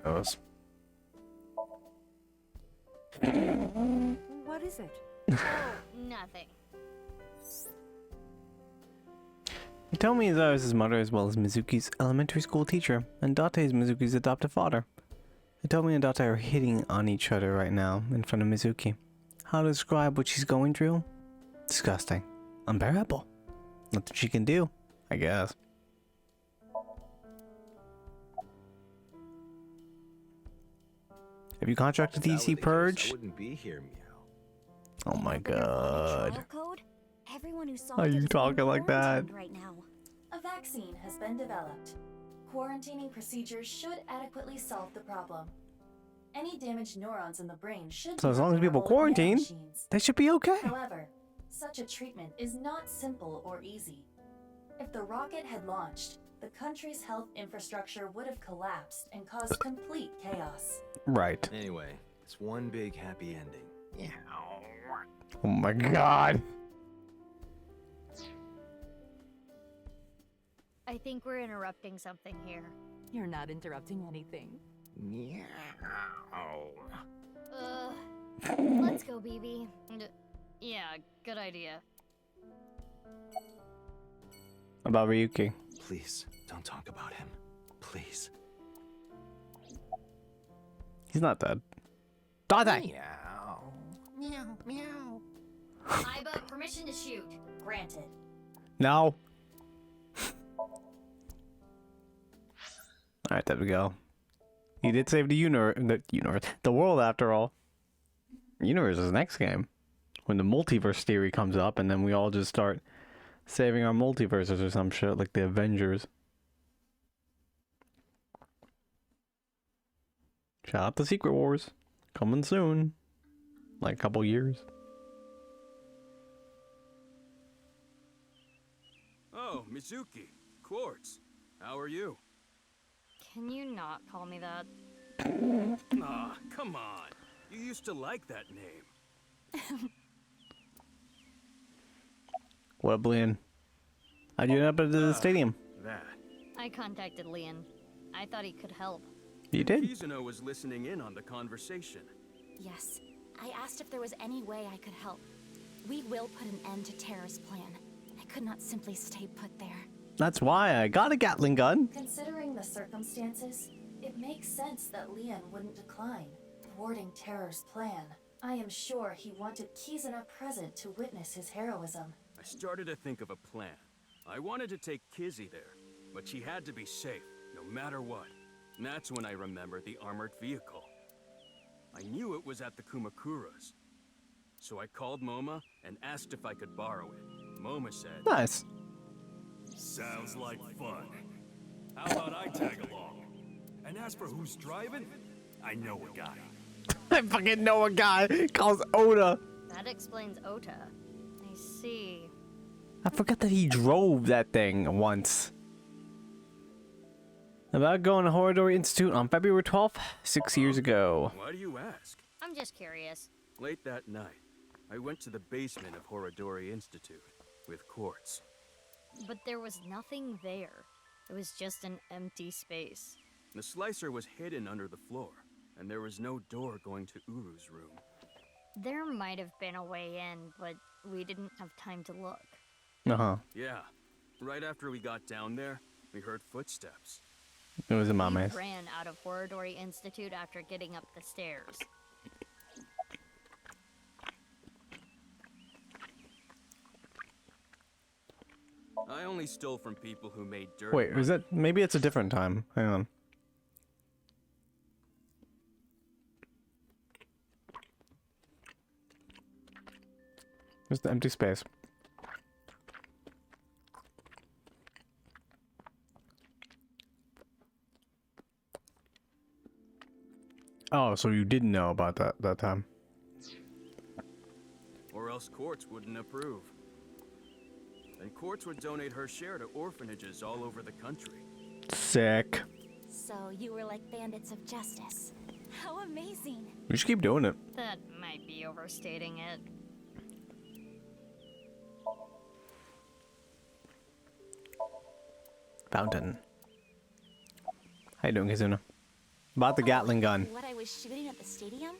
Who knows? What is it? Oh, nothing. He told me Iris' mother as well as Mizuki's elementary school teacher, and Date is Mizuki's adopted father. Hitomi and Date are hitting on each other right now in front of Mizuki. How to describe what she's going through? Disgusting. Unbearable. Nothing she can do, I guess. Have you contracted DC Purge? I wouldn't be here, Meow. Oh my god. Everyone who saw Are you talking like that? right now. A vaccine has been developed. Quarantining procedures should adequately solve the problem. Any damaged neurons in the brain should So be as long as people repairable with quarantine, nanomachines. they should be okay. However, such a treatment is not simple or easy. If the rocket had launched, the country's health infrastructure would have collapsed and caused complete chaos. Right. Anyway, it's one big happy ending. Yeah. Oh my god. I think we're interrupting something here. You're not interrupting anything. Meow. Let's go, BB. Yeah, good idea. About Ryuki. Please, don't talk about him. Please. He's not dead. Date! Meow. Meow, meow. Aiba, permission to shoot. Granted. No. Alright, there we go. He did save the universe. The world, after all. Universe is the next game. When the multiverse theory comes up, and then we all just start saving our multiverses or some shit, like the Avengers. Shout out to Secret Wars. Coming soon. Like a couple years. Oh, Mizuki. Quartz. How are you? Can you not call me that? Aw, come on. You used to like that name. What up, Leon? How'd you end up at the stadium? That. I contacted Leon. I thought he could help. You did? Kizuno was listening in on the conversation. Yes. I asked if there was any way I could help. We will put an end to Terra's plan. I could not simply stay put there. That's why I got a Gatling gun. Considering the circumstances, it makes sense that Leon wouldn't decline, thwarting Terror's plan. I am sure he wanted Kizuna present to witness his heroism. I started to think of a plan. I wanted to take Kizzy there, but she had to be safe, no matter what. And that's when I remembered the armored vehicle. I knew it was at the Kumakura's. So I called Moma and asked if I could borrow it. Moma said... Nice. Sounds like fun. How about I tag along? And as for who's driving, I know a guy. I fucking know a guy called Oda. That explains Ota. I see. I forgot that he drove that thing once. About going to Horadori Institute on February 12th, 6 years ago. Why do you ask? I'm just curious. Late that night, I went to the basement of Horadori Institute with Quartz. But there was nothing there. It was just an empty space. The slicer was hidden under the floor, and there was no door going to Uru's room. There might have been a way in, but we didn't have time to look. Uh-huh. Yeah. Right after we got down there, we heard footsteps. It was a We Mame's. ran out of Horadori Institute after getting up the stairs. I only stole from people who made dirt. Wait, is that... Maybe it's a different time. Hang on. There's the empty space. Oh, so you didn't know about that time. Or else Quartz wouldn't approve. Then Quartz would donate her share to orphanages all over the country. Sick. So you were like bandits of justice. How amazing. We should keep doing it. That might be overstating it. Fountain. How you doing, Kizuna? About the Gatling gun. What I was shooting at the stadium?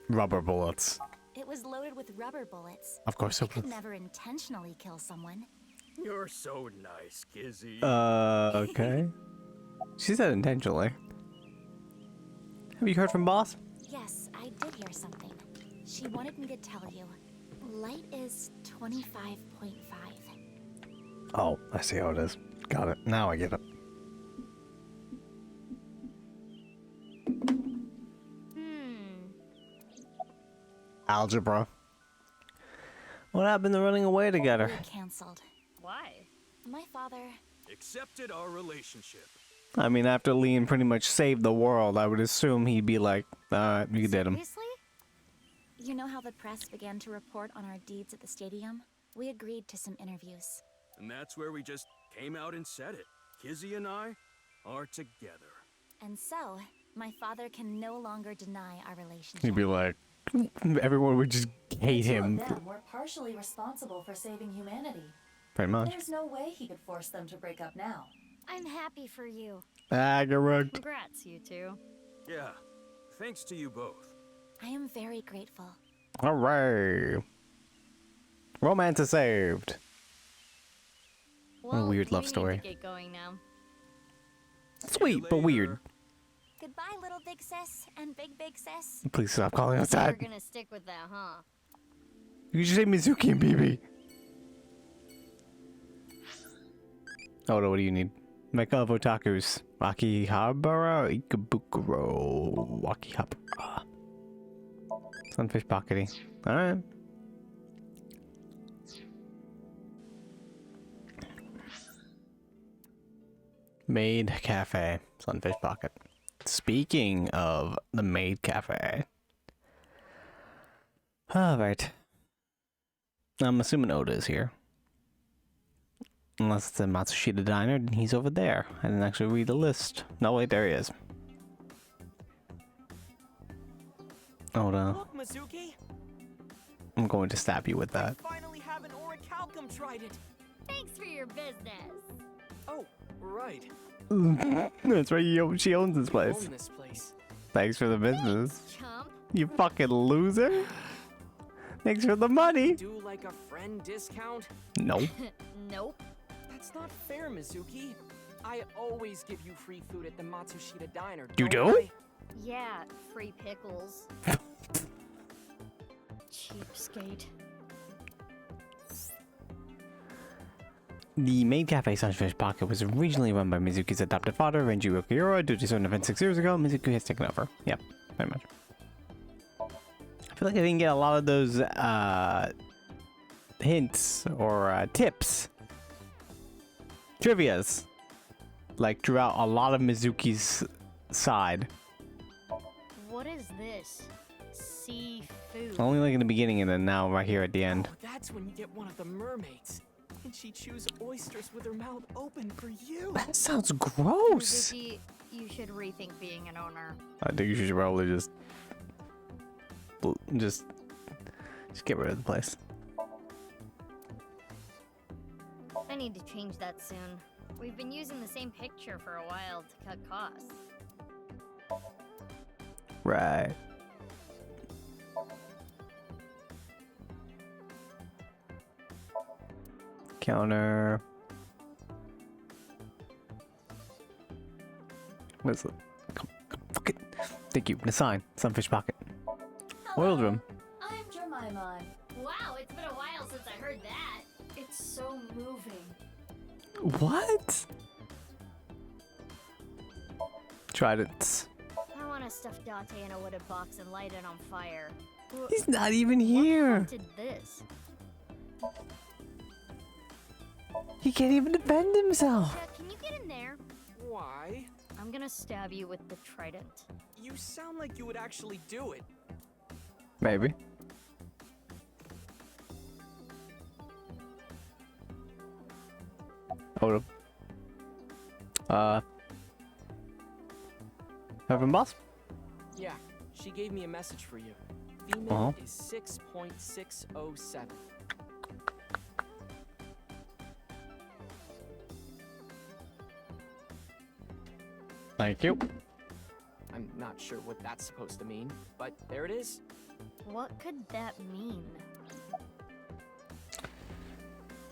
Rubber bullets. It was loaded with rubber bullets. Of course I it could was. never intentionally kill someone. You're so nice, Kizzy. Okay. She said intentionally. Have you heard from Boss? Yes, I did hear something. She wanted me to tell you. Light is 25.5. Oh, I see how it is. Got it. Now I get it. Algebra. What happened to running away together? We canceled. Why? My father. Accepted our relationship. I mean, after Leon pretty much saved the world, I would assume he'd be like, alright, you did him. Seriously? You know how the press began to report on our deeds at the stadium? We agreed to some interviews. And that's where we just came out and said it. Kizzy and I are together. And so, my father can no longer deny our relationship. He'd be like, everyone would just hate him. The two of them were partially responsible for saving humanity. Pretty much. There's no way he could force them to break up now. I'm happy for you. Correct. Congrats, you two. Yeah, thanks to you both. I am very grateful. Hooray. Romance is saved. What a weird love story. Need to get going now. Sweet, but weird. Goodbye, little big sis and big sis. Please stop calling us that. You're gonna stick with that, huh? You should say Mizuki and BB. Oh no, what do you need? Mecha of Otakus. Wakihabara Ikebukuro. Wakihabara. Sunfish Pockety. Alright. Maid Cafe. Sunfish Pocket. Speaking of the Maid Cafe. Alright. I'm assuming Oda is here. Unless it's a Matsushita Diner, then he's over there. I didn't actually read the list. No, wait, there he is. Oda. Look, Mizuki. I'm going to stab you with that. I finally have an orichalcum trident. Thanks for your business. Oh, right. That's right, she owns this place. Own this place. Thanks for the business. Chump. You fucking loser. Thanks for the money. Do like a friend discount? Nope. Nope. That's not fair, Mizuki. I always give you free food at the Matsushita Diner. You don't do? I? Yeah, free pickles. Cheapskate. The Maid Cafe Sunfish Pocket was originally run by Mizuki's adopted father, Renji Okiura. Due to certain events 6 years ago, Mizuki has taken over. Yep, very much. I feel like I didn't get a lot of those hints or tips, trivias, like throughout a lot of Mizuki's side. What is this? Seafood. Only like in the beginning and then now right here at the end. Oh, that's when you get one of the mermaids. And she chews oysters with her mouth open for you. That sounds gross. Mizuki, you should rethink being an owner. I think you should probably just get rid of the place. I need to change that soon. We've been using the same picture for a while to cut costs. Right. Counter. What is it? Come, fuck it. Thank you. The sign. Sunfish Pocket. Oiled room. I'm Jemima. Wow, it's been a while since I heard that. It's so moving. What? Tridents. I want to stuff Date in a wooden box and light it on fire. He's not even here. What did this? He can't even defend himself. Can you get in there? Why? I'm gonna stab you with the trident. You sound like you would actually do it. Maybe. Hold up. Having boss? Yeah, she gave me a message for you. Female is 6.607. Thank you. I'm not sure what that's supposed to mean, but there it is. What could that mean?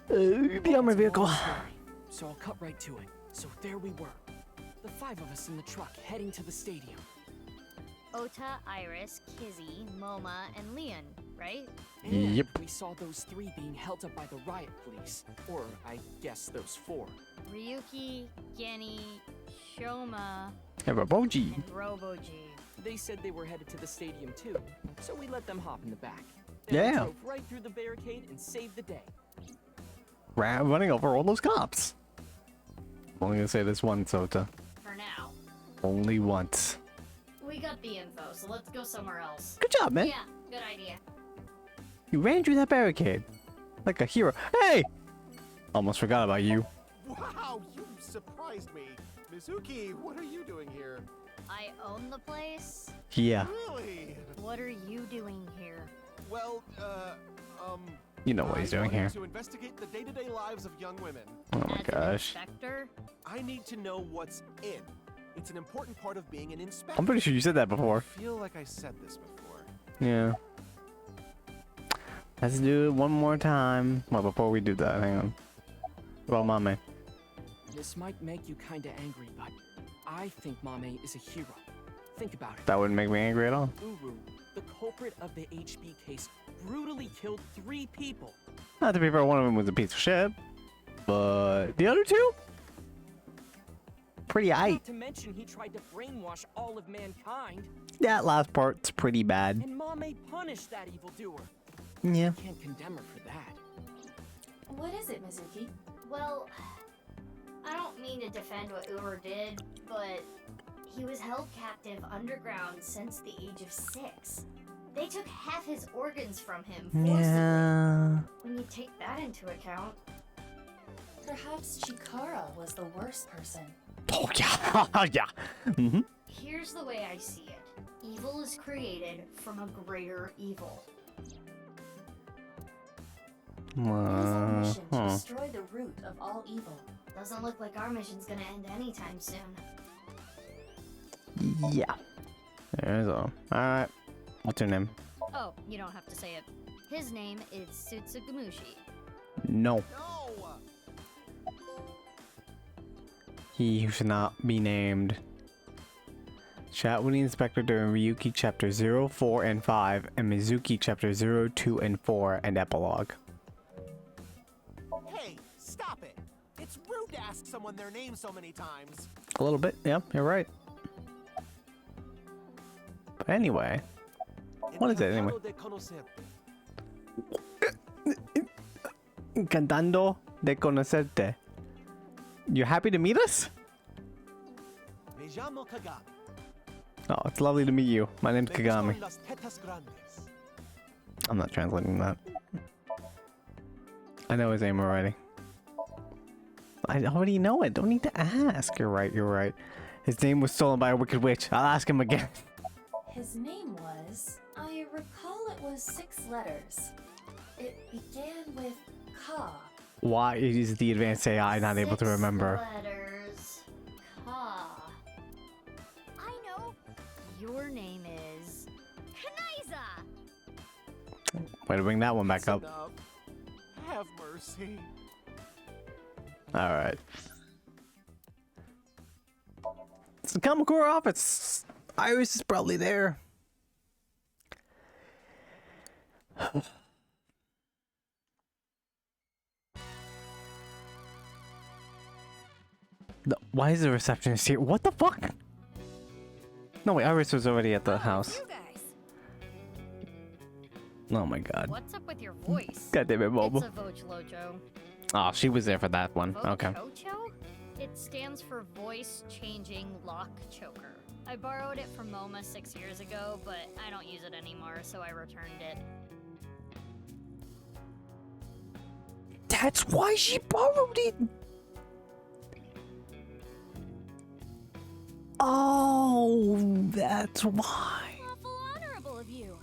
The armor vehicle. So I'll cut right to it. So there we were. The 5 of us in the truck heading to the stadium. Ota, Iris, Kizzy, Moma, and Leon, right? And Yep. we saw those 3 being held up by the riot police. Or, I guess, those 4. Ryuki, Genny, Shoma, Roboji. and Roboji. They said they were headed to the stadium too, so we let them hop in the back. Yeah. They drove right through the barricade and saved the day. Running over all those cops. I'm only gonna say this once, Ota. For now. Only once. We got the info, so let's go somewhere else. Good job, man. Yeah, good idea. You ran through that barricade. Like a hero. Hey! Almost forgot about you. Wow, you surprised me. Mizuki, what are you doing here? I own the place? Yeah. Really? What are you doing here? Well, You know what he's doing here. to investigate the day-to-day lives of young women. Oh my gosh. Inspector? I need to know what's in. It's an important part of being an inspector. I'm pretty sure you said that before. I feel like I said this before. Yeah. Let's do it one more time. Well, before we do that, hang on. Well, Mame. This might make you kinda angry, but I think Mame is a hero. Think about it. That wouldn't make me angry at all. Uru, the culprit of the HB case, brutally killed 3 people. Not to be fair, one of them was a piece of shit. But the other 2? Pretty aight. Not to mention he tried to brainwash all of mankind. That last part's pretty bad. And Mame punished that evildoer. Yeah. Can't condemn her for that. What is it, Mizuki? Well, I don't mean to defend what Ur did, but he was held captive underground since the age of 6. They took half his organs from him forcibly. Yeah. When you take that into account. Perhaps Chikara was the worst person. Oh, yeah. Yeah. Mm-hmm. Here's the way I see it. Evil is created from a greater evil. It is our mission to destroy the root of all evil. Doesn't look like our mission's gonna end anytime soon. Yeah. There's all. Alright. What's her name? Oh, you don't have to say it. His name is Tsutsugamushi. No. He who should not be named. Chat with the inspector during Ryuki chapter 0, 4, and 5, and Mizuki chapter 0, 2, and 4, and epilogue. Hey, stop it. It's rude to ask someone their name so many times. A little bit, yeah, you're right. But anyway. What is it anyway? Encantando de conocerte. You happy to meet us? Me llamo Kagami. Oh, it's lovely to meet you. My name's Me Kagami. gustan las tetas grandes. I'm not translating that. I know his name already. I already know it. Don't need to ask. You're right, you're right. His name was stolen by a wicked witch. I'll ask him again. His name was... I recall it was 6 letters. It began with Ka. Why is the advanced AI not able to remember? 6 letters. Ka. I know. Your name is Kanaiza. Way to bring that one back up. Enough. Have mercy. Alright. It's the Kamakura office. Iris is probably there. Why is the receptionist here? What the fuck? No, wait, Iris was already at the house. Oh my god. What's up with your voice? God damn it, Bobo. It's a Vochlocho. Oh, she was there for that one. Okay. Vochocho? It stands for Voice Changing Lock Choker. I borrowed it from MoMA 6 years ago, but I don't use it anymore, so I returned it. That's why she borrowed it! Oh, that's why. Awful honorable of you.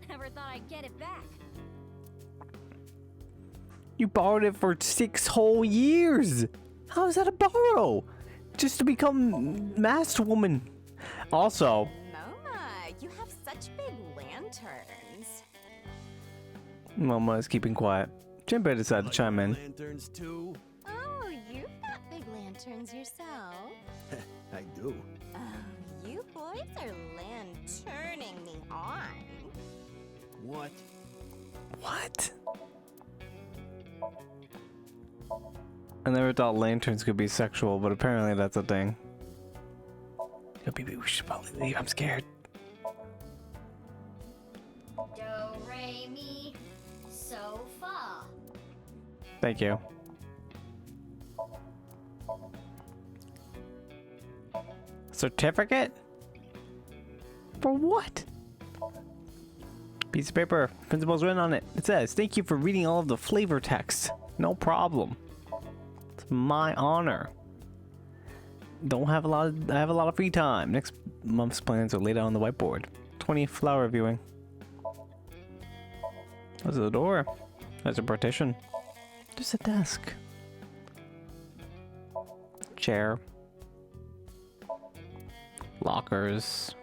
Never thought I'd get it back. You borrowed it for 6 whole years. How is that a borrow? Just to become Masked Woman. Also, Moma, you have such big lanterns. Mama is keeping quiet. Jinbei decided to chime in. Lanterns too? Oh, you've got big lanterns yourself. I do. Oh, you Boys are turning me on. What? What? I never thought lanterns could be sexual, but apparently that's a thing. Yo, baby, we should probably leave. I'm scared. Do, re, mi, so, fa. Thank you. Certificate? For what? Piece of paper. Principal's written on it. It says, "Thank you for reading all of the flavor text. No problem. It's my honor. I have a lot of free time. Next month's plans are laid out on the whiteboard. 20 flower viewing." There's a door. There's a partition. There's a desk. Chair. Lockers.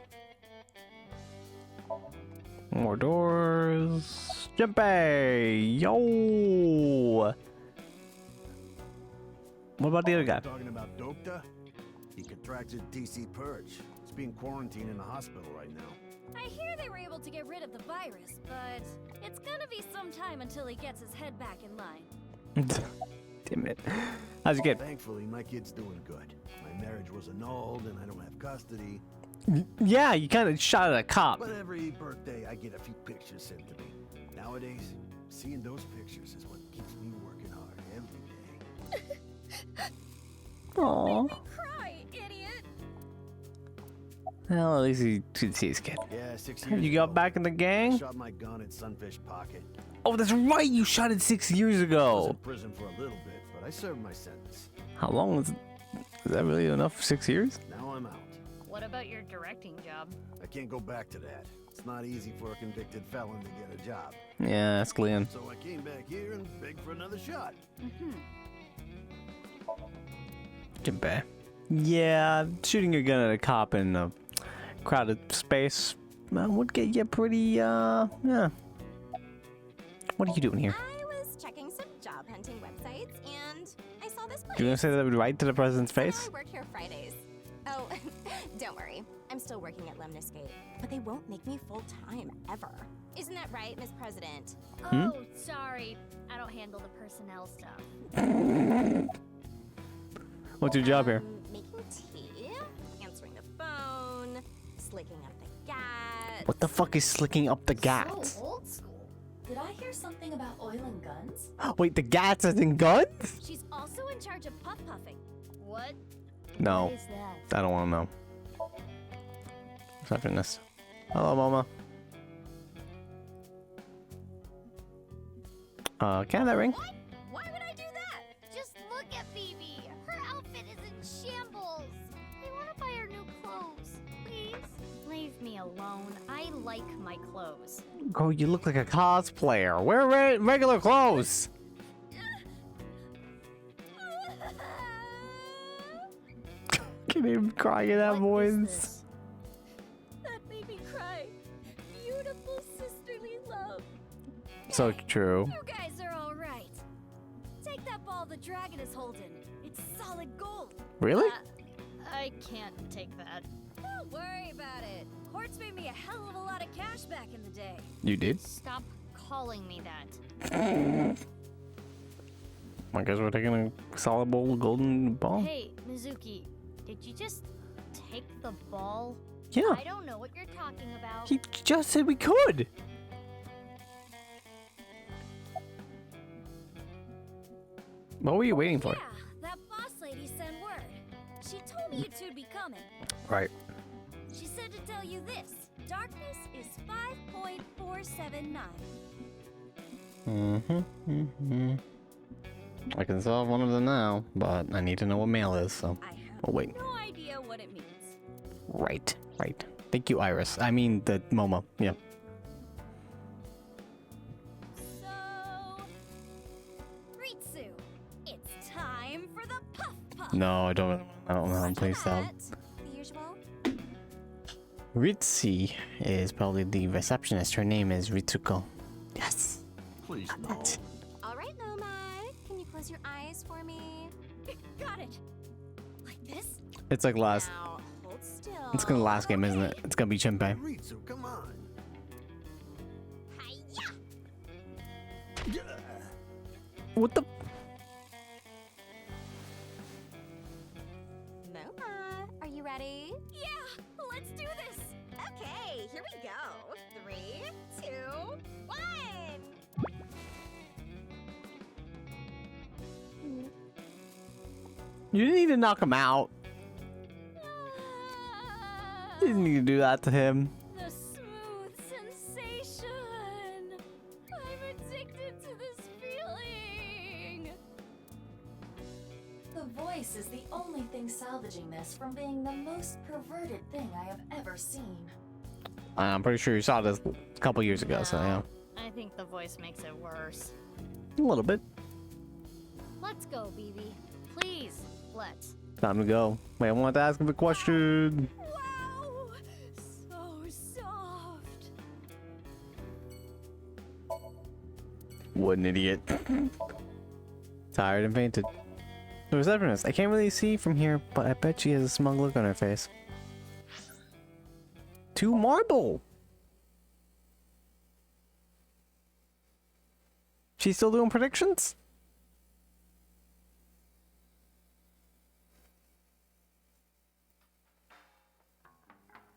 More doors. Junpei! Yo! What about the other guy? Talking about Dokta? He contracted TC Purge. He's being quarantined in a hospital right now. I hear they were able to get rid of the virus, but it's gonna be some time until he gets his head back in line. Damn it. How's it get? Thankfully, my kid's doing good. My marriage was annulled and I don't have custody. Yeah, you kind of shot at a cop. But every birthday, I get a few pictures sent to me. Nowadays, seeing those pictures is what keeps me working hard every day. Aww. Cry, idiot! Well, at least he could see his kid. Yeah, 6 years You got ago, back in the I gang? shot my gun at Sunfish Pocket. Oh, that's right. You shot it 6 years I was ago. in prison for a little bit, but I served my sentence. How long was? Is that really enough? 6 years? Now I'm out. What about your directing job? I can't go back to that. It's not easy for a convicted felon to get a job. Yeah, that's Glenn. So I came back here and begged for another shot. Junpei. Yeah, shooting your gun at a cop in a crowded space would get you pretty, yeah. What are you doing here? I was checking some job hunting websites and I saw this place. You're gonna say that right to the president's face? So I work here Fridays. Oh, don't worry. I'm still working at Lemniscate, but they won't make me full-time ever. Isn't that right, Miss President? Oh, sorry. I don't handle the personnel stuff. What's your job here? Making tea, answering the phone, slicking up the gas. What the fuck is slicking up the gat? So old school. Did I hear something about oil and guns? Wait, the gats as in guns? She's also in charge of puff puffing. What? No. What is that? I don't want to know. Aside from this. Hello, Mama. Can I have that ring? What? Why would I do that? Just look at Phoebe. Her outfit is in shambles. I want to buy her new clothes. Please? Leave me alone. I like my clothes. Girl, you look like a cosplayer. Wear regular clothes. Can't even cry in that voice. That made me cry. Beautiful sisterly love. So true. You guys are all right. Take that ball the dragon is holding. It's solid gold. Really? I can't take that. Don't worry about it. Quartz made me a hell of a lot of cash back in the day. You did? Stop calling me that. I guess we're taking a solid bowl golden ball. Hey, Mizuki, did you just take the ball? Yeah. I don't know what you're talking about. He just said we could. What were you waiting for? Yeah, that boss lady sent word. She told me you two'd be coming. Right. She said to tell you this. Darkness is 5.479. I can solve one of them now, but I need to know what mail is, so. Oh, wait. No idea what it means. Right. Thank you, Iris. I mean, the Momo. Yeah. So, Ritsu, it's time for the puff puff. No, I don't know. Please stop. The usual? Ritzy is probably the receptionist. Her name is Ritsuko. Yes. Please, no. All right, Nomad. Can you close your eyes for me? Got it. Like this? It's like last. Now, hold still. It's gonna last game, isn't it? It's gonna be Chimpe. Ritsu, come on. What the? Noma, are you ready? Yeah, let's do this. Okay, here we go. 3, 2, 1. You didn't need to knock him out. You didn't need to do that to him. The smooth sensation. I'm addicted to this feeling. The voice is the only thing salvaging this from being the most perverted thing I have ever seen. I'm pretty sure you saw this a couple years ago, so yeah. I think the voice makes it worse. A little bit. Let's go, BB. Please, let's. Time to go. Wait, I wanted to ask him a question. Wow, so soft. What an idiot. Tired and fainted. The receptionist. I can't really see from here, but I bet she has a smug look on her face. 2 marble. She's still doing predictions?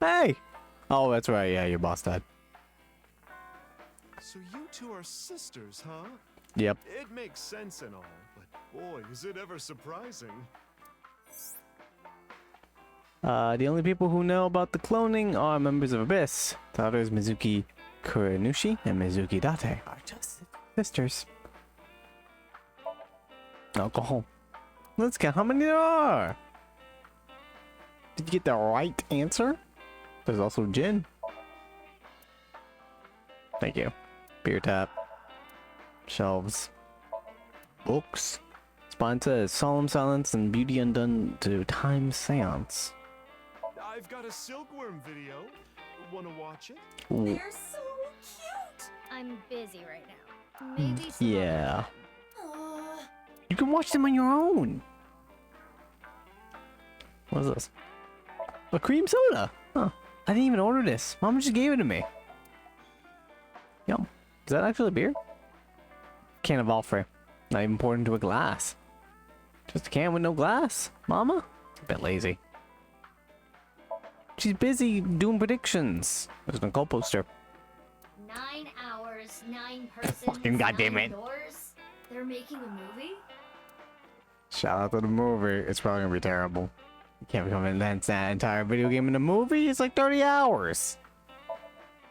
Hey! Oh, that's right. Yeah, your boss died. So you two are sisters, huh? Yep. It makes sense and all, but boy, is it ever surprising. The only people who know about the cloning are members of Abyss. Daughters Mizuki Kuranushi and Mizuki Date are just sisters. Now go home. Let's count how many there are. Did you get the right answer? There's also Jin. Thank you. Beer tap. Shelves. Books. Spine says solemn silence and beauty undone to time seance. I've got a silkworm video. Wanna watch it? Ooh. They're so cute. I'm busy right now. Maybe some Yeah. You can watch them on your own. What is this? A cream soda. Huh. I didn't even order this. Mom just gave it to me. Yum. Is that actually beer? Can of Alfred. Not even poured into a glass. Just a can with no glass. Mama? A bit lazy. She's busy doing predictions. There's no goal poster. 9 hours, 9 persons, Fucking goddamn 9 it. doors. They're making a movie? Shout out to the movie. It's probably gonna be terrible. You can't become an that entire video game in a movie. It's like 30 hours.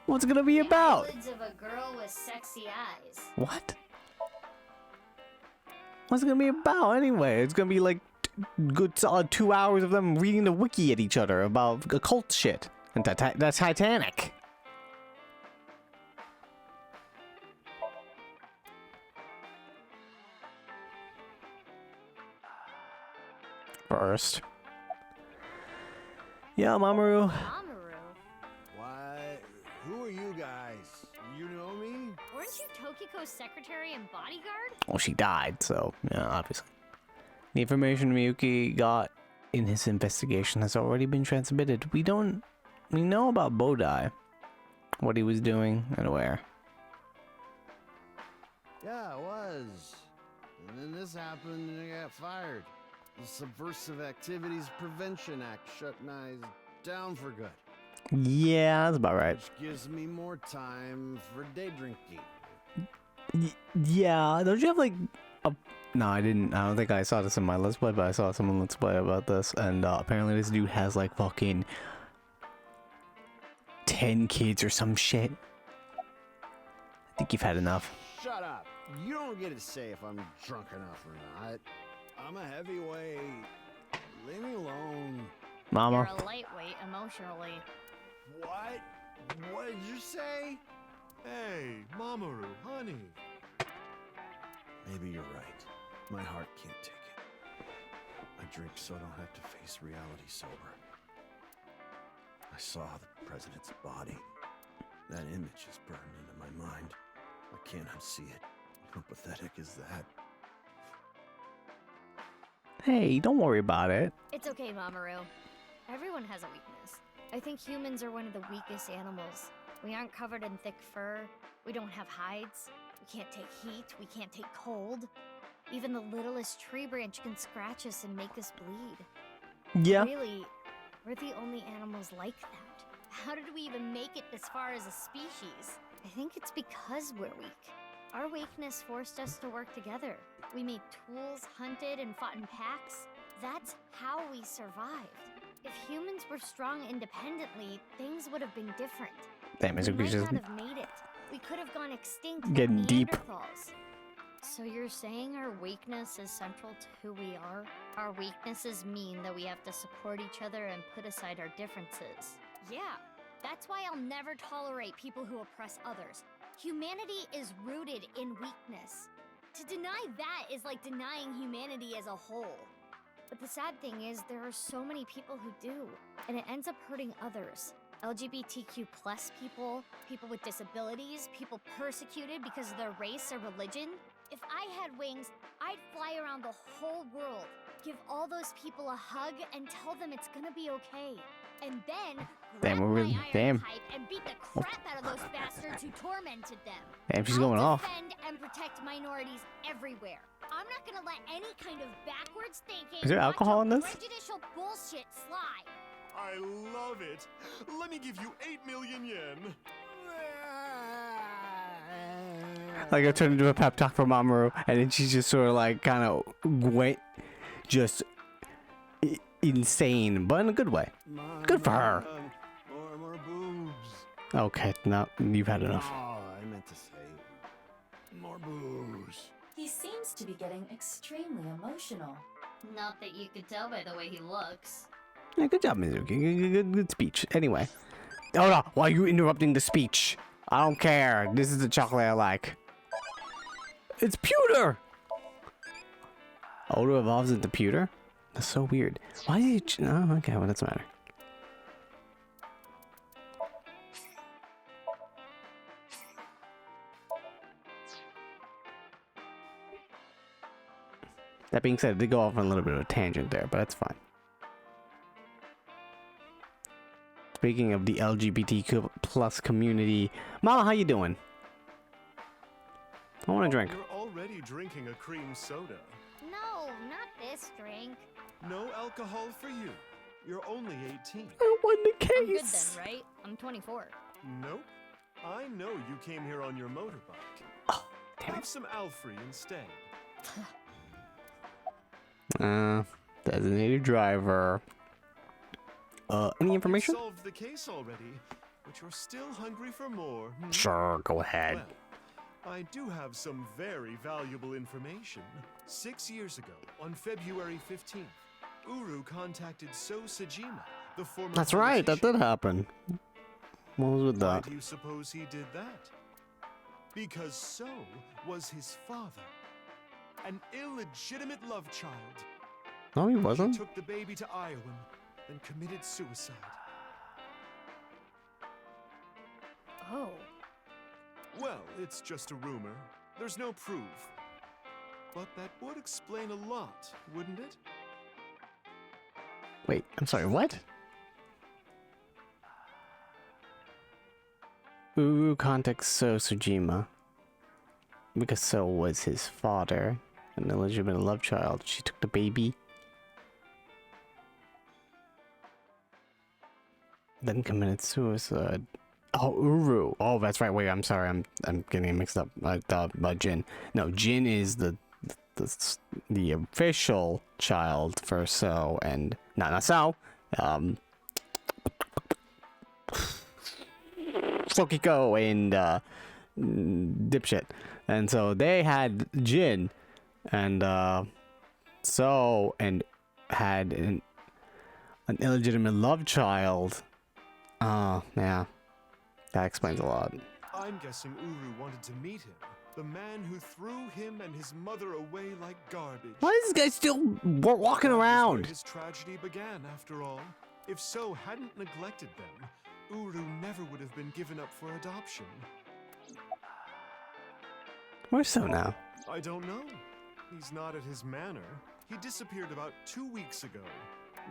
What's it gonna be about? Eyelids of a girl with sexy eyes. What? What's it gonna be about anyway? It's gonna be like good solid 2 hours of them reading the wiki at each other about occult shit and that's Titanic. First. Yeah, Mamoru. Why? Who are you guys? You know me? Weren't you Tokiko's secretary and bodyguard? Well, she died, so yeah, obviously. The information Miyuki got in his investigation has already been transmitted. We know about Bodai, what he was doing and where. Yeah, it was. And then this happened and I got fired. The Subversive Activities Prevention Act shut Nyes down for good. Yeah, that's about right. Which gives me more time for day drinking. Yeah, don't you have like a... No, I didn't. I don't think I saw this in my Let's Play, but I saw someone Let's Play about this, and apparently this dude has like fucking 10 kids or some shit. I think you've had enough. Shut up. You don't get to say if I'm drunk enough or not. I'm a heavyweight. Leave me alone. Mama. You're a lightweight emotionally. What? What did you say? Hey, Mamoru, honey. Maybe you're right. My heart can't take it. I drink so I don't have to face reality sober. I saw the president's body. That image is burned into my mind. I can't unsee it. How pathetic is that? Hey, don't worry about it. It's okay, Mamoru. Everyone has a weakness. I think humans are one of the weakest animals. We aren't covered in thick fur. We don't have hides. We can't take heat. We can't take cold. Even the littlest tree branch can scratch us and make us bleed. Yeah. Really, we're the only animals like that. How did we even make it this far as a species? I think it's because we're weak. Our weakness forced us to work together. We made tools, hunted, and fought in packs. That's how we survived. If humans were strong independently, things would have been different. Damn, We Mizuki's might just not have made it. We could have gone extinct like getting deep. Neanderthals. So you're saying our weakness is central to who we are? Our weaknesses mean that we have to support each other and put aside our differences. Yeah, that's why I'll never tolerate people who oppress others. Humanity is rooted in weakness. To deny that is like denying humanity as a whole. But the sad thing is, there are so many people who do, and it ends up hurting others. LGBTQ+ people, people with disabilities, people persecuted because of their race or religion. If I had wings, I'd fly around the whole world, give all those people a hug, and tell them it's gonna be okay. And then Damn, we're really pipe and beat the crap out of those bastards who tormented them. Damn, she's going off. Defend and protect minorities everywhere. I'm not gonna let any kind of backwards thinking, Is there alcohol in this? prejudicial bullshit slide. I love it. Let me give you 8 million yen. Like I turned into a pep talk for Mamoru, and then she just sort of like kind of went just insane, but in a good way. Good for her. More boobs. Okay, now you've had enough. Oh, I meant to say more boobs. He seems to be getting extremely emotional. Not that you could tell by the way he looks. Yeah, good job, Mizuki. Good speech. Anyway. Oh no, why are you interrupting the speech? I don't care. This is the chocolate I like. It's pewter! Odor evolves into pewter? That's so weird. Why did you... Oh, okay, well, doesn't matter. That being said, it did go off on a little bit of a tangent there, but that's fine. Speaking of the LGBTQ plus community, Mama, how you doing? I want a drink. You're already drinking a cream soda. No, not this drink. No alcohol for you. You're only 18. I won the case. I'm good then, right? I'm 24. Nope. I know you came here on your motorbike. Oh, damn Have it. some Alfrey instead. Designated driver. Any information? Solved the case already, but you're still hungry for more. Sure, go ahead. Well, I do have some very valuable information. 6 years ago, on February 15th, Uru contacted So Sajima, the former That's right, that politician. did happen. What was with Why that? do you suppose he did that? Because So was his father. An illegitimate love child. No, he He wasn't. took the baby to Iowa, then committed suicide. Oh. Well, it's just a rumor. There's no proof. But that would explain a lot, wouldn't it? Wait, I'm sorry, what? Uru contacts So Sujima. Because So was his father, an illegitimate love child. She took the baby. Then committed suicide. Oh, Uru. Oh, that's right. Wait, I'm sorry. I'm getting it mixed up. I thought about Jin. No, Jin is the official child for So, and not So. Sokiko and Dipshit. And so they had Jin, and So and had an illegitimate love child. Yeah. That explains a lot. I'm guessing Uru wanted to meet him. The man who threw him and his mother away like garbage. Why is this guy still walking That was where around? his tragedy began, after all. If So hadn't neglected them, Uru never would have been given up for adoption. Where's So now? I don't know. He's not at his manor. He disappeared about 2 weeks ago.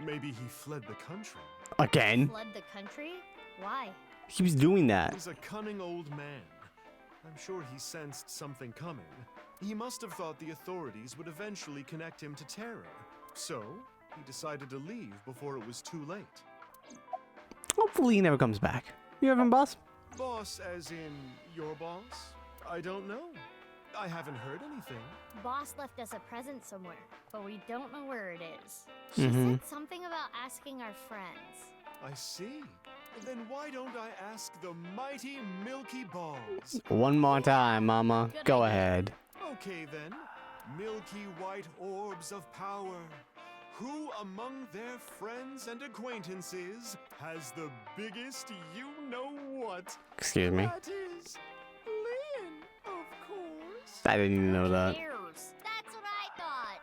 Maybe he fled the country. Again? Fled the country? Why? He was doing that. He's a cunning old man. I'm sure he sensed something coming. He must have thought the authorities would eventually connect him to terror. So, he decided to leave before it was too late. Hopefully he never comes back. You have him, boss? Boss as in your boss? I don't know. I haven't heard anything. Boss left us a present somewhere, but we don't know where it is. She Mm-hmm. said something about asking our friends. I see. Then why don't I ask the mighty Milky Balls? One more time, Mama. Go ahead. Okay then. Milky white orbs of power. Who among their friends and acquaintances has the biggest you-know-what? Excuse me. That is Lian, of course. I didn't even know that. Ears. That's what I thought.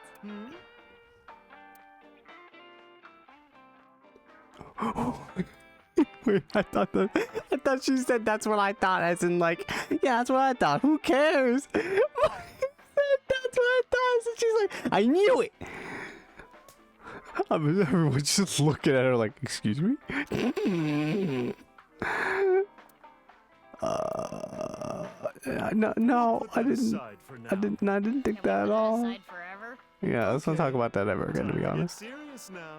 Wait, I thought she said that's what I thought, as in like, yeah, that's what I thought. Who cares? That's what I thought. And she's like, I knew it. Everyone's just looking at her like, excuse me? No, I didn't think that at all. Yeah, let's not talk about that ever again, to be honest. Serious now.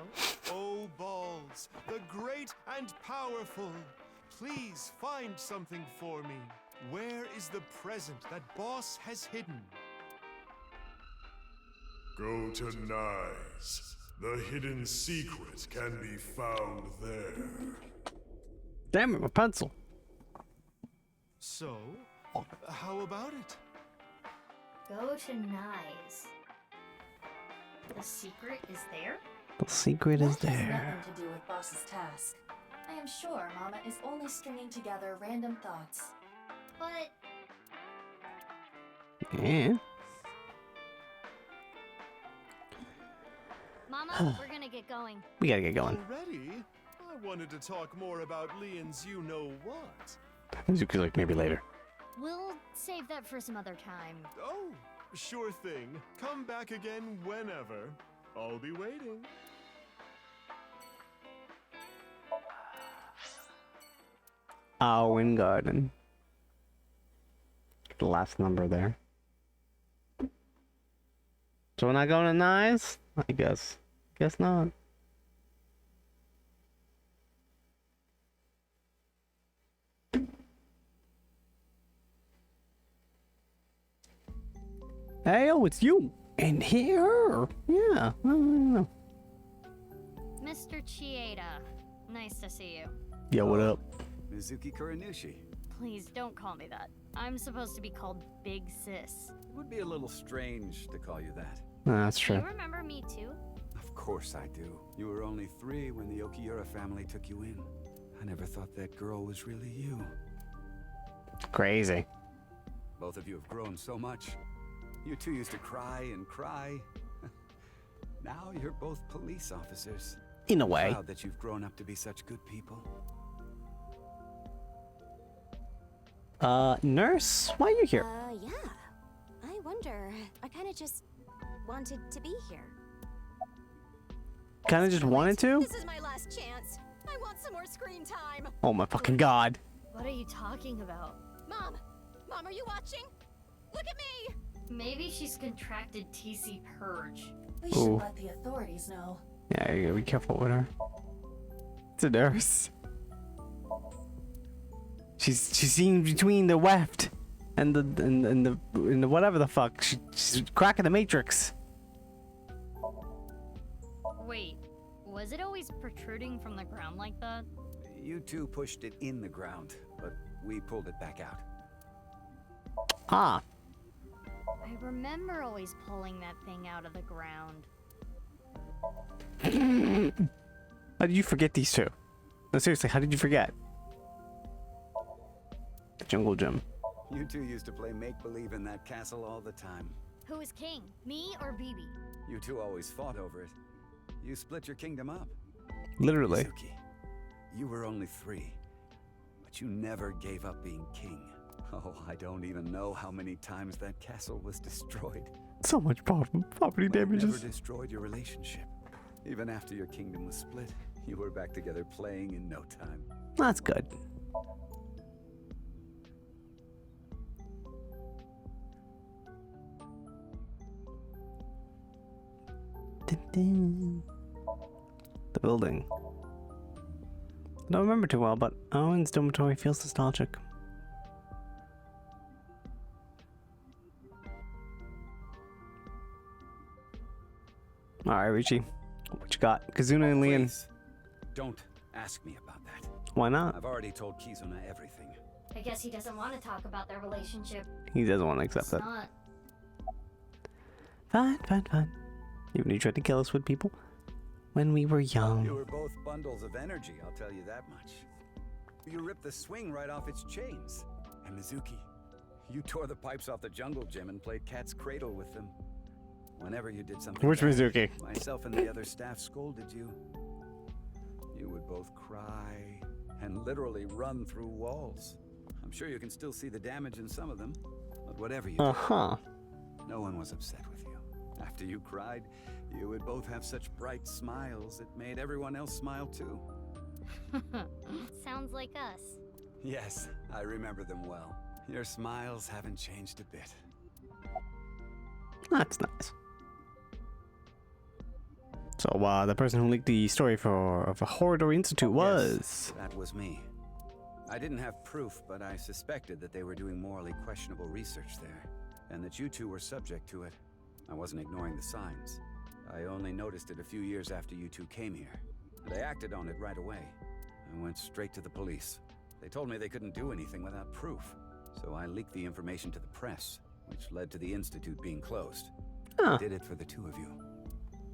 Oh, balls, the great and powerful. Please find something for me. Where is the present that boss has hidden? Go to Nyes. The hidden secret can be found there. Damn it, my pencil. So, how about it? Go to Nyes. The secret is there? The secret is That has there. nothing to do with Boss's task. I am sure Mama is only stringing together random thoughts. But Yeah. Mama, we're gonna get going. We gotta get going. Already? I wanted to talk more about Lian's you-know-what. Mizuki's like, maybe later. We'll save that for some other time. Oh, sure thing. Come back again whenever. I'll be waiting. Owen Garden. The last number there. So we're not going to Nyes? I guess. Guess not. Hey, oh, it's you. And here. Yeah. I don't know. Mr. Chieda, nice to see you. Yo, what up? Mizuki Kuranushi. Please don't call me that. I'm supposed to be called Big Sis. It would be a little strange to call you that. That's Do true. you remember me too? Of course I do. You were only 3 when the Okiura family took you in. I never thought that girl was really you. Crazy. Both of you have grown so much. You two used to cry and cry. Now you're both police officers. In a way. Proud that you've grown up to be such good people. Nurse, why are you here? Yeah. I wonder. I kind of just wanted to be here. Kinda just wanted to? This is my last chance. I want some more screen time. Oh my fucking god. What are you talking about? Mom! Mom, are you watching? Look at me! Maybe she's contracted TC Purge. We should let the authorities know. Yeah, you gotta be careful with her. It's a nurse. She's seeing between the weft and the whatever the fuck. She's cracking the matrix. Wait, was it always protruding from the ground like that? You two pushed it in the ground, but we pulled it back out. Ah. I remember always pulling that thing out of the ground. How did you forget these two? No, seriously, how did you forget? The jungle gym. You two used to play make-believe in that castle all the time. Who was king, me or Bibi? You two always fought over it. You split your kingdom up. Literally. Mizuki, you were only 3, but you never gave up being king. Oh, I don't even know how many times that castle was destroyed. So much property But it damages. never destroyed your relationship, even after your kingdom was split. You were back together playing in no time. That's good. Dun-dun. The building. I don't remember too well, but Owen's dormitory feels nostalgic. Alright, Richie. What you got? Kizuna and Leon. Please, don't ask me about that. Why not? I've already told Kizuna everything. I guess he doesn't want to talk about their relationship. He doesn't want to accept It's that. not. Fine, fine, fine. Even you tried to kill us with people when we were young. You were both bundles of energy, I'll tell you that much. You ripped the swing right off its chains. And Mizuki, you tore the pipes off the jungle gym and played cat's cradle with them. Whenever you did something Where's bad, Mizuki? myself and the other staff scolded you. You would both cry and literally run through walls. I'm sure you can still see the damage in some of them, but whatever you did, no one was upset with you. After you cried, you would both have such bright smiles it made everyone else smile too. Sounds like us. Yes, I remember them well. Your smiles haven't changed a bit. That's nice. So, the person who leaked the story of the Horridor Institute was... Yes, that was me. I didn't have proof, but I suspected that they were doing morally questionable research there, and that you two were subject to it. I wasn't ignoring the signs. I only noticed it a few years after you two came here, and I acted on it right away. I went straight to the police. They told me they couldn't do anything without proof, so I leaked the information to the press, which led to the Institute being closed. I did it for the two of you.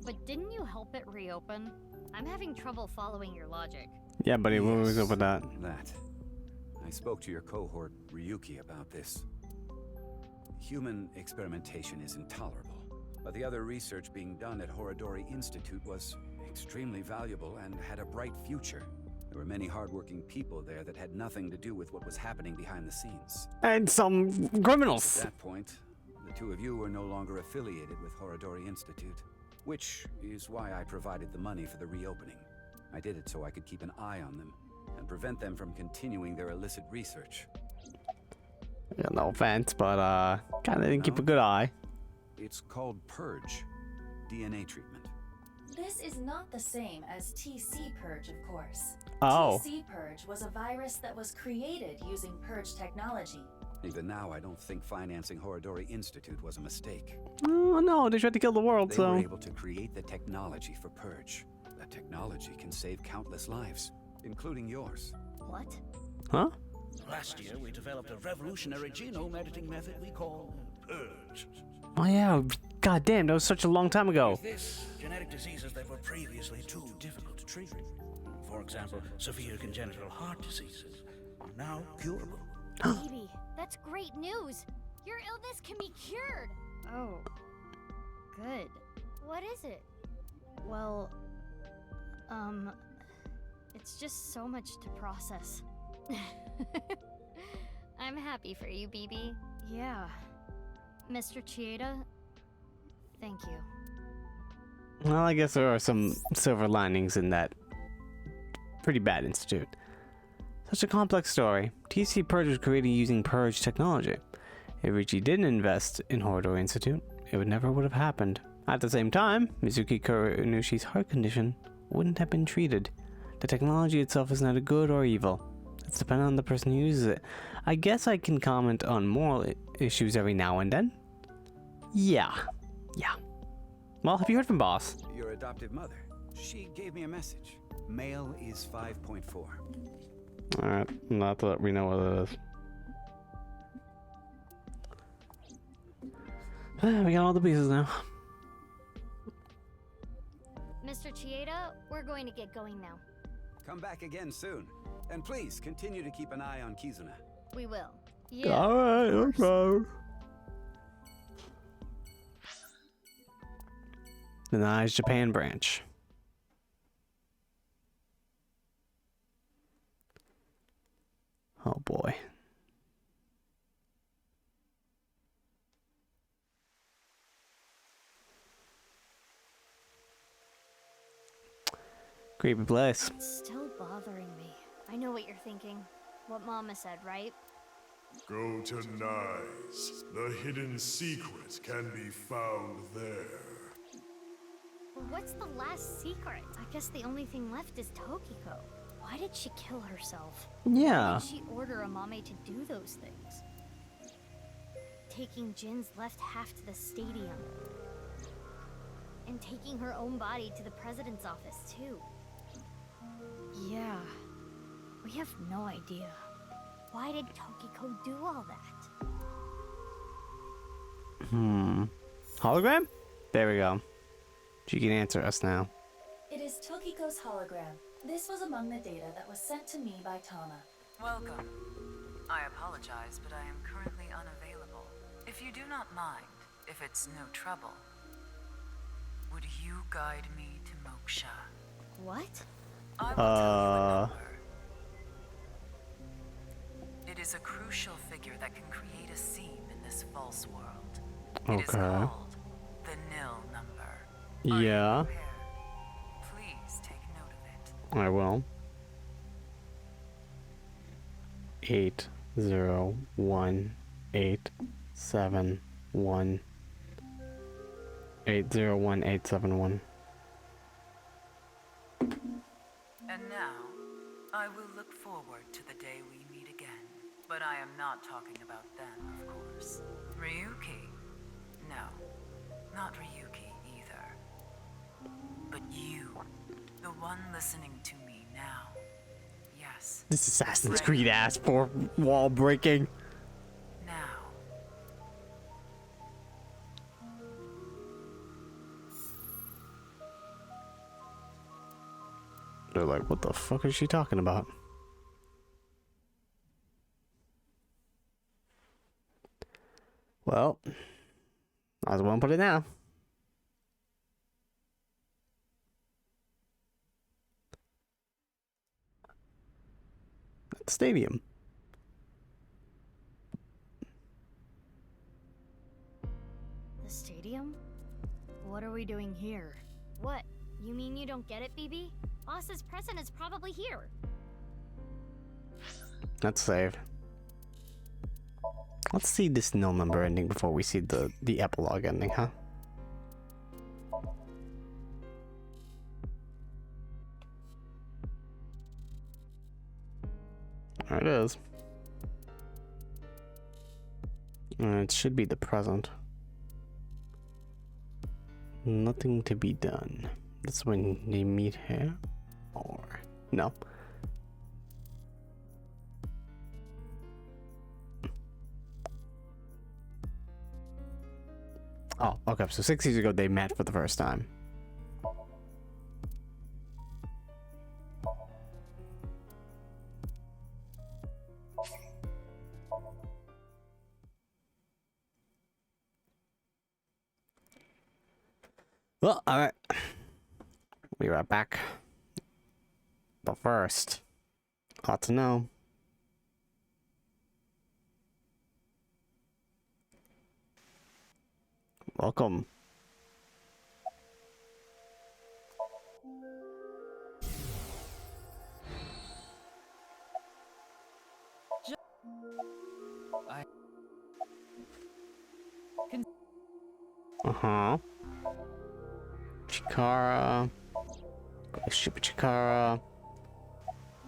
But didn't you help it reopen? I'm having trouble following your logic. Yeah, buddy, what was up with that? That. I spoke to your cohort, Ryuki, about this. Human experimentation is intolerable, but the other research being done at Horridori Institute was extremely valuable and had a bright future. There were many hardworking people there that had nothing to do with what was happening behind the scenes. And some criminals. At that point, the two of you were no longer affiliated with Horridori Institute, which is why I provided the money for the reopening. I did it so I could keep an eye on them and prevent them from continuing their illicit research. Yeah, no offense, but kinda didn't keep a good eye. It's called Purge, DNA treatment. This is not the same as TC Purge, of course. Oh. TC Purge was a virus that was created using Purge technology. Even now, I don't think financing Horridori Institute was a mistake. Oh no, they tried to kill the world, They so... were able to create the technology for Purge. That technology can save countless lives, including yours. What? Huh? Last year, we developed a revolutionary genome editing method we call Purge. Oh yeah, god damn, that was such a long time ago. With this, genetic diseases that were previously too difficult to treat, for example, severe congenital heart diseases, are now curable. Baby, that's great news. Your illness can be cured. Oh, good. What is it? Well, it's just so much to process. I'm happy for you, BB. Yeah. Mr. Chieda, thank you. Well, I guess there are some silver linings in that pretty bad institute. Such a complex story. TC Purge was created using Purge technology. If Richie didn't invest in Horridor Institute, it never would have happened. At the same time, Mizuki Kurenushi's heart condition wouldn't have been treated. The technology itself is neither good or evil. It's dependent on the person who uses it. I guess I can comment on moral issues every now and then. Yeah. Well, have you heard from Boss? Your adoptive mother. She gave me a message. Male is 5.4. Alright, not that we know what it is. We got all the pieces now. Mr. Chieda, we're going to get going now. Come back again soon. And please, continue to keep an eye on Kizuna. We will. Alright, okay. The Nice Japan branch. Oh boy. Creepy place. It's still bothering me. I know what you're thinking. What Mama said, right? Go to Nyes. The hidden secret can be found there. What's the last secret? I guess the only thing left is Tokiko. Why did she kill herself? Yeah. Why did she order Amame to do those things? Taking Jin's left half to the stadium. And taking her own body to the president's office, too. Yeah. We have no idea. Why did Tokiko do all that? Hologram? There we go. She can answer us now. It is Tokiko's hologram. This was among the data that was sent to me by Tama. Welcome. I apologize, but I am currently unavailable. If you do not mind, if it's no trouble, would you guide me to Moksha? What? I will tell you a number. It is a crucial figure that can create a seam in this false world. It is called the Nil number. Yeah. Please take note of it. I will. 801871801. 801871. And now, I will look forward to the day we meet again. But I am not talking about them, of course. Ryuki? No, not Ryuki either. But you, the one listening to me now. Yes. This Assassin's Creed ass for wall breaking. Now. They're like, what the fuck is she talking about? Well, I was going to put it now. At the stadium. The stadium? What are we doing here? What? You mean you don't get it, BB? Boss's present is probably here. Let's save. Let's see this nil number ending before we see the epilogue ending, huh? There it is. It should be the present. Nothing to be done. That's when they meet here? Or... no. Oh, okay, so 6 years ago they met for the first time. Well, alright. We are back. But first, ought to know. Welcome. Uh-huh. Chikara. Ship Chikara.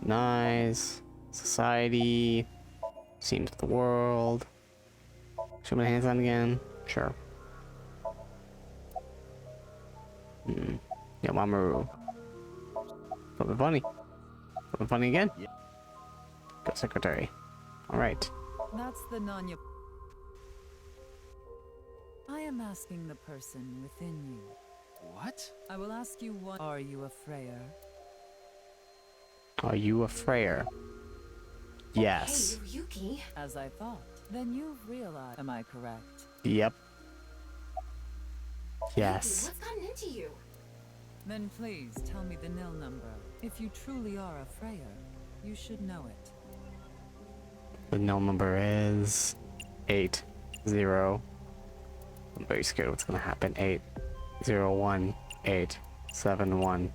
Nice. Society. Scenes of the world. Show my hands on again. Sure. Yeah, Mamoru. Something funny. Something funny again? Yeah. Go secretary. Alright. That's the Nanya. I am asking the person within you. What? I will ask you what. Are you a Freyer? Are you a Freyer? Yes. Hey, Yuki. As I thought. Then you've realized. Am I correct? Yep. Yes. What's gotten into you? Then please tell me the nil number. If you truly are a Freyer, you should know it. The nil number is 80. I'm very scared what's gonna happen. 801871.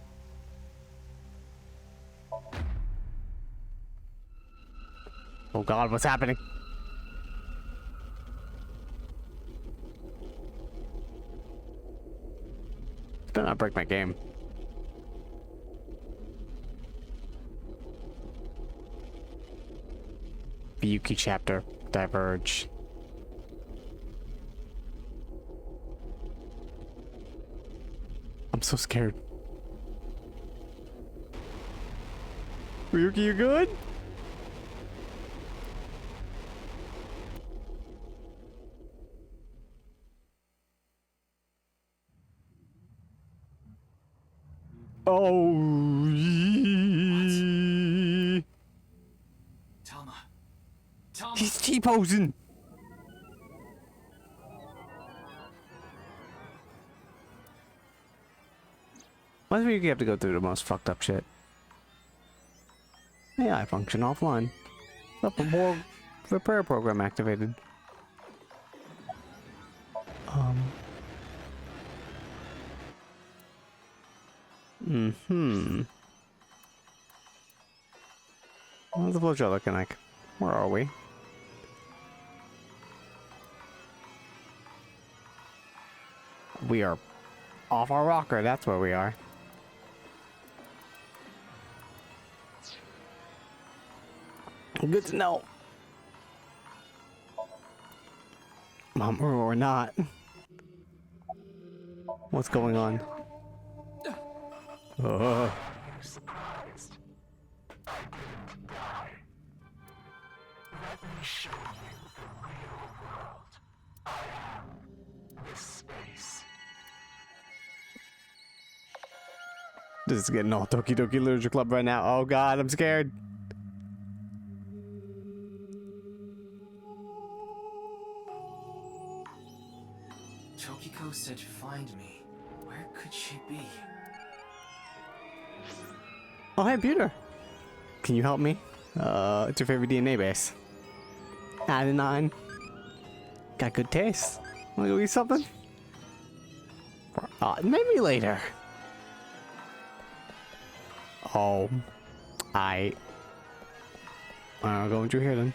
Oh god, what's happening? Better not break my game. Ryuki chapter. Diverge. I'm so scared. Ryuki, you good? Oh. Tama. Tama. He's T-posing. Why do you have to go through the most fucked up shit? AI function offline. More repair program activated. What's the flowchart looking like? Where are we? We are off our rocker, that's where we are. Good to know. Or not. What's going on? Show you the real world. I am this space. This is getting all Doki Doki Literature Club right now. Oh god, I'm scared. Tokiko said find me. Where could she be? Oh, hey, Peter. Can you help me? It's your favorite DNA base. Adenine. Got good taste. Wanna go eat something? Maybe later. Oh. I'll go through here then.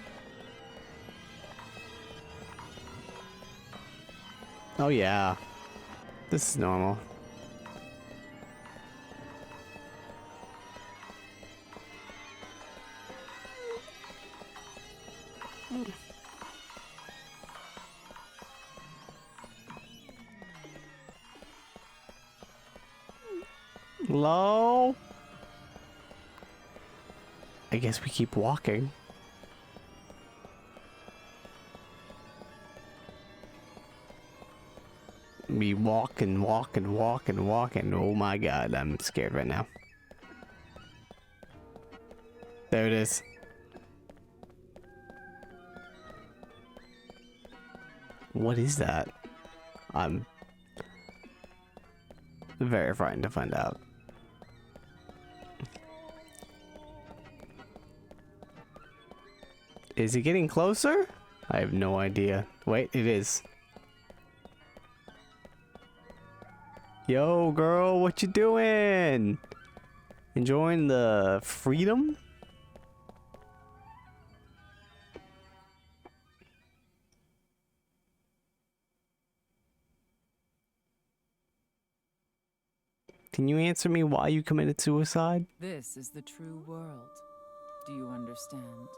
Oh yeah. This is normal. Hello? I guess we keep walking. We walk and walk and walk and walk and oh my god, I'm scared right now. There it is. What is that? I'm very frightened to find out. Is he getting closer? I have no idea. Wait, it is. Yo, girl, what you doing? Enjoying the freedom? Can you answer me why you committed suicide? This is the true world. Do you understand?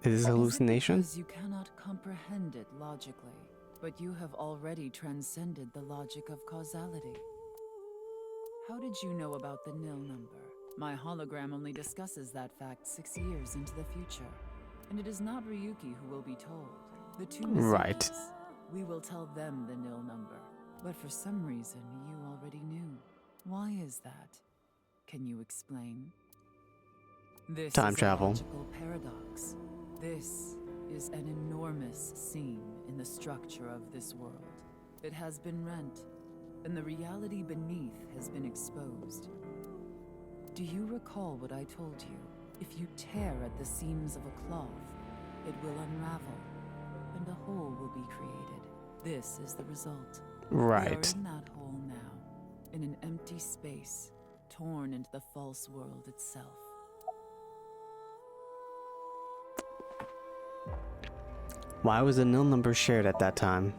Is this a hallucination? Because you cannot comprehend it logically, but you have already transcended the logic of causality. How did you know about the nil number? My hologram only discusses that fact 6 years into the future, and it is not Ryuki who will be told. The two Right. Mizukis, we will tell them the nil number, but for some reason you already knew. Why is that? Can you explain? This Time is travel. A logical paradox. This is an enormous seam in the structure of this world. It has been rent, and the reality beneath has been exposed. Do you recall what I told you? If you tear at the seams of a cloth, it will unravel, and a hole will be created. This is the result. Right. We are in that hole now, in an empty space, torn into the false world itself. Why was the nil number shared at that time?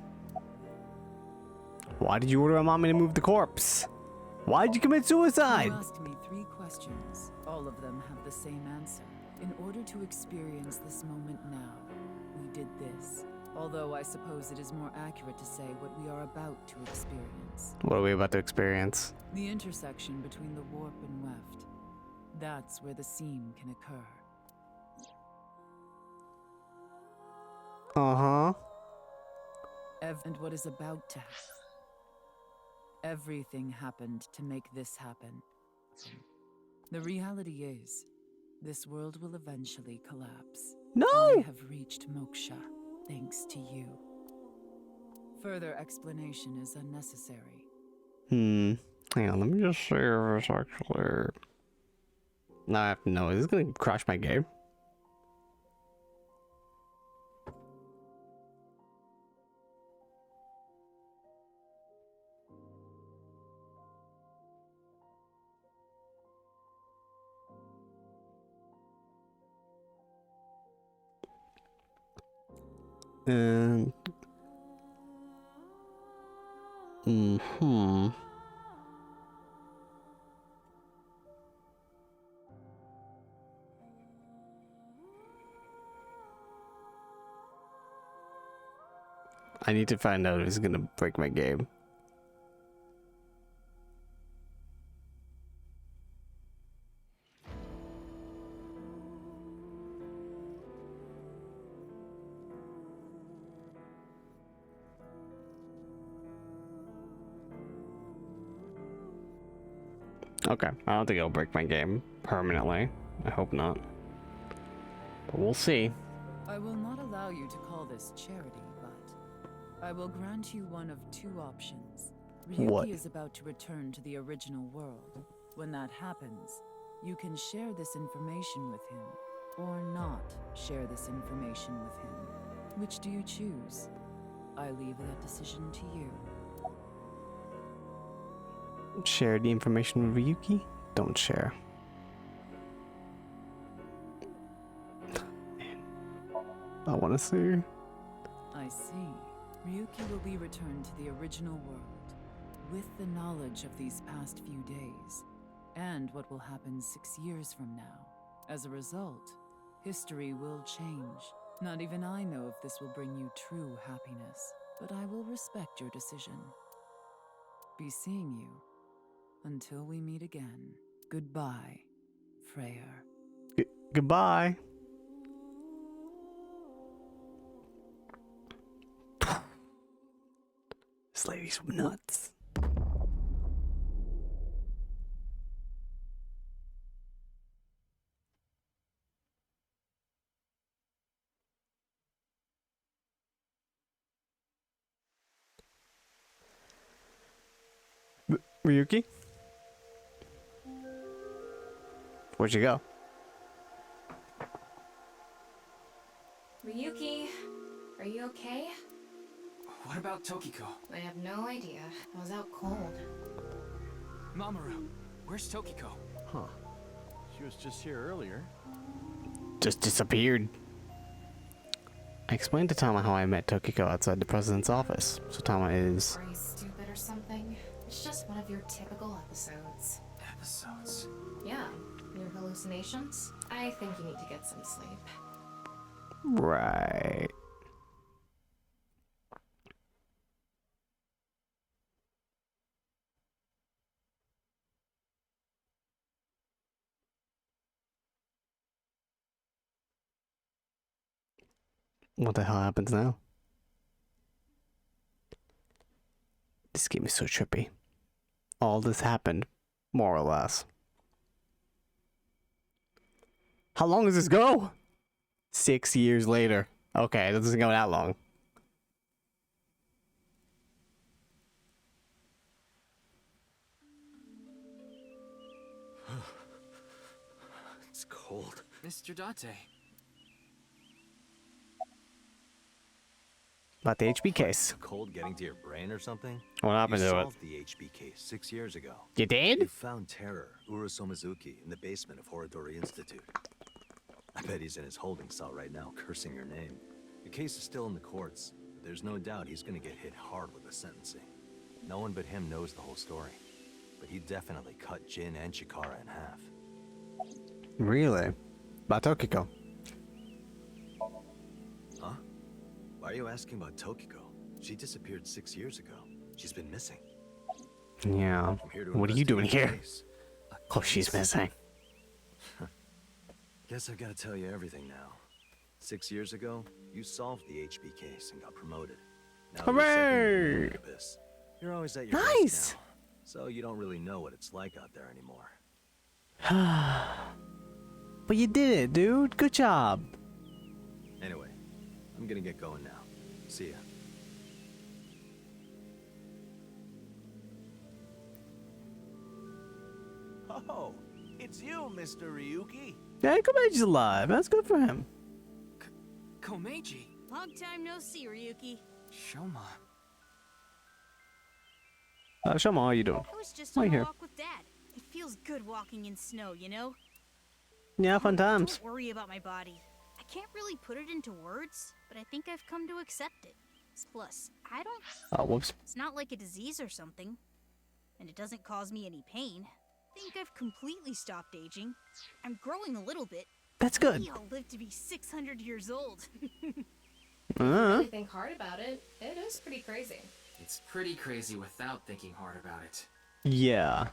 Why did you order a mommy to move the corpse? Why did you commit suicide? You asked me 3 questions. All of them have the same answer. In order to experience this moment now, we did this. Although I suppose it is more accurate to say what we are about to experience. What are we about to experience? The intersection between the warp and weft. That's where the seam can occur. Uh-huh. And what is about to happen. Everything happened to make this happen. The reality is, this world will eventually collapse. No! I have reached moksha, thanks to you. Further explanation is unnecessary. Hang on, let me just see if it's actually... Now I have to know, is this gonna crash my game? And I need to find out if it's gonna break my game. Okay, I don't think it'll break my game permanently. I hope not. But we'll see. I will not allow you to call this charity, but I will grant you one of 2 options. Ryuki What? is about to return to the original world. When that happens, you can share this information with him, or not share this information with him. Which do you choose? I leave that decision to you. Share the information with Ryuki? Don't share. I want to see. I see. Ryuki will be returned to the original world, with the knowledge of these past few days, and what will happen 6 years from now. As a result, history will change. Not even I know if this will bring you true happiness, but I will respect your decision. Be seeing you. Until we meet again. Goodbye, Freyr. Goodbye. This lady's nuts. Ryuki? Where'd you go? Ryuki, are you okay? What about Tokiko? I have no idea. I was out cold. Mamoru, where's Tokiko? Huh. She was just here earlier. Just disappeared. I explained to Tama how I met Tokiko outside the president's office. So Tama is... Are you stupid or something? It's just one of your typical episodes. Episodes? Yeah. Your hallucinations? I think you need to get some sleep. Right. What the hell happens now? This game is so trippy. All this happened, more or less. How long does this go? 6 years later. Okay, it doesn't go that long. It's cold. Mr. Date. About the HB case. Cold getting to your brain or something? What happened you to it? solved the HB case 6 years ago. You did? You found Terror, Urusomizuki, in the basement of Horodori Institute. I bet he's in his holding cell right now, cursing your name. The case is still in the courts, but there's no doubt he's gonna get hit hard with the sentencing. No one but him knows the whole story, but he definitely cut Jin and Chikara in half. Really? About Tokiko? Huh? Why are you asking about Tokiko? She disappeared 6 years ago. She's been missing. Yeah. What are you doing here? Oh, she's missing. Guess I gotta tell you everything now. 6 years ago, you solved the HB case and got promoted. Now Hooray! You're always at your Nice! best now, so you don't really know what it's like out there anymore. But you did it, dude. Good job. Anyway, I'm gonna get going now. See ya. Oh, it's you, Mr. Ryuki. Yeah, Komeji's alive. That's good for him. Komeiji. Long time no see, Ryuki. Shoma. Shoma, how you doing? I was just Why on a here? walk with Dad. It feels good walking in snow, you know? Yeah, fun times. Don't worry about my body. I can't really put it into words, but I think I've come to accept it. Plus, I don't... Oh, whoops. It's not like a disease or something. And it doesn't cause me any pain. I think I've completely stopped aging. I'm growing a little bit. That's good. Maybe I'll live to be 600 years old. Really think hard about it, it is pretty crazy. It's pretty crazy without thinking hard about it. Yeah.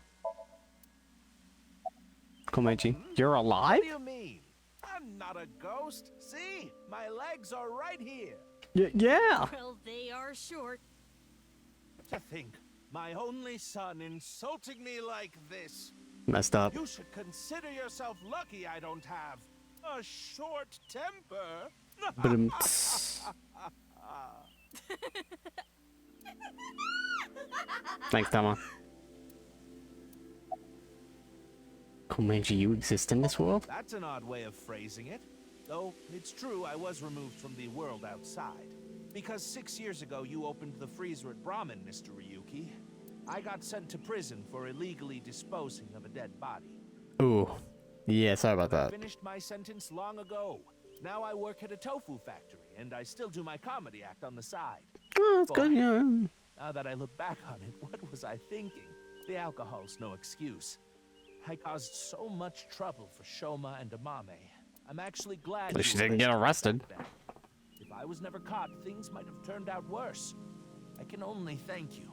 Komeji, you're alive? What do you mean? I'm not a ghost. See? My legs are right here. Yeah. Well, they are short. To think, my only son insulting me like this. Messed up. You should consider yourself lucky I don't have a short temper. But thanks, Tama. Komeji, you exist in this world? That's an odd way of phrasing it. Though, it's true I was removed from the world outside. Because 6 years ago you opened the freezer at Brahmin, Mr. Ryuki. I got sent to prison for illegally disposing of a dead body. Ooh. Yeah, sorry about I that. finished my sentence long ago. Now I work at a tofu factory, and I still do my comedy act on the side. Oh, that's good, yeah. Now that I look back on it, what was I thinking? The alcohol's no excuse. I caused so much trouble for Shoma and Amame. I'm actually glad At least you she didn't get arrested. If I was never caught, things might have turned out worse. I can only thank you.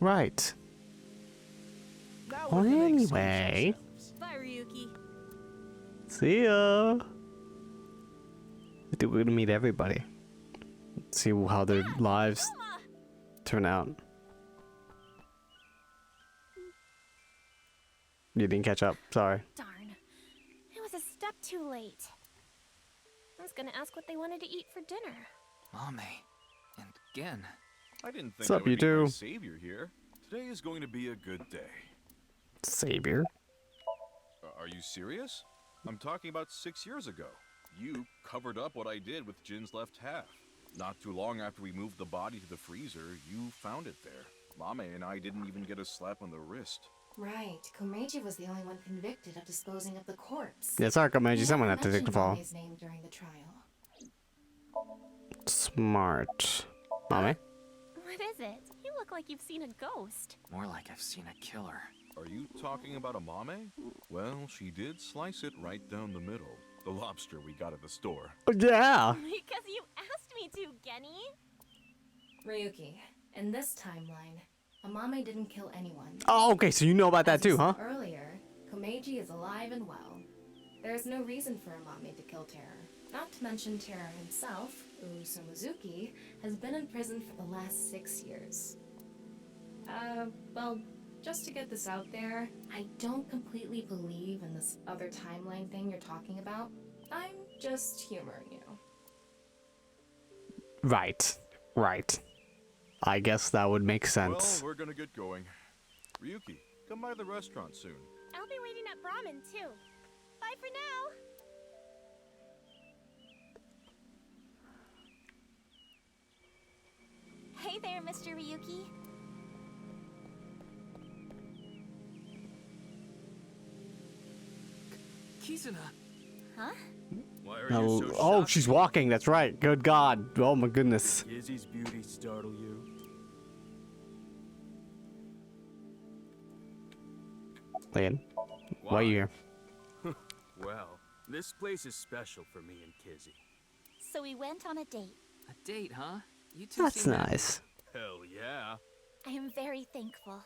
Right. Now Well, we're gonna excuse anyway. Bye, Ryuki. See ya. I think we're gonna meet everybody. See how their lives turn out. You didn't catch up. Sorry. Darn. I was a step too late. I was gonna ask what they wanted to eat for dinner. Mame. And again. I didn't think What's I up, would you be two? my savior here. Today is going to be a good day. Savior. Are you serious? I'm talking about 6 years ago. You covered up what I did with Jin's left half. Not too long after we moved the body to the freezer, you found it there. Mame and I didn't even get a slap on the wrist. Right, Komeiji was the only one convicted of disposing of the corpse. Yeah, sorry, Komeiji. Someone had to take the Mentioned fall. Mame's name during the trial. Smart. Mommy? What is it? You look like you've seen a ghost. More like I've seen a killer. Are you talking about Amame? Well, she did slice it right down the middle. The lobster we got at the store. Yeah. Because you asked me to, Genny. Ryuki, in this timeline, Amame didn't kill anyone. Oh, okay. So you know about that As you too, huh? said earlier, Komeiji is alive and well. There is no reason for Amame to kill Terror. Not to mention Terror himself, Urusomizuki, has been in prison for the last 6 years. Well, just to get this out there, I don't completely believe in this other timeline thing you're talking about. I'm just humoring you. Right. Right. I guess that would make sense. Well, we're gonna get going. Ryuki, come by the restaurant soon. I'll be waiting at Brahmin, too. Bye for now. Hey there, Mr. Ryuki. Kizuna. Huh? Why are you so Oh, shocked? she's walking. That's right. Good God. Oh my goodness. Did Kizzy's beauty startle you? Lan, why are you here? Well, this place is special for me and Kizzy. So we went on a date. A date, huh? You two That's seem happy. nice. Hell yeah. I am very thankful.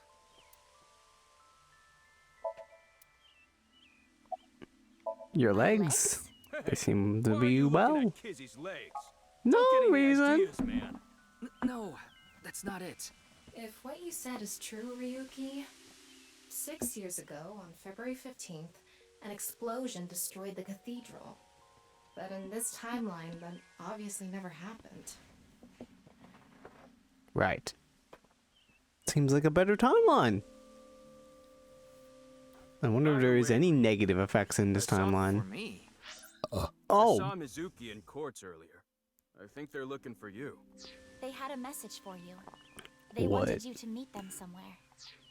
Your legs. They seem to be Looking well. at Kizzy's legs. No Don't get any reason. ideas, man. No, that's not it. If what you said is true, Ryuki, 6 years ago, on February 15th, an explosion destroyed the cathedral. But in this timeline, that obviously never happened. Right. Seems like a better timeline. I wonder if there is any negative effects in this timeline. Me. I Oh. saw Mizuki in courts earlier. I think they're looking for you. They had a message for you. They What? wanted you to meet them somewhere.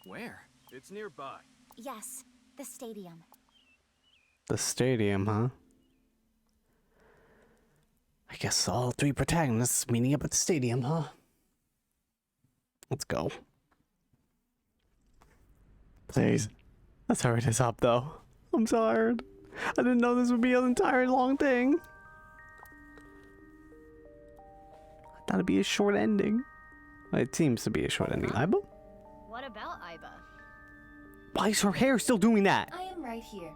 Where? It's nearby. Yes, the stadium. The stadium, huh? I guess all three protagonists meeting up at the stadium, huh? Let's go. Please. Let's hurry this up, though. I'm tired. I didn't know this would be an entire long thing. I thought it'd be a short ending. It seems to be a short ending. Aiba? What about Aiba? Why is her hair still doing that? I am right here,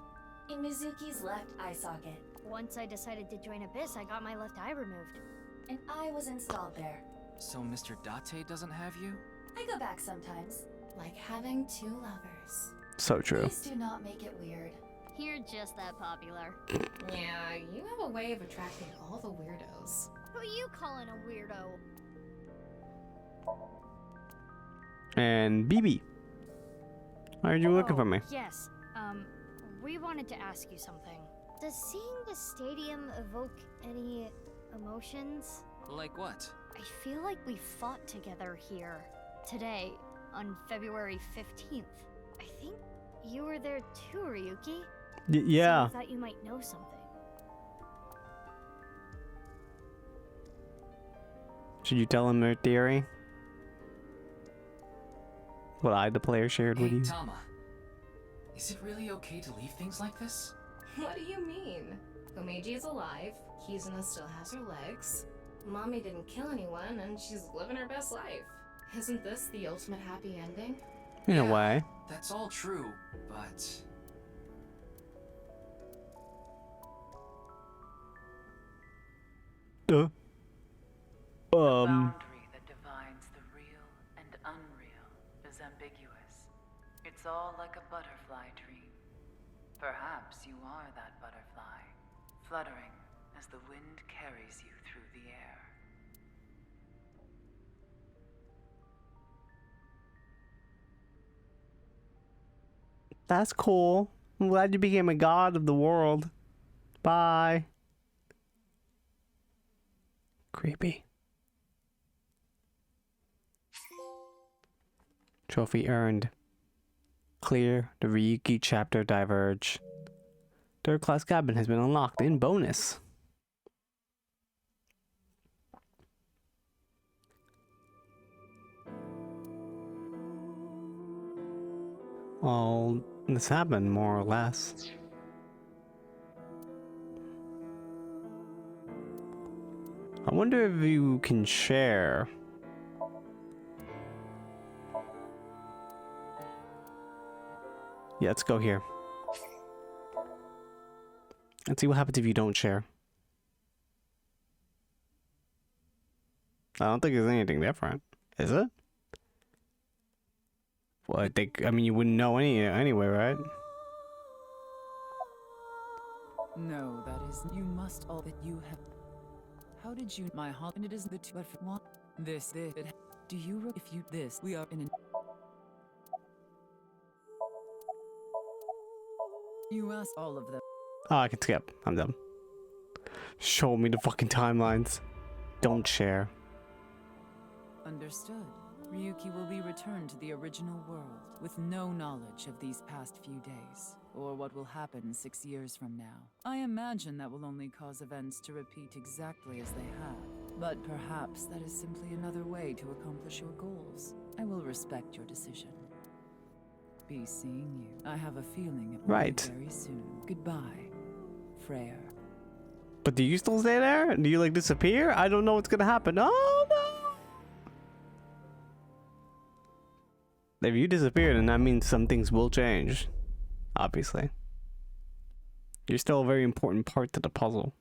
in Mizuki's left eye socket. Once I decided to join Abyss, I got my left eye removed. And I was installed there. So Mr. Date doesn't have you? I go back sometimes. Like having two lovers. So true. Please do not make it weird. You're just that popular. Yeah, you have a way of attracting all the weirdos. Who you calling a weirdo? And BB. Why are you looking for me? Yes. We wanted to ask you something. Does seeing the stadium evoke any emotions? Like what? I feel like we fought together here today on February 15th. I think you were there too, Ryuki. Yeah. So I thought you might know something. Should you tell him their theory? What I, the player, shared with you? Tama, is it really okay to leave things like this? What do you mean? Komeiji is alive, Kizuna still has her legs, Mommy didn't kill anyone, and she's living her best life. Isn't this the ultimate happy ending? In a way. That's all true, but... The boundary that defines the real and unreal is ambiguous. It's all like a butterfly dream. Perhaps you are that butterfly, fluttering as the wind carries you through the air. That's cool. I'm glad you became a god of the world. Bye. Creepy. Trophy earned. Clear the Ryuki chapter diverge. Third class cabin has been unlocked in bonus. Well, this happened more or less. I wonder if you can share. Yeah, let's go here. Let's see what happens if you don't share. I don't think there's anything different. Is it? Well, I mean, you wouldn't know anyway, right? No, that is, you must all that you have. How did you, my heart, and it is the two, but for what? This, it, do you, if you, this, we are in an. You asked all of them. Oh, I can skip. I'm done. Show me the fucking timelines. Don't share. Understood. Ryuki will be returned to the original world with no knowledge of these past few days, or what will happen 6 years from now. I imagine that will only cause events to repeat exactly as they have, but perhaps that is simply another way to accomplish your goals. I will respect your decision. Be seeing you. I have a feeling it will be very soon. Goodbye, Freyr. But do you still stay there? Do you like disappear? I don't know what's gonna happen. Oh no! If you disappear, then that means some things will change. Obviously. You're still a very important part to the puzzle.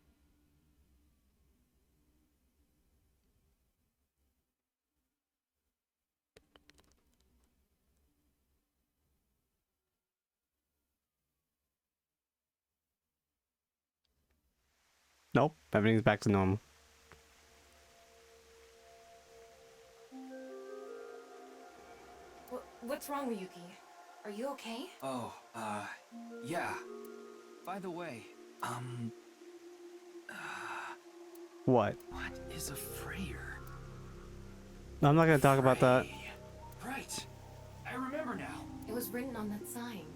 Nope, everything's back to normal. What's wrong, Ryuki? Are you okay? Oh, yeah. By the way, What? what is a Freyr? I'm not gonna talk about that. Right. I remember now. It was written on that sign.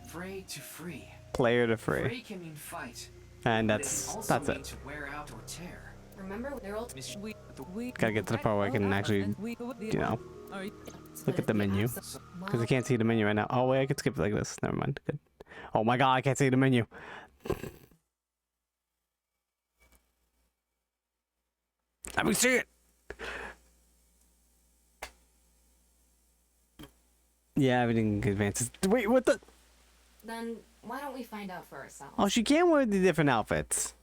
Frey to free. Player to free. Frey can mean fight. And but it can also that's mean it. to wear out or tear. Remember when they're all Gotta get to the part where I can actually, you know, look at the menu. Because I can't see the menu right now. Oh wait, I could skip it like this. Never mind. Good. Oh my god, I can't see the menu. Let me see it. Yeah, everything advances. Wait, what the? Then why don't we find out for ourselves? Oh, she can wear the different outfits.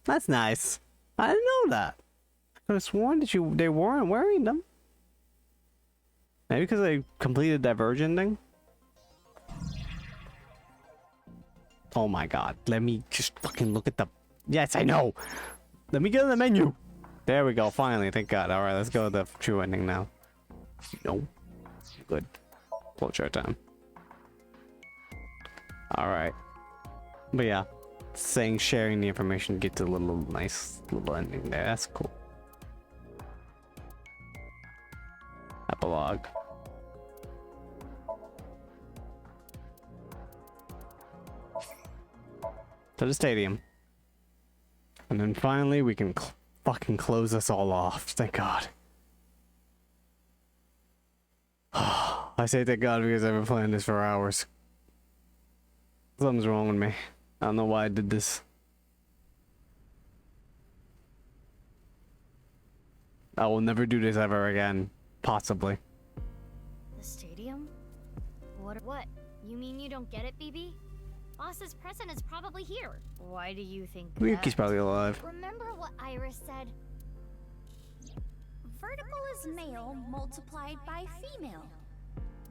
That's nice. I didn't know that. I could have sworn that they weren't wearing them. Maybe because I completed that Virgin thing. Oh my god. Let me just fucking look at the... Yes, I know. Let me get to the menu. There we go. Finally. Thank god. Alright, let's go to the true ending now. No. Good. Flowchart time. Alright. But yeah. Saying sharing the information gets a little nice little ending there. That's cool. Epilogue. To the stadium. And then finally we can fucking close this all off. Thank god. I say thank god because I've been playing this for hours. Something's wrong with me. I don't know why I did this. I will never do this ever again. Possibly. The stadium? What? You mean you don't get it, BB? Boss's present is probably here. Why do you think Ryuki's that? probably alive. Remember what Iris said? Vertical is male multiplied by female.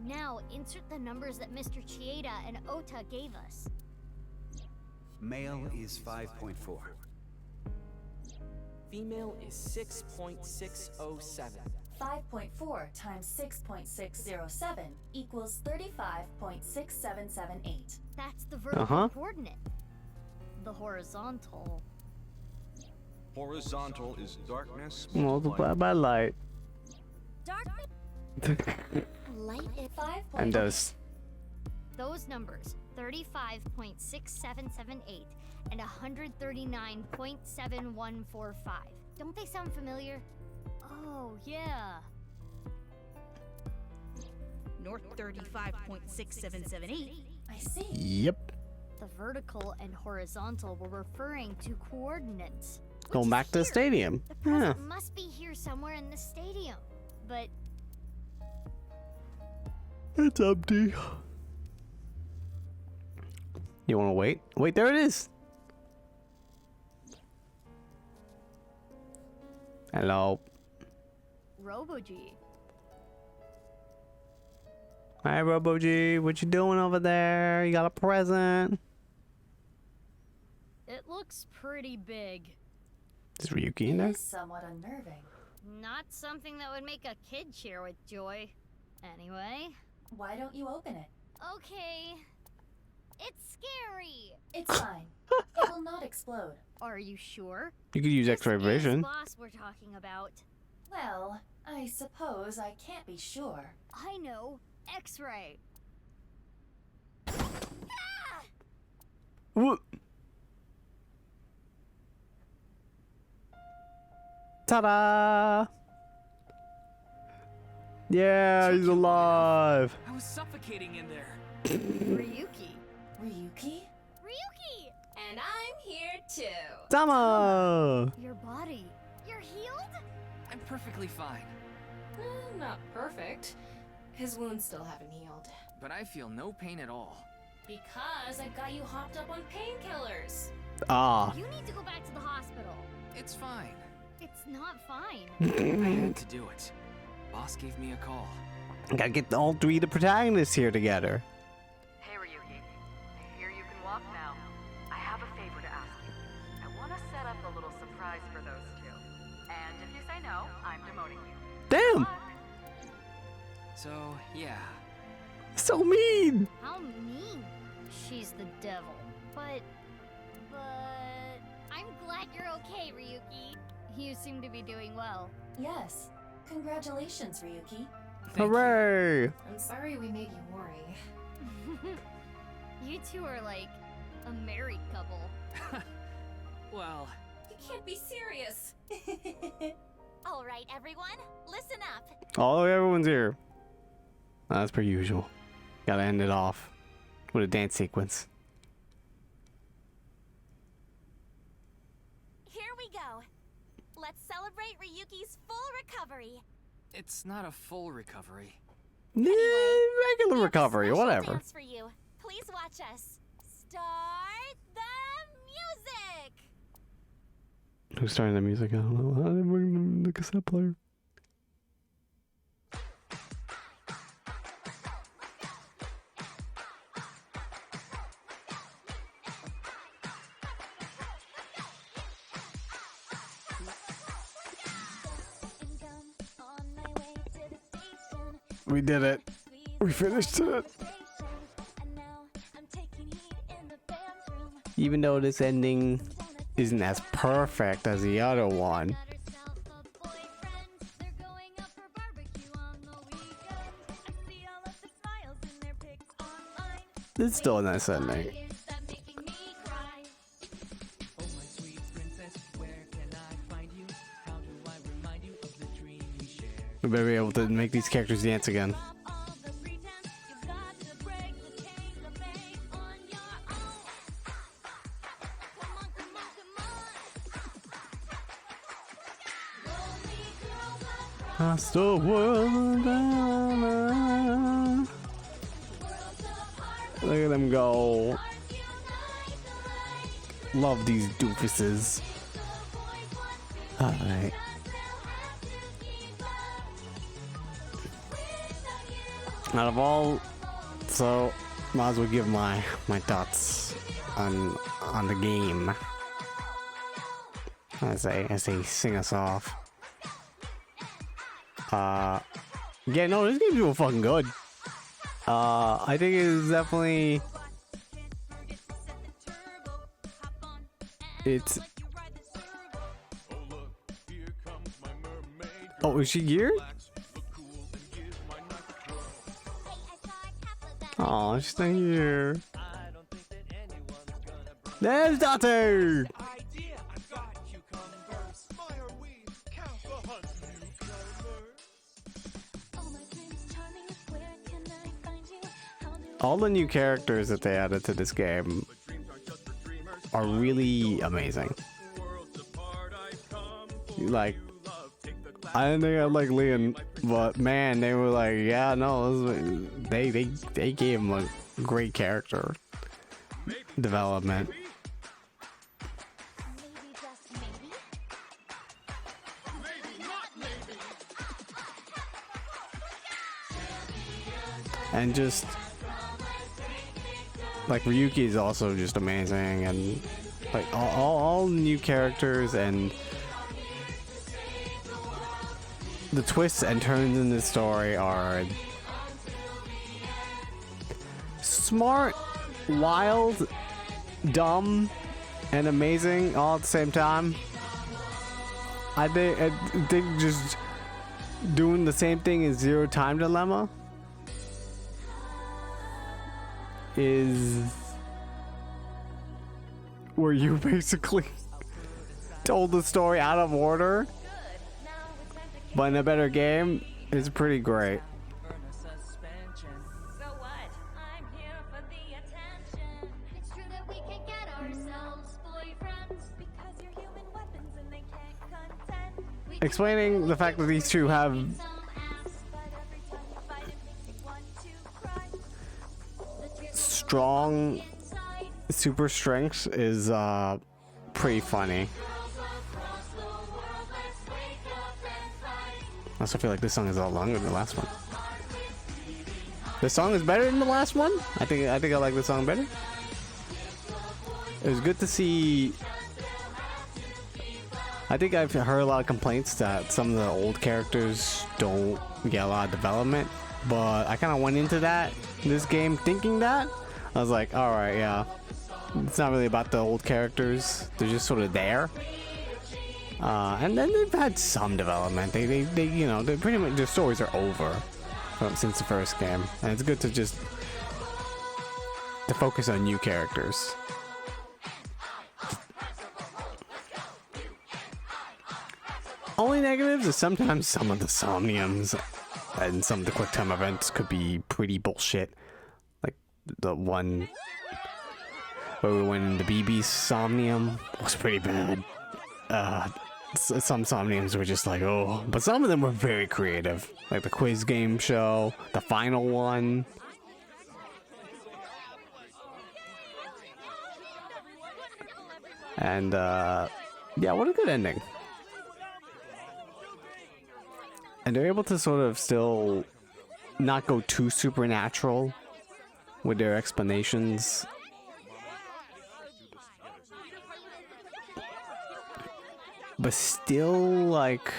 Now, insert the numbers that Mr. Chieda and Ota gave us. Male is 5.4. Female is 6.607. 5.4 times 6.607 equals 35.6778. That's the vertical coordinate. The horizontal. Horizontal is darkness Multiplied by light. Darkness. Light is 5. And those. Those numbers, 35.6778 and 139.7145. Don't they sound familiar? Oh, yeah. North 35.6778. I see. Yep. The vertical and horizontal were referring to coordinates. Going back to the stadium. The present must be here somewhere in the stadium. But it's empty. You want to wait? Wait, there it is. Hello. Robo-G. Hi, Robo-G. What you doing over there? You got a present? It looks pretty big. Is Ryuki in there? It is somewhat unnerving. Not something that would make a kid cheer with joy. Anyway. Why don't you open it? Okay. It's scary. It's fine. It will not explode. Are you sure? You could use X-ray vision. Boss we're talking about. Well, I suppose I can't be sure. I know. X-ray. Whoop. Ta-da! Yeah, he's alive. I was suffocating in there. Ryuki. Ryuki? Ryuki! And I'm here too. Tama! Your body. You're healed? I'm perfectly fine. Not perfect. His wounds still haven't healed. But I feel no pain at all. Because I've got you hopped up on painkillers. Ah. You need to go back to the hospital. It's fine. It's not fine. I had to do it. Boss gave me a call. Gotta get all three of the protagonists here together. Hey Ryuki, I hear you can walk now. I have a favor to ask you. I want to set up a little surprise for those two. And if you say no, I'm demoting you. Damn! So, yeah. So mean! How mean. She's the devil. But I'm glad you're okay, Ryuki. You seem to be doing well. Yes. Congratulations, Ryuki. Hooray! I'm sorry we made you worry. You two are like a married couple. Well, You can't be serious. All right, everyone, listen up. Oh, everyone's here. As per usual. Gotta end it off with a dance sequence. Here we go. Let's celebrate Ryuki's full recovery. it's not a full recovery. Regular recovery, Special whatever. dance for you. Please watch us. Start the music. Who's starting the music? I don't know. I didn't bring the cassette player. We did it. We finished it. Even though this ending isn't as perfect as the other one, it's still a nice ending. We better be able to make these characters dance again. Past the world. Look at them go. Love these doofuses. Alright. Out of all, so might as well give my thoughts on the game as they sing us off. Yeah, no, this game's real fucking good. I think it is definitely. It's. Oh, is she geared? Oh, she's not here. There's Dottie! All the new characters that they added to this game are really amazing. Like, I didn't think I'd like Leon, but man, they were like, yeah, no, they gave him a great character development. And just like Ryuki is also just amazing, and like all new characters and the twists and turns in this story are smart wild, dumb, and amazing all at the same time. I think just doing the same thing as Zero Time Dilemma is where you basically told the story out of order, but in a better game. Is pretty great. Explaining the fact that these two have strong super strengths is pretty funny. I also feel like this song is a lot longer than the last one. This song is better than the last one. I think I like this song better. It was good to see. I think I've heard a lot of complaints that some of the old characters don't get a lot of development, but I kind of went into this game thinking that. I was like, all right, yeah, it's not really about the old characters. They're just sort of there. And then they've had some development. They you know, they pretty much, their stories are over since the first game, and it's good to focus on new characters. Only negatives is sometimes some of the somniums and some of the quick time events could be pretty bullshit. Like the one where we went in the BB somnium was pretty bad. Some somniums were just like, oh, but some of them were very creative, like the quiz game show, the final one. And yeah, what a good ending. And they're able to sort of still not go too supernatural with their explanations. But still, like,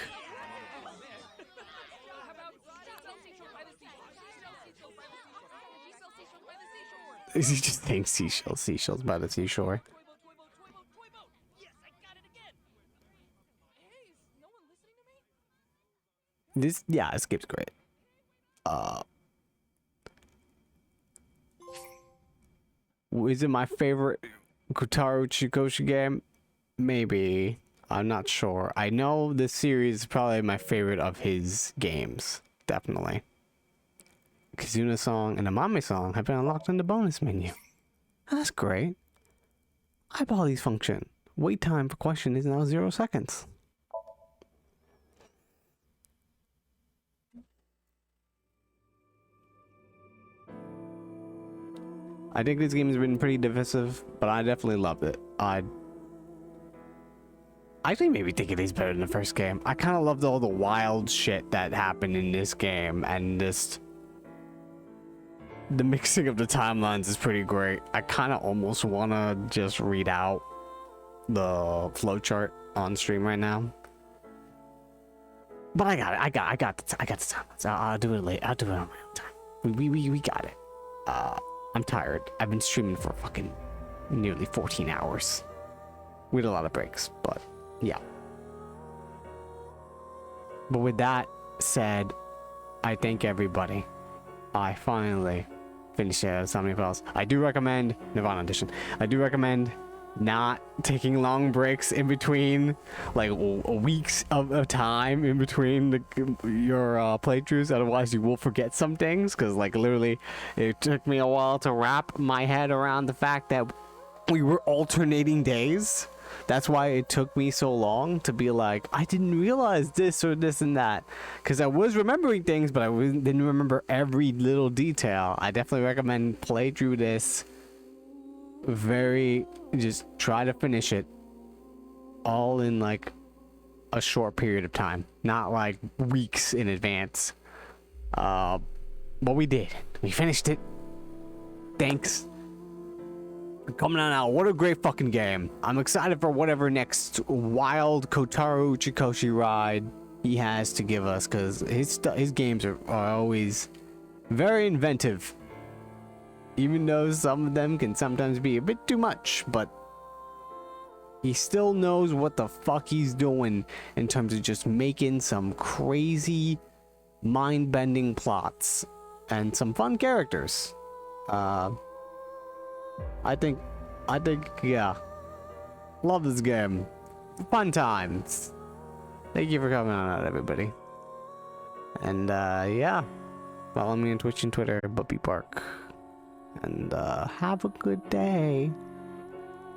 he just thinks seashells by the seashore. This game's great. Is it my favorite Kotaro Chikoshi game? Maybe. I'm not sure. I know this series is probably my favorite of his games. Definitely. Kizuna song and Amame song have been unlocked in the bonus menu. That's great. Eyeball these function. Wait time for question is now 0 seconds. I think this game has been pretty divisive, but I definitely loved it. I actually maybe think it is better than the first game. I kind of loved all the wild shit that happened in this game, and just the mixing of the timelines is pretty great. I kind of almost want to just read out the flowchart on stream right now, but I got it. I got the timelines. I'll do it later. I'll do it on my own time. We got it. I'm tired. I've been streaming for fucking nearly 14 hours with a lot of breaks, but yeah. But with that said, I thank everybody. I finally finished Somnia Files. I do recommend Nirvana Edition. I do recommend not taking long breaks in between, like weeks of time in between your playthroughs. Otherwise, you will forget some things. Because like literally, it took me a while to wrap my head around the fact that we were alternating days. That's why it took me so long to be like, I didn't realize this or this and that. Because I was remembering things, but I didn't remember every little detail. I definitely recommend play through this. Just try to finish it all in like a short period of time, not like weeks in advance. But we did. We finished it. Thanks. Coming on out. What a great fucking game. I'm excited for whatever next wild Kotaro Chikoshi ride he has to give us, because his games are always very inventive Even though some of them can sometimes be a bit too much, but he still knows what the fuck he's doing in terms of just making some crazy, mind-bending plots and some fun characters. I think, yeah. Love this game. Fun times. Thank you for coming on out, everybody. And, yeah. Follow me on Twitch and Twitter, BuppyBark. And, have a good day.